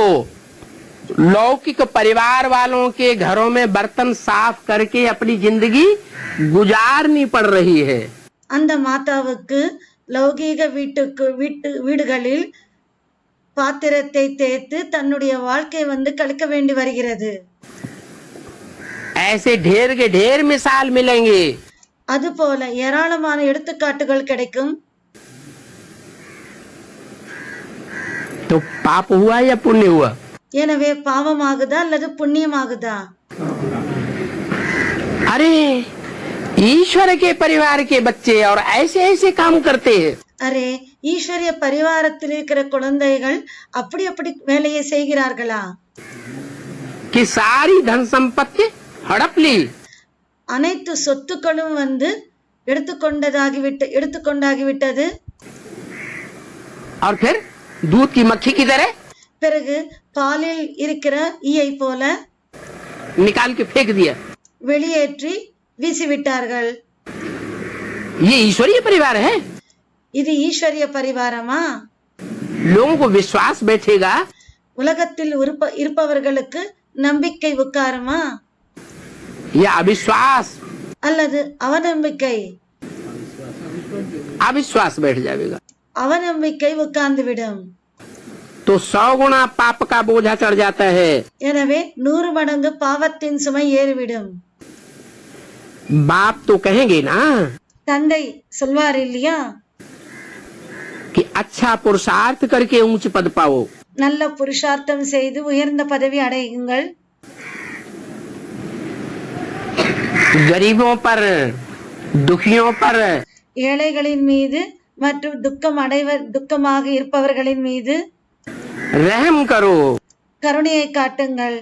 लौकिक परिवार वालों के घरों में बर्तन साफ करके अपनी जिंदगी गुजारनी पड़ रही है। அந்த மாதாவுக்கு லௌகீக வீடுகளில் பாத்திரத்தை தேய்த்து தன்னுடைய வாழ்க்கை கழிக்க வேண்டி வருகிறது। ऐसे ढेर के ढेर मिसाल मिलेंगे। அதுபோல ஏராளமான எடுத்துக்காட்டுகள் கிடைக்கும்। तो पाप हुआ या पुण्य हुआ? எனவே பாவமாகுதா அல்லது புண்ணியமாகுதா? अरे ईश्वर के परिवार के बच्चे और ऐसे ऐसे काम करते हैं। அரே ஈஸ்வரிய பரிவாரத்தில் இருக்கிற குழந்தைகள் அப்படி வேலையை செய்கிறார்களா? कि सारी धन संपत्ति हड़प ली, அனைத்து சொத்துக்களும் எடுத்துக்கொண்டாகிவிட்டது। और फिर दूध की मक्खी की तरह பிறகு பாலில் இருக்கிற ஈயை போல निकाल के फेंक दिया। வெளியேற்றி வீசிவிட்டார்கள்। ये ईश्वरीय परिवार है। இது ஈஸ்வரிய பரிவாரமா? लोगों को विश्वास बैठेगा, உலகத்தில் இருப்பவர்களுக்கு நம்பிக்கை உட்காருமா या अविश्वास? அல்லது அவநம்பிக்கை? अविश्वास बैठ जाएगा அவநம்பிக்கை உட்கார்ந்து விடும்। तो 100 गुना पाप का बोझा चढ़ जाता है। எனவே 100 மடங்கு பாவத்தின் சுமை ஏறிவிடும்। बाप तो कहेंगे ना தந்தை சொல்வார் இல்லையா, कि अच्छा पुरुषार्थ करके ऊंच पद पाओ। நல்ல புருஷார்த்தம் செய்து உயர்ந்த பதவி அடையுங்கள்। गरीबों पर, दुखियों पर, ஏழைகளின் மீது மற்றும் துக்கமாக இருப்பவர்களின் மீது रहम करो। கருணையை காட்டுங்கள்।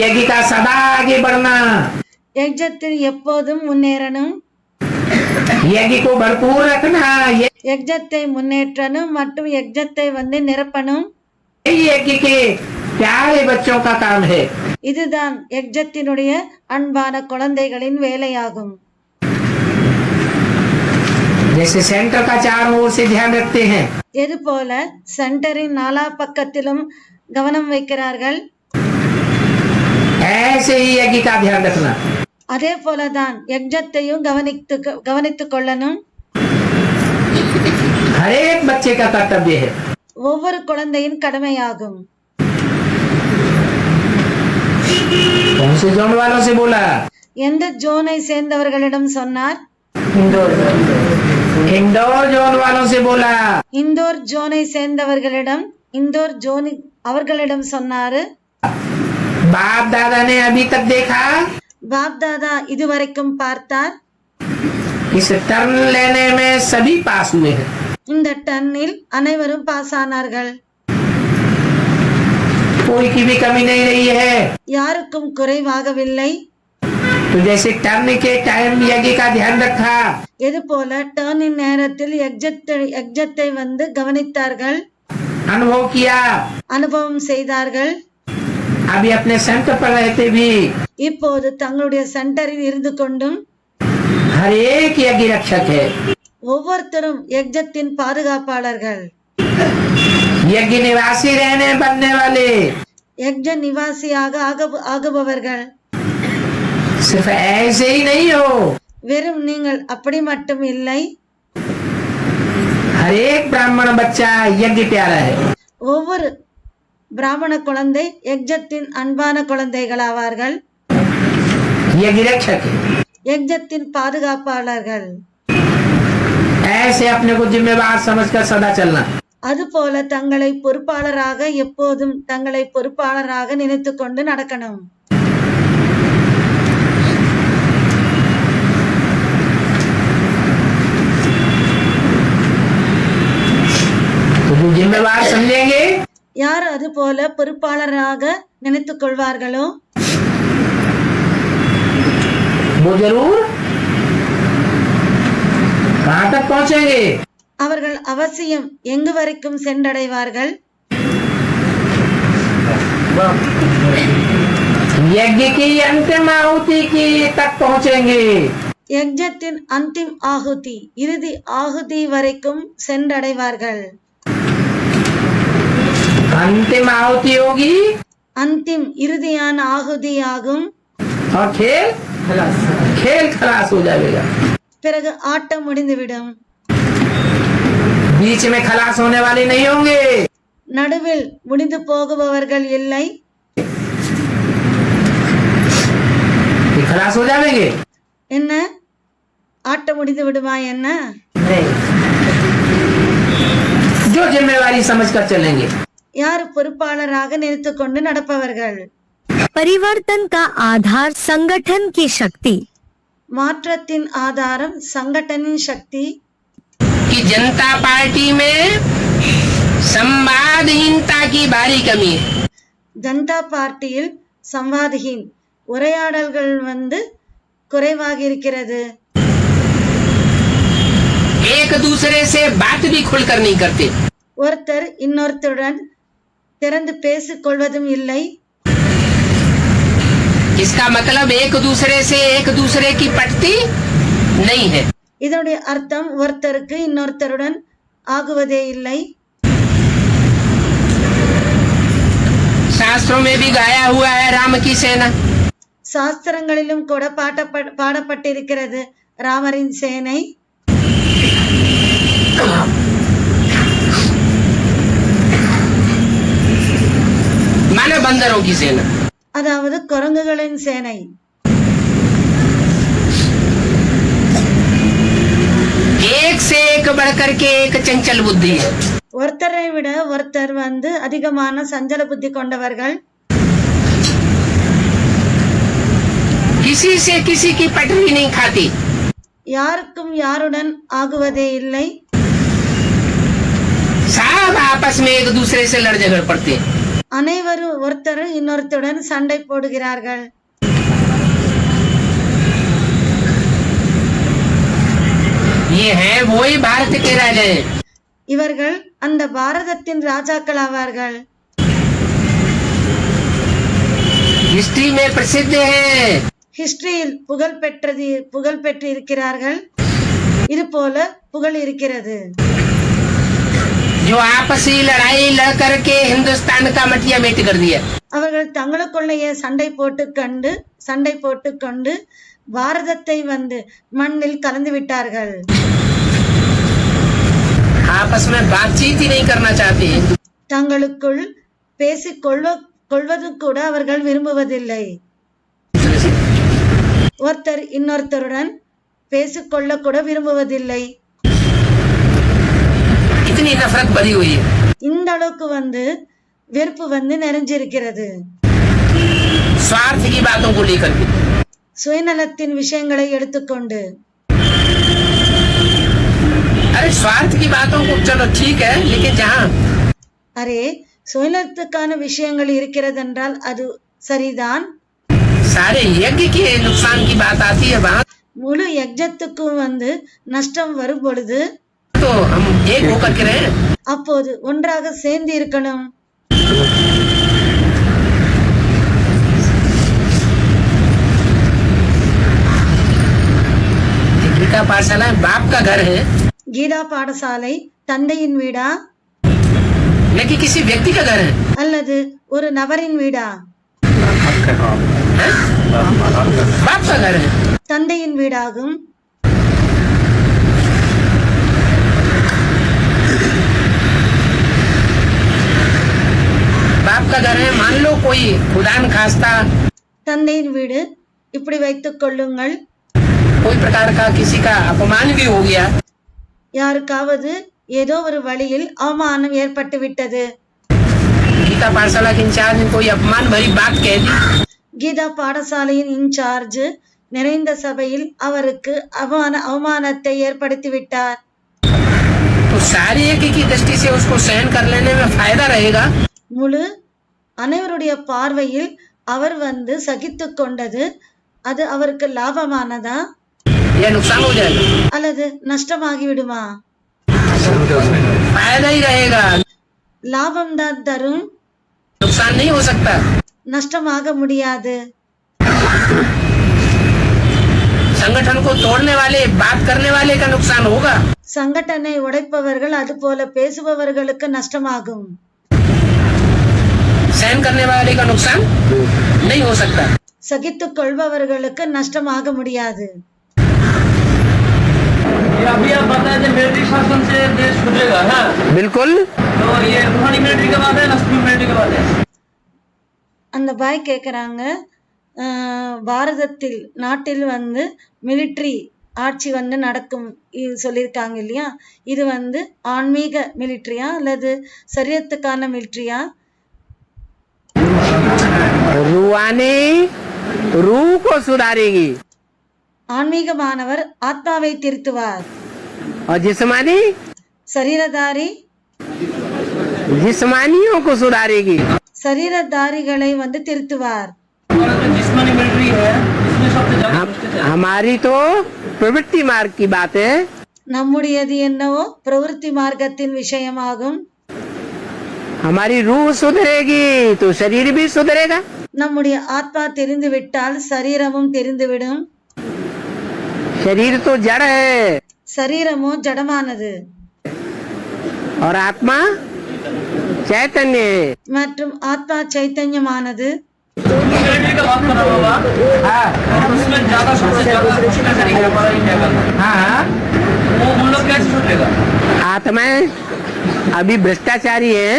यज्ञ का सदा आगे बढ़ना, யஜ்ஞத்தில் எப்போதும் முன்னேறணும், यज्ञ को भरपूर रखना, யஜ்ஞத்தை முன்னேற்றணும் மற்றும் யஜ்ஞத்தை நிரப்பணும்। यही यज्ञ के प्यारे बच्चों का काम है। இதுதான் யஜ்ஞத்தினுடைய அன்பான குழந்தைகளின் வேலையாகும்। जैसे सेंटर का चारों ओर से ध्यान रखते हैं, எது போல சென்டரின் நாலா பக்கத்திலும் கவனம் வைக்கிறார்கள், ऐसे ही यज्ञ का ध्यान रखना। அதே போலதான் யஜ்ஞத்தையும் கவனித்துக் கொள்ளணும்। हर एक बच्चे का कर्तव्य है। ஒவ்வொரு குழந்தையின் கடமையாகும். कौन से जोन वालों से बोला? எந்த ஜோனை சேர்ந்தவர்களிடம் சொன்னார்? इंदौर जोन वालों से बोला। இந்தோர் ஜோனை சேர்ந்தவர்களிடம் இந்தோர் ஜோனி அவர்களிடம் சொன்னாரு. बाप दादा ने अभी तक देखा, பாப் தாதா இதுவரைக்கும் பார்த்தார். इस टर्न लेने में सभी पास हुए हैं। இந்த டர்னில் அனைவரும் பாஸ் ஆனார்கள். कोई की भी कमी नहीं रही है। யாருக்கும் குறைவாகவில்லை. तो जैसे टर्न के टाइम यज्ञ का ध्यान रखा, இது போல டர்னின் நேரத்தில் யஜ்ஜத்தை வந்து கவனித்தார்கள், अनुभव किया। அனுபவம் செய்தார்கள். अभी अपने सेंटर पर रहते भी இப்போது தங்களுடைய சென்டரில் இருந்து கொண்டும் हर एक यज्ञ रक्षक है। ஒவ்வொருத்தரும் யஜ்ஜத்தின் பாதுகாப்பாளர்கள். यज्ञ निवासी रहने बनने वाले யஜ்ஜ நிவாசியாக ஆகுபவர்கள். सिर्फ ऐसे ही नहीं हो, வெறும் நீங்கள் அப்படி மட்டும் இல்லை. हर एक ब्राह्मण बच्चा यज्ञ प्यारा है। ஒவ்வொரு பிராமண குழந்தை யஜ்ஜத்தின் அன்பான குழந்தைகளாவார்கள். यज्ञ रक्षक है। யஜ்ஜத்தின் பாதுகாப்பாளர்கள். ऐसे अपने को जिम्मेवार समझकर सदा चलना। அதுபோல தங்களை பொறுப்பாளராக எப்போதும் தங்களை பொறுப்பாளராக நினைத்து கொண்டு நடக்கணும். तो जो जिम्मेवार समझेंगे, யார் அது போல பொறுப்பாளராக நினைத்துக் கொள்வார்களோ वो जरूर कहाँ तक पहुँचेंगे? அவர்கள் அவசியம் எங்கு வரைக்கும் சென்றடைவார்கள்? यज्ञ की अंतिम आहुति की तक पहुँचेंगे। யஜ்ஜத்தின் அந்திம் ஆகுதி இறுதி ஆகுதி வரைக்கும் சென்றடைவார்கள். अंतिम आहुति होगी அந்திம் இறுதியான ஆகுதி ஆகும். और खेल खलास हो जाएगा। பிறகு ஆட்டம் முடிந்துவிடும். बीच में खलास होने वाले नहीं होंगे। நடுவில் முடிந்து போகுபவர்கள் இல்லை. ये खलास हो जाएंगे। என்ன ஆட்டம் முடிந்து விடுமா? என்ன जो जिम्मेवारी समझकर चलेंगे। யார் பொறுப்பாளராக நினைத்து கொண்டு நடப்பவர்கள்? परिवर्तन का आधार संगठन की शक्ति। மாற்றத்தின் ஆதாரம் சங்கடனின் சக்தி. कि जनता पार्टी में संवादहीनता की भारी कमी है। ஜனதா பார்ட்டியில் சம்வாதஹீன் உரையாடல்கள் வந்து குறைவாக இருக்கிறது. एक दूसरे से बात भी खुलकर नहीं करते। ஒருத்தர் இன்னொருத்தருடன் திறந்து பேசிக் கொள்வதும் இல்லை. इसका मतलब एक दूसरे की पटती नहीं है। இதனுடைய அர்த்தம் ஒருத்தருக்கு இன்னொருத்தருடன் ஆகுவதே இல்லை. शास्त्रों में भी गाया हुआ है राम की सेना। சாஸ்திரங்களிலும் கூட பாடப்பட்டிருக்கிறது ராமரின் சேனை. माने बंदरों की सेना। அதாவது குரங்குகளின் சேனை. एक से एक बढ़कर के एक चंचल बुद्धि है। ஒருத்தரை விட ஒருத்தர் வந்து அதிகமான சஞ்சல புத்தி கொண்டவர்கள். किसी से किसी की पटरी नहीं खाती। யாருக்கும் யாருடன் ஆகுவதே இல்லை. सब आपस में एक दूसरे से लड़ झगड़ पड़ते हैं। அனைவரும் ஒருத்தர் இன்னொருத்தருடன் சண்டை போடுகிறார்கள். ये है वही भारत के राजा। இவர்கள் அந்த பாரதத்தின் ராஜாக்கள் ஆவார்கள். हिस्ट्री में प्रसिद्ध है। ஹிஸ்டரியில் புகழ் பெற்று இருக்கிறார்கள். இது போல புகழ் இருக்கிறது. जो आपसी लड़ाई लड़ करके हिंदुस्तान का मटिया मेट कर दिया। அவர்கள் தங்களுக்குள்ளேயே சண்டை போட்டு கொண்டு பாரதத்தை வந்து மண்ணில் கலந்து விட்டார்கள். आपस में बातचीत ही नहीं करना चाहते। தங்களுக்குள் பேசிக் கொள்வது கூட அவர்கள் விரும்புவதில்லை. ஒருத்தர் இன்னொருத்தருடன் பேசிக்கொள்ள கூட விரும்புவதில்லை. इतनी नफरत भरी हुई है। இந்த அளவுக்கு வெறுப்பு நிறைஞ்சிருக்கிறது. स्वार्थ की बातों को लेकर के, சுயநலத்தின் விஷயங்களை எடுத்துக்கொண்டு. अरे स्वार्थ की बातों को चलो ठीक है, लेकिन जहाँ அரே சுயநலத்துக்கான விஷயங்கள் இருக்கிறது என்றால் அது சரிதான். सारे यज्ञ के नुकसान की बात आती है, वहाँ முழு யஜ்ஞத்துக்கும் நஷ்டம் வரும் பொழுது तो हम एक होकर के रहे। அப்போது ஒன்றாக சேர்ந்து இருக்கணும். गीता पाठशाला बाप का घर है, கீதா பாடசாலை தந்தையின் வீடா लेकिन किसी व्यक्ति का घर है। அல்லது ஒரு நபரின் வீடா? बाप का घर है। தந்தையின் வீடாகும். बाप का घर है, मान लो कोई खुदा न खास्ता தந்தையின் வீடு இப்படி வைத்துக் கொள்ளுங்கள். कोई प्रकार का किसी का अपमान भी हो गया, யாருக்காவது ஏதோ ஒரு வழியில் அவமானம் ஏற்பட்டு விட்டது. गीता पाठशाला के इंचार्ज ने कोई अपमान भरी बात कह दी, கீதா பாடசாலையின் இன்சார்ஜ் நிறைந்த சபையில் அவருக்கு அவமானத்தை ஏற்படுத்தி விட்டார். तो सारी एक की दृष्टि से उसको सहन कर लेने में फायदा रहेगा, முழு அனைவருடைய பார்வையில் அவர் சகித்துக் கொண்டது அது அவருக்கு லாபமானதா या नुकसान हो जाएगा? அல்லது நஷ்டமாகி விடுமா? फायदा ही रहेगा, லாபம் தான் தரும், नुकसान नहीं हो सकता। நஷ்டமாக முடியாது. संगठन को तोड़ने वाले, बात करने वाले का नुकसान होगा, சங்கடனை உடைப்பவர்கள் அது போல பேசுபவர்களுக்கு நஷ்டமாகும். सहन करने वाले का नुकसान नहीं हो सकता। சகித்துக் கொள்பவர்களுக்கு நஷ்டமாக முடியாது. अभी आप बताए थे मिलिट्री शासन से देश छूटेगा, हाँ? बिल्कुल। तो ये रूहानी मिलिट्री के बाद है, नस्ली मिलिट्री के बाद है? அந்த பாய் கேக்குறாங்க, பாரதத்தில் நாட்டில் மிலிட்ரி ஆட்சி நடக்கும் சொல்லியிருக்காங்க இல்லையா, இது ஆன்மீக மிலிட்ரியா அல்லது சரியத்துக்கான மிலிட்ரியா? रूहानी रूह को सुधारेगी ஆன்மீகமானவர் ஆத்மாவை திருத்துவார். और जिस्मानी சரீரதாரி जिस्मानियों को सुधारेगी। சரீரதாரிகளை திருத்துவார். जिस्मानी मिलिट्री है, इसमें सबसे ज्यादा हमारी तो प्रवृत्ति मार्ग की बात है, நம்முடையது என்னவோ பிரவೃತ್ತಿ மார்க்கத்தின் விஷயமாகும். हमारी रूह सुधरेगी तो शरीर भी सुधरेगा। நம்முடைய ஆத்மா தெரிந்து விட்டால் சரீரமும் தெரிந்துவிடும். शरीर तो जड़ है சரீரமோ ஜடமானது और आत्मा चैतन्य है। மற்றும் ஆத்மா சைத்தன்யமானது. मिलिट्री का बात कर रहा होगा, और उसमें ज्यादा सबसे ज्यादा मुश्किल करेंगे हमारा इंडिया का, हाँ, वो उन लोग कैसे छूटेगा? आत्माएं अभी भ्रष्टाचारी है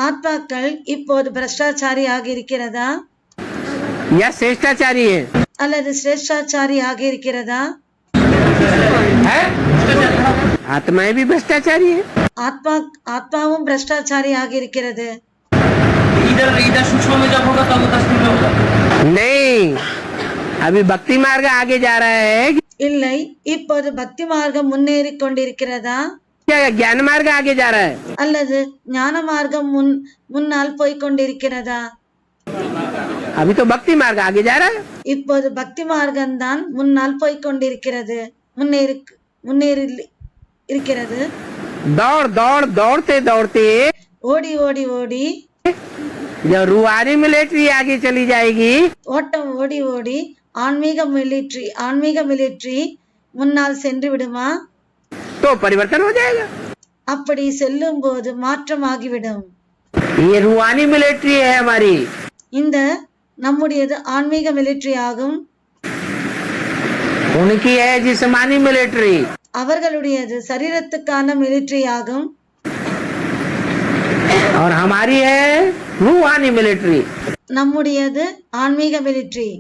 ஆத்மாக்கள் இப்போது பிரஷ்டாச்சாரி ஆகி இருக்கிறதா या श्रेष्ठाचारी है? அல்லது சிரேஷ்டாச்சாரி ஆகி இருக்கிறதா? आत्माएं भी भ्रष्टाचारी है। ஆத்மாவும் பிரஷ்டாச்சாரி ஆகி இருக்கிறது. इधर सूक्ष्म में जब होगा तब 10 में होगा। नहीं, अभी भक्ति मार्ग आगे जा रहा है இல்லை, இப்போது பக்தி மார்க்கம் முன்னேறி கொண்டிருக்கிறதா क्या ज्ञान मार्ग आगे जा रहा है? அல்லது ஞான மார்க்கம் முன்னால் போய்க் கொண்டிருக்கிறதா? अभी तो भक्ति मार्ग आगे जा रहा है। இப்போது பக்தி மார்க்கம் தான் முன்னால் போய்க் கொண்டிருக்கிறது, முன்னேறி இருக்கிறது. दौड़ते दौड़ते ஓடி ஓடி ஓடி जब रूहानी मिलिट्री आगे चली जाएगी ஓட்டம் ஓடி ஓடி ஆன்மீக மிலிட்ரி முன்னால் சென்று விடுமா? तो परिवर्तन हो जाएगा। அப்படி செல்லும் போது மாற்றமாகிவிடும். ये रूहानी मिलिट्री है हमारी, இந்த நம்முடையது ஆன்மீக மிலிட்ரி ஆகும். उनकी है जिस्मानी मिलिट्री। அவர்களுடையது சரீரத்துக்கான மிலிட்ரி ஆகும். और हमारी है रूहानी मिलिट्री। நம்முடையது ஆன்மீக மிலிட்ரி.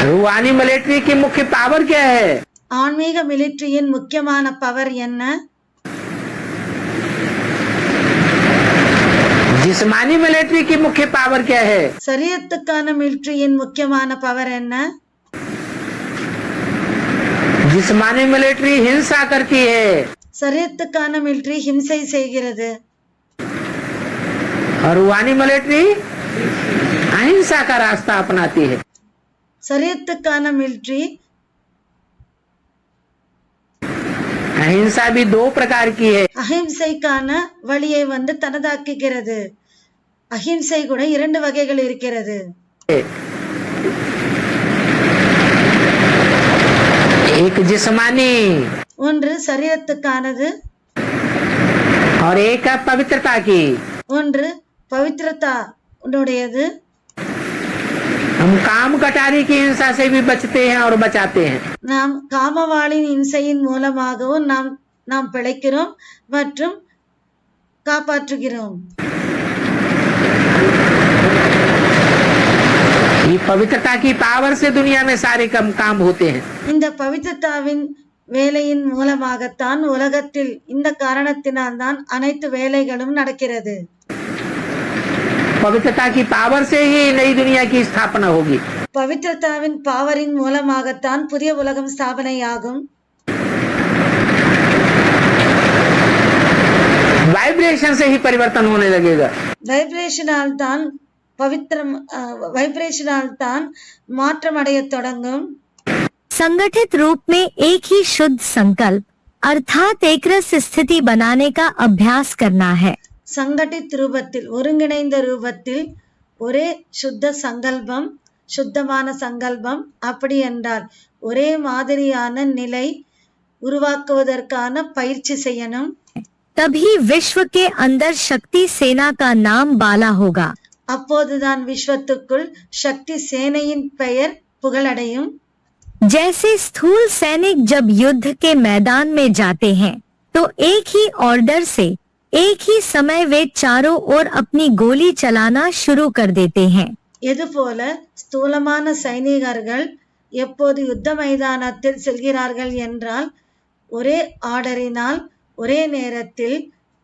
रूहानी मिलिट्री की मुख्य पावर क्या है? ஆன்மீக மிலிட்ரியின் முக்கியமான பவர் என்ன? जिस्मानी मिलिट्री की मुख्य पावर क्या है? சரியத்துக்கான மிலிட்ரியின் முக்கியமான பவர் என்ன? जिस्मानी मिलिट्री हिंसा करती है சரியத்துக்கான மிலிட்ரி ஹிம்சை செய்கிறது. और रूहानी मिलिट्री अहिंसा का रास्ता अपनाती है। சரியத்துக்கான மிலிட்ரி अहिंसा भी दो प्रकार की है। அஹிம்சைக்கான வழியை தனதாக்குகிறது. அஹிம்சை கூட 2 வகைகள் இருக்கிறது. एक जिस्मानी ஒன்று சரீரத்துக்கானது, और एक है पवित्रता की। ஒன்று பவித்ரதா உடையது. हम काम कटारी की हिंसा से भी बचते हैं और बचाते हैं। நாம் காமவாளின் இம்சையின் மூலமாகவும் நாம் பிழைக்கிறோம் மற்றும் காப்பாற்றுகிறோம். ये पवित्रता की पावर से दुनिया में सारे काम होते हैं। இந்த பவித்ரதாவின் வேலையின் மூலமாகத்தான் உலகத்தில் இந்த காரணத்தினால்தான் அனைத்து வேலைகளும் நடக்கிறது. पवित्रता की पावर से ही नई दुनिया की स्थापना होगी। பவித்ரதாவின் பாவரின் மூலமாகத்தான் புதிய உலகம் ஸ்தாபனையாகும். वाइब्रेशन से ही परिवर्तन होने लगेगा। வைப்ரேஷனால் தான் மாற்றம் அடைய தொடங்கும். संगठित रूप में एक ही शुद्ध संकल्प अर्थात एक रस स्थिति बनाने का अभ्यास करना है। சங்கடித் ரூபத்தில் ஒருங்கிணைந்த ரூபத்தில் ஒரே சுத்தமான சங்கல்பம், அப்படி என்றால் ஒரே மாதிரியான நிலை உருவாக்குவதற்கான பயிற்சி செய்யணும். तभी विश्व के अंदर शक्ति सेना का नाम बाला होगा। அப்போதுதான் விஸ்வத்துக்குள் சக்தி சேனையின் பெயர் புகழடையும். जैसे स्थूल सैनिक जब युद्ध के मैदान में जाते हैं तो एक ही ऑर्डर से एक ही समय वे चारों ओर अपनी गोली चलाना शुरू कर देते हैं। எதுபோல ஸ்தூலமான சைனிகர்கள் எப்போது யுத்த மைதானத்தில் செல்கிறார்கள் என்றால் ஒரே ஆர்டரினால் ஒரே நேரத்தில்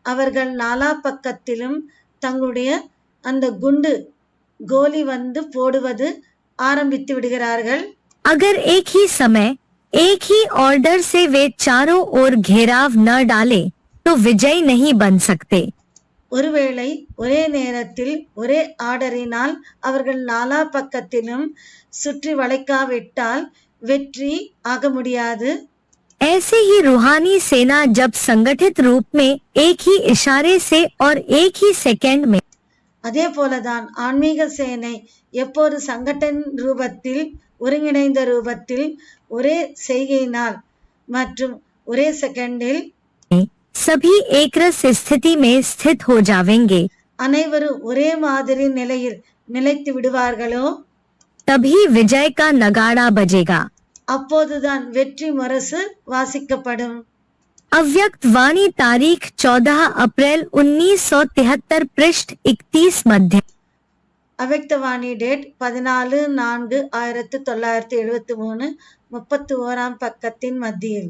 அவர்கள் நாலா பக்கத்திலும் தங்களுடைய அந்த கோலி போடுவது ஆரம்பித்து விடுகிறார்கள். अगर एक ही समय एक ही ऑर्डर से वे चारों ओर घेराव न डाले तो विजय नहीं बन सकते। ஒருவேளை ஒரே நேரத்தில் ஒரே ஆர்டரினால் அவர்கள் நாலா பக்கத்திலும் சுற்றி வளைக்காவிட்டால் வெற்றி ஆக முடியாது. ऐसे ही रूहानी सेना जब संगठित रूप में एक ही इशारे से और एक ही सेकंड में, அதே போலதான் ஆன்மீக சேனை எப்போது சங்கடன் ரூபத்தில் ஒருங்கிணைந்த ரூபத்தில் ஒரே செய்கையினால் மற்றும் ஒரே செகண்டில் सभी एक रस स्थिति में स्थित हो जावेंगे, அனைவரும் ஒரே மாதிரி நிலையில் நிலைத்து விடுவார்களோ तभी विजय का नगाड़ा बजेगा। அப்போதுதான் வெற்றி முரசு வாசிக்கப்படும். अव्यक्त वाणी तारीख 14 अप्रैल 1973 पृष्ठ 31 मध्य। அவ்யக்தவாணி டேட் 14/4/1973 31 பக்கத்தின் மத்தியில்.